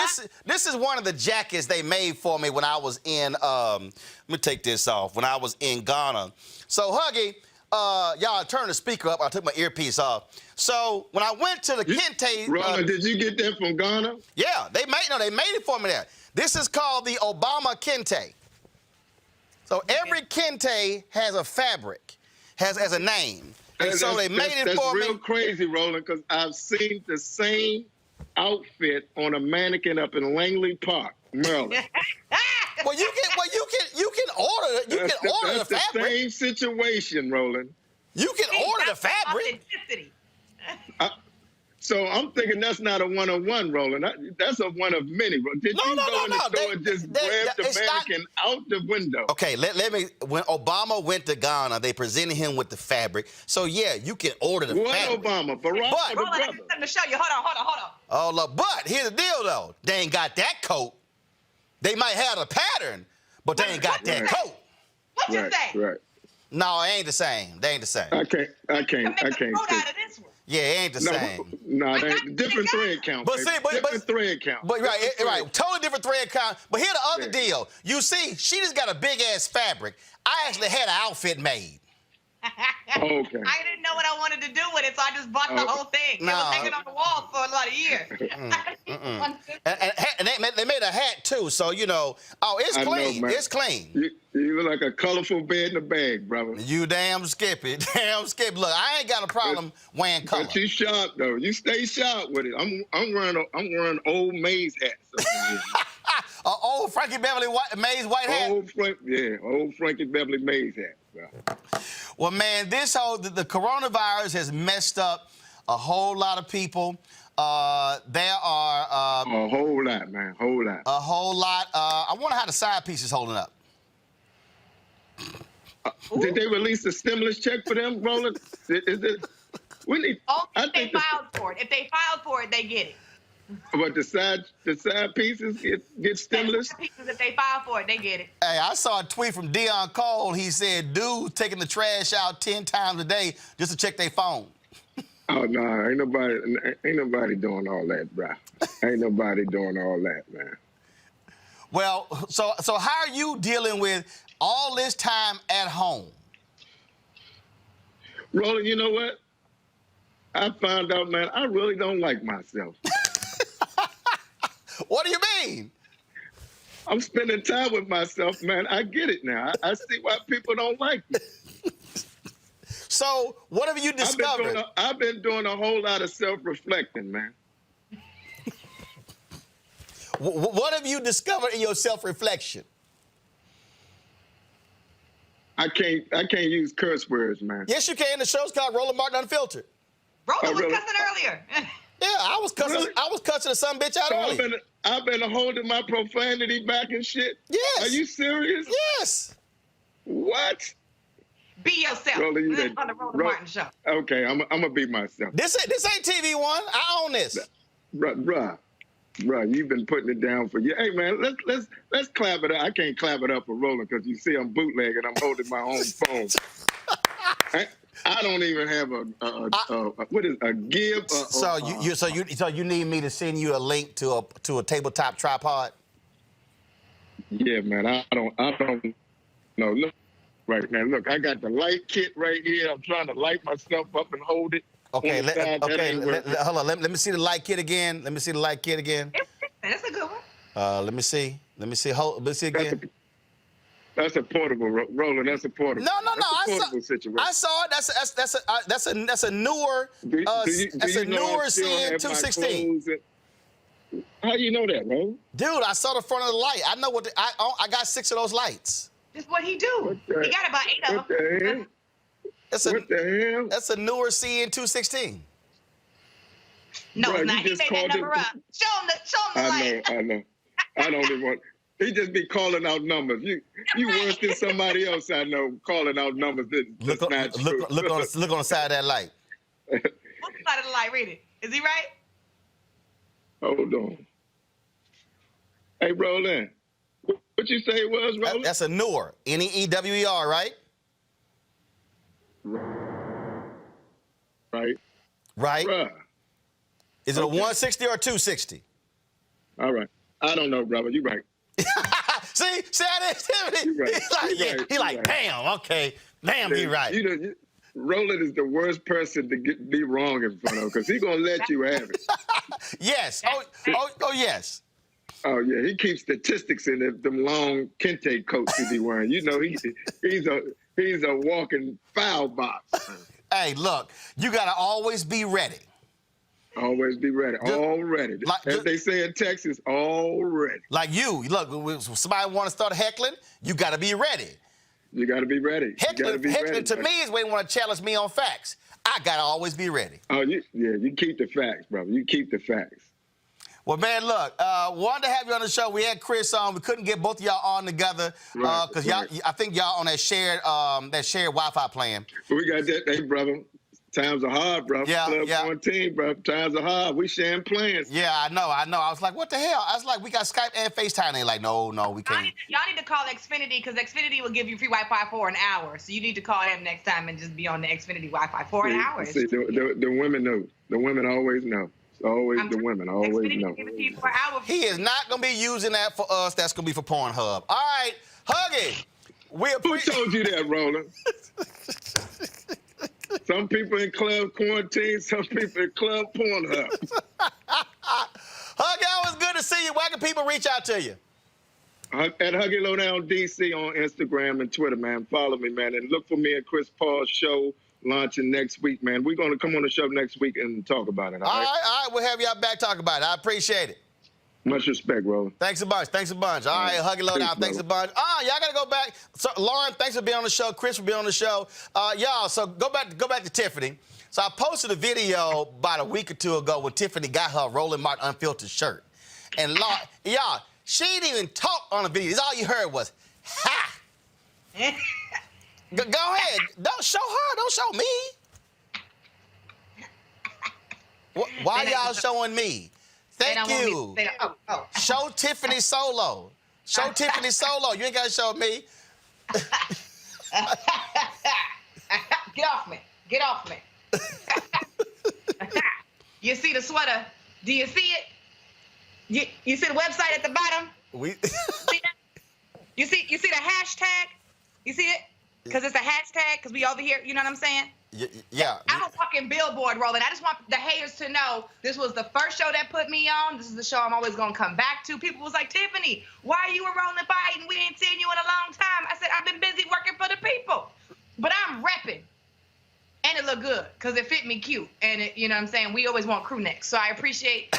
this is one of the jackets they made for me when I was in. Let me take this off. When I was in Ghana. So Huggy, y'all turn the speaker up. I took my earpiece off. So when I went to the Kente, Roland, did you get that from Ghana? Yeah, they made it for me there. This is called the Obama Kente. So every Kente has a fabric, has a name. And so they made it for me. That's real crazy, Roland, because I've seen the same outfit on a mannequin up in Langley Park, Maryland. Well, you can order the fabric. That's the same situation, Roland. You can order the fabric. So I'm thinking that's not a one-on-one, Roland. That's a one of many. Did you go in the store and just grab the mannequin out the window? Okay, let me. When Obama went to Ghana, they presented him with the fabric. So yeah, you can order the fabric. What Obama? Barack or the Roland, I brother? got something to show you. Hold on. Oh look, but here's the deal though. They ain't got that coat. They might have a pattern, but they ain't got that coat. What you say? Right. No, it ain't the same. They ain't the same. I can't. Yeah, it ain't the same. No, different thread count. But baby. see, but different thread count. But right, totally different thread count. But here's the other deal. You see, she just got a big ass fabric. I actually had an outfit made. Okay. I didn't know what I wanted to do with it, so I just bought the whole thing. It was hanging on the wall for a lot of years. And they made a hat too, so it's clean. It's clean. You look like a colorful bed in a bag, brother. You damn skippy. Look, I ain't got a problem wearing color. But you sharp though. You stay sharp with it. I'm wearing old Mays hats. Old Frankie Beverly Mays white hat. Old Frankie Beverly Mays hat. Bro. Well, man, the coronavirus has messed up a whole lot of people. There are a whole lot, man, a whole lot. I wonder how the side piece is holding up. Did they release the stimulus check for them, Roland? We need. If they filed for it. If they filed for it, they get it. But the side pieces get stimulus? The pieces, if they file for it, they get it. Hey, I saw a tweet from Dion Cole. He said, dudes taking the trash out 10 times a day just to check their phone. Oh, no, ain't nobody doing all that, bro. Ain't nobody doing all that, man. Well, so how are you dealing with all this time at home? Roland, you know what? I found out, man, I really don't like myself. What do you mean? I'm spending time with myself, man. I get it now. I see why people don't like me. So, what have you discovered? I've been doing a whole lot of self-reflecting, man. What have you discovered in your self-reflection? I can't use curse words, man. Yes, you can. The show's called Roland Martin Unfiltered. Roland was cussing earlier. Yeah, I was cussing. Really? I was cussing some bitch out earlier. I've been holding my profanity back and shit. Yes. Are you serious? Yes. What? Be yourself. Roland, on the Roland Martin show. Okay, I'm gonna be myself. This ain't TV One. I own this. Bruh, you've been putting it down for you. Hey man, let's clap it up. I can't clap it up for Roland because you see I'm bootlegging. I'm holding my own phone. I don't even have what is a give? So you need me to send you a link to a tabletop tripod? Yeah, man. I don't know. Look, right now. Look, I got the light kit right here. I'm trying to light myself up and hold it. Okay, hold on. Let me see the light kit again. That's a good one. Let me see. Let me see again. That's a portable, Roland. That's a portable. No. I saw it. That's a newer. That's a newer CN216. How you know that, bro? Dude, I saw the front of the light. I know I got 6 of those lights. That's what he do. He got about 8 of them. What the hell? That's a newer CN216. No, it's not. He made that number up. Show him the light. I know. I don't even want. He just be calling out numbers. You worse than somebody else I know calling out numbers. Look on the side of that light. Look on the side of the light. Read it. Is he right? Hold on. Hey, Roland. What you say it was, Roland? That's a newer. Newer, right? Right. Right. Is it a 160 or a 260? All right. I don't know, brother. You right. See that is Tiffany? He like, bam, okay. Bam, he right. Roland is the worst person to be wrong in front of because he's going to let you have it. Yes. Oh, yes. Oh, yeah. He keeps statistics in them long kente coats he be wearing. You know, he's a walking foul box. Hey, look, you got to always be ready. Always be ready. All ready. As they say in Texas, all ready. Like you. Look, when somebody want to start heckling, you got to be ready. You got to be ready. Heckling to me is when they want to challenge me on facts. I got to always be ready. Oh, you keep the facts, brother. You keep the facts. Well, man, look, wanted to have you on the show. We had Chris on. We couldn't get both of y'all on together because I think y'all on that shared Wi-Fi plan. We got that, hey, brother. Times are hard, bro. Club quarantine, bro. Times are hard. We sharing plans. Yeah, I know. I was like, what the hell? I was like, we got Skype and FaceTime. They're like, no, we can't. Y'all need to call Xfinity because Xfinity will give you free Wi-Fi for an hour. So you need to call them next time and just be on the Xfinity Wi-Fi for an hour. See, the women know. The women always know. Always the women always know. Give it to you for an hour. He is not going to be using that for us. That's going to be for Pornhub. All right, Huggy. Who told you that, Roland? Some people in club quarantine, some people in club Pornhub. Huggy, always good to see you. Where can people reach out to you? At Huggy Lowdown DC on Instagram and Twitter, man. Follow me, man. And look for me and Chris Paul's show launching next week, man. We're going to come on the show next week and talk about it, all right? All right. We'll have y'all back talk about it. I appreciate it. Much respect, Roland. Thanks a bunch. All right, Huggy Lowdown. Thanks a bunch. Y'all got to go back. So, Lauren, thanks for being on the show. Chris for being on the show. Y'all, so go back to Tiffany. So I posted a video about a week or two ago when Tiffany got her Roland Martin unfiltered shirt. And, y'all, she didn't even talk on the video. All you heard was, ha. Go ahead. Don't show her. Don't show me. Why y'all showing me? Thank you. Show Tiffany solo. Show Tiffany solo. You ain't got to show me. Get off me. Get off me. You see the sweater? Do you see it? You see the website at the bottom? See that? You see the hashtag? You see it? Because it's a hashtag, because we over here, you know what I'm saying? Yeah. I'm a fucking billboard, Roland. I just want the haters to know this was the first show that put me on. This is the show I'm always going to come back to. People was like, Tiffany, why are you with Roland Biden? We ain't seen you in a long time. I said, I've been busy working for the people. But I'm repping. And it looked good because it fit me cute. And, you know what I'm saying? We always want crew necks. So I appreciate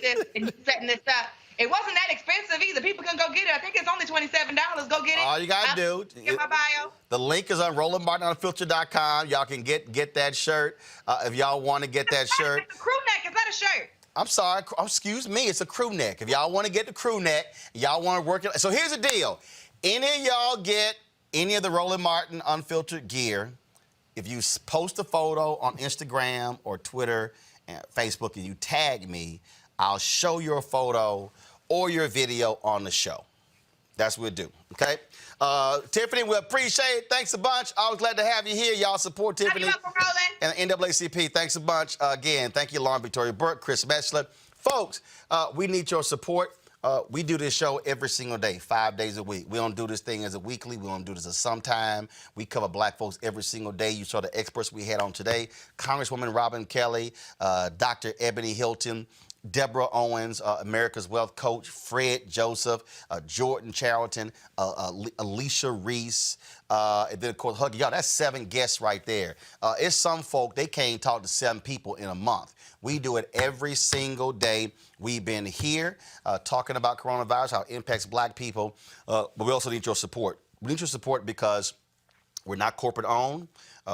this and you setting this up. It wasn't that expensive either. People can go get it. I think it's only $27. Go get it. All you got to do. Get my bio. The link is on RolandMartinUnfiltered.com. Y'all can get that shirt if y'all want to get that shirt. It's a crew neck. It's not a shirt. I'm sorry. Excuse me. It's a crew neck. If y'all want to get the crew neck, y'all want to work it. So here's the deal. Any of y'all get any of the Roland Martin Unfiltered gear, if you post a photo on Instagram or Twitter and Facebook and you tag me, I'll show your photo or your video on the show. That's what we'll do, okay? Tiffany, we appreciate it. Thanks a bunch. Always glad to have you here. Y'all support Tiffany and the NAACP. Thanks a bunch. Again, thank you, Lauren Victoria Burke, Chris Metzler. Folks, we need your support. We do this show every single day, 5 days a week. We don't do this thing as a weekly. We don't do this as sometime. We cover black folks every single day. You saw the experts we had on today. Congresswoman Robin Kelly, Dr. Ebony Hilton, Deborah Owens, America's Wealth Coach, Fred Joseph, Jordan Charlton, Alicia Reese, and then, of course, Huggy. Y'all, that's 7 guests right there. It's some folk, they can't talk to 7 people in a month. We do it every single day. We've been here talking about coronavirus, how it impacts black people, but we also need your support. We need your support because we're not corporate owned,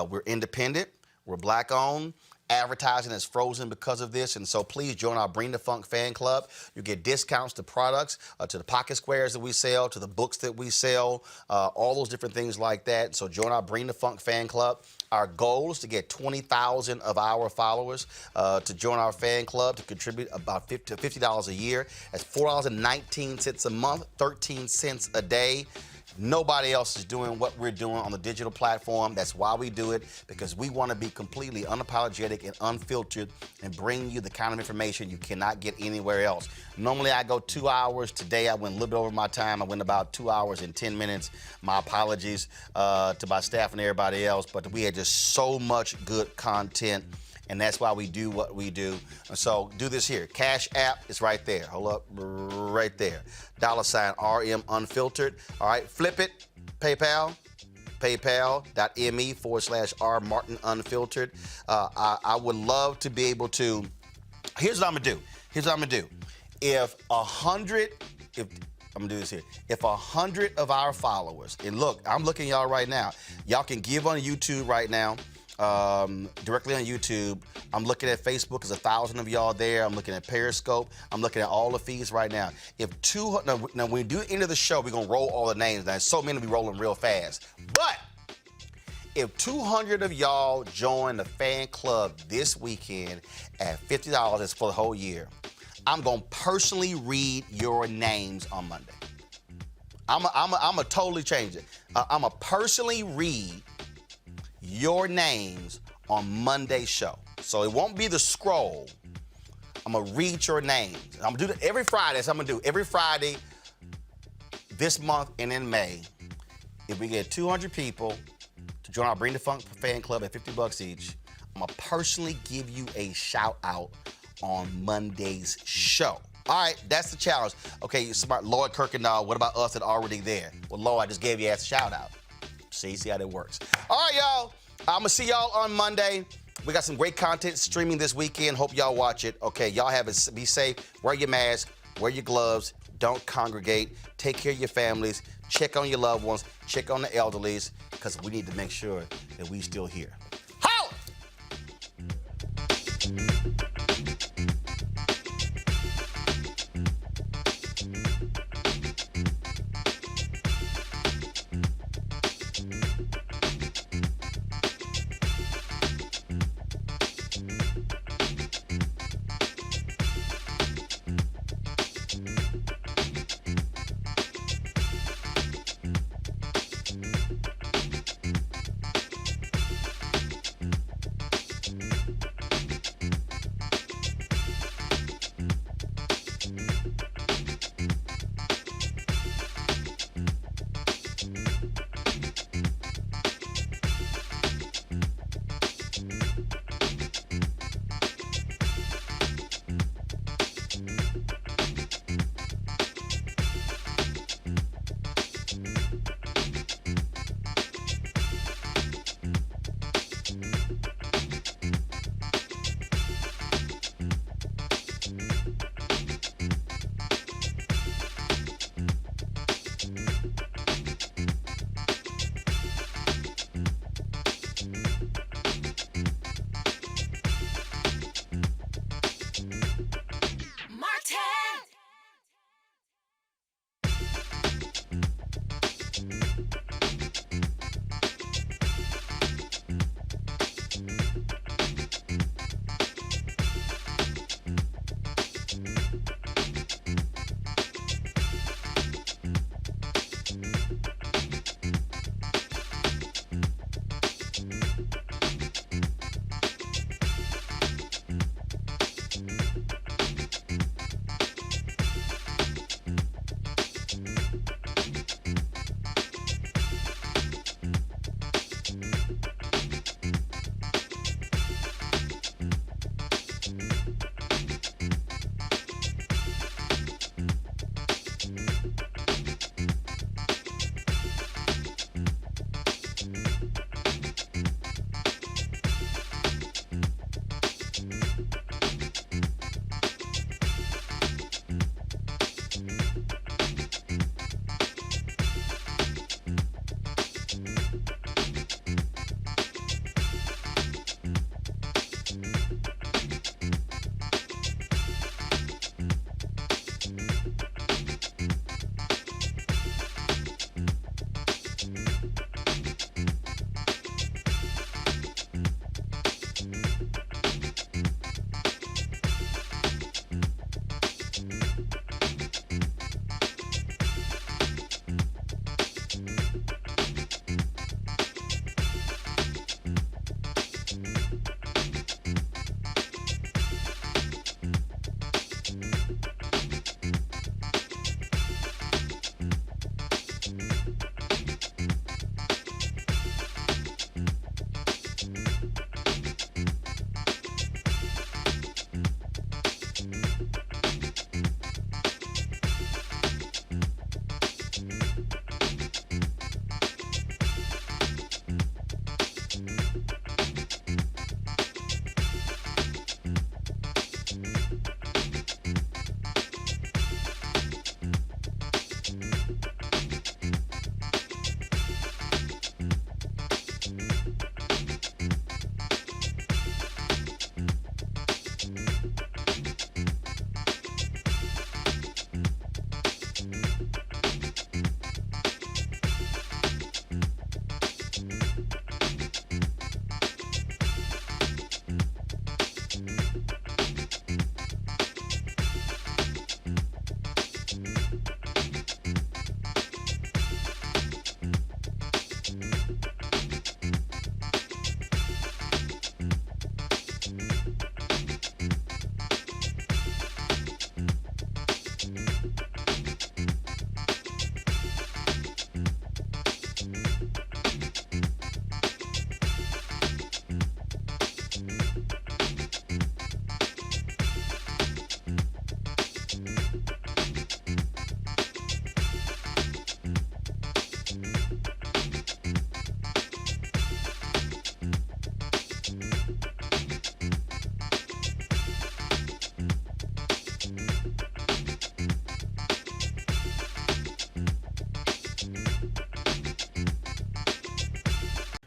we're independent, we're black owned. Advertising is frozen because of this, and so please join our Bring the Funk fan club. You get discounts to products, to the pocket squares that we sell, to the books that we sell, all those different things like that. So join our Bring the Funk fan club. Our goal is to get 20,000 of our followers to join our fan club to contribute about $50 a year. That's $4.19 a month, 13 cents a day. Nobody else is doing what we're doing on the digital platform. That's why we do it, because we want to be completely unapologetic and unfiltered and bring you the kind of information you cannot get anywhere else. Normally, I go 2 hours. Today, I went a little bit over my time. I went about 2 hours and 10 minutes. My apologies to my staff and everybody else, but we had just so much good content. And that's why we do what we do. So do this here. Cash App is right there. Hold up, right there. $RM Unfiltered. All right, flip it. PayPal. PayPal.me/R Martin Unfiltered. I would love to be able to. Here's what I'm gonna do. If 100 of our followers, and look, I'm looking at y'all right now. Y'all can give on YouTube right now. Directly on YouTube. I'm looking at Facebook. There's 1,000 of y'all there. I'm looking at Periscope. I'm looking at all the feeds right now. Now when we do the end of the show, we're going to roll all the names. Now, so many will be rolling real fast. But if 200 of y'all join the fan club this weekend at $50 for the whole year, I'm going to personally read your names on Monday. I'm going to totally change it. I'm going to personally read your names on Monday's show. So it won't be the scroll. I'm gonna read your names. I'm gonna do that every Friday. That's what I'm gonna do. Every Friday this month and in May, if we get 200 people to join our Bring the Funk fan club at $50 each, I'm gonna personally give you a shout out on Monday's show. All right, that's the challenge. Okay, smart Lloyd Kirkendall, what about us that are already there? Well, Lloyd, I just gave you a shout out. See how that works. All right, y'all. I'm going to see y'all on Monday. We got some great content streaming this weekend. Hope y'all watch it. Okay, y'all have it. Be safe. Wear your mask. Wear your gloves. Don't congregate. Take care of your families. Check on your loved ones. Check on the elderlies, because we need to make sure that we still here. Holla!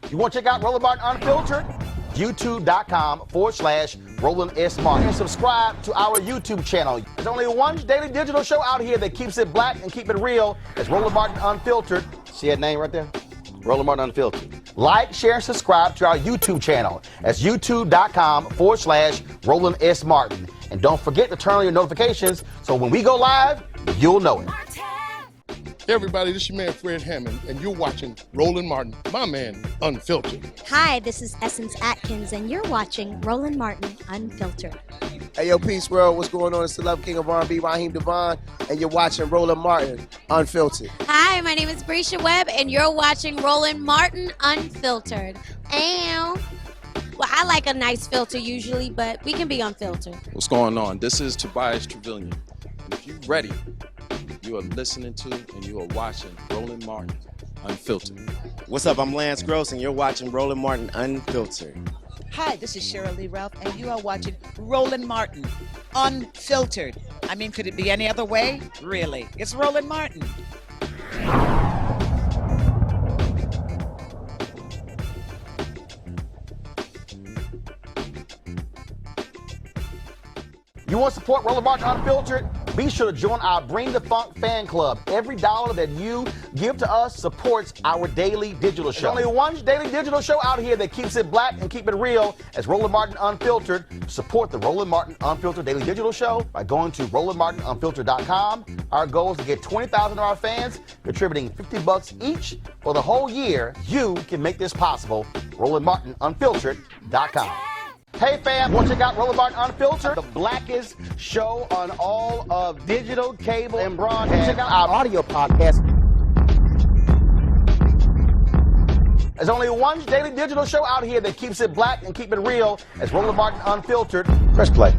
You want to check out Roland Martin Unfiltered? YouTube.com/Roland S. Martin. And subscribe to our YouTube channel. There's only one daily digital show out here that keeps it black and keep it real. It's Roland Martin Unfiltered. See that name right there? Roland Martin Unfiltered. Like, share, and subscribe to our YouTube channel. That's YouTube.com/Roland S. Martin. And don't forget to turn on your notifications so when we go live, you'll know it. Hey everybody, this is your man Fred Hammond, and you're watching Roland Martin, my man, Unfiltered. Hi, this is Essence Atkins, and you're watching Roland Martin Unfiltered. Hey, yo, Peace World, what's going on? It's the Love King of R&B, Raheem Devon, and you're watching Roland Martin Unfiltered. Hi, my name is Brescia Webb, and you're watching Roland Martin Unfiltered. Ow. Well, I like a nice filter usually, but we can be unfiltered. What's going on? This is Tobias Trevelyan. And if you're ready, you are listening to and you are watching Roland Martin Unfiltered. What's up? I'm Lance Gross, and you're watching Roland Martin Unfiltered. Hi, this is Cheryl Lee Ralph, and you are watching Roland Martin Unfiltered. I mean, could it be any other way? Really? It's Roland Martin. You want to support Roland Martin Unfiltered? Be sure to join our Bring the Funk fan club. Every dollar that you give to us supports our daily digital show. There's only one daily digital show out here that keeps it black and keep it real. It's Roland Martin Unfiltered. Support the Roland Martin Unfiltered daily digital show by going to RolandMartinUnfiltered.com. Our goal is to get 20,000 of our fans contributing $50 each for the whole year. You can make this possible. RolandMartinUnfiltered.com. Hey fam, want to check out Roland Martin Unfiltered? The blackest show on all of digital, cable, and broadcast. Check out our audio podcast. There's only one daily digital show out here that keeps it black and keep it real. It's Roland Martin Unfiltered. Press play.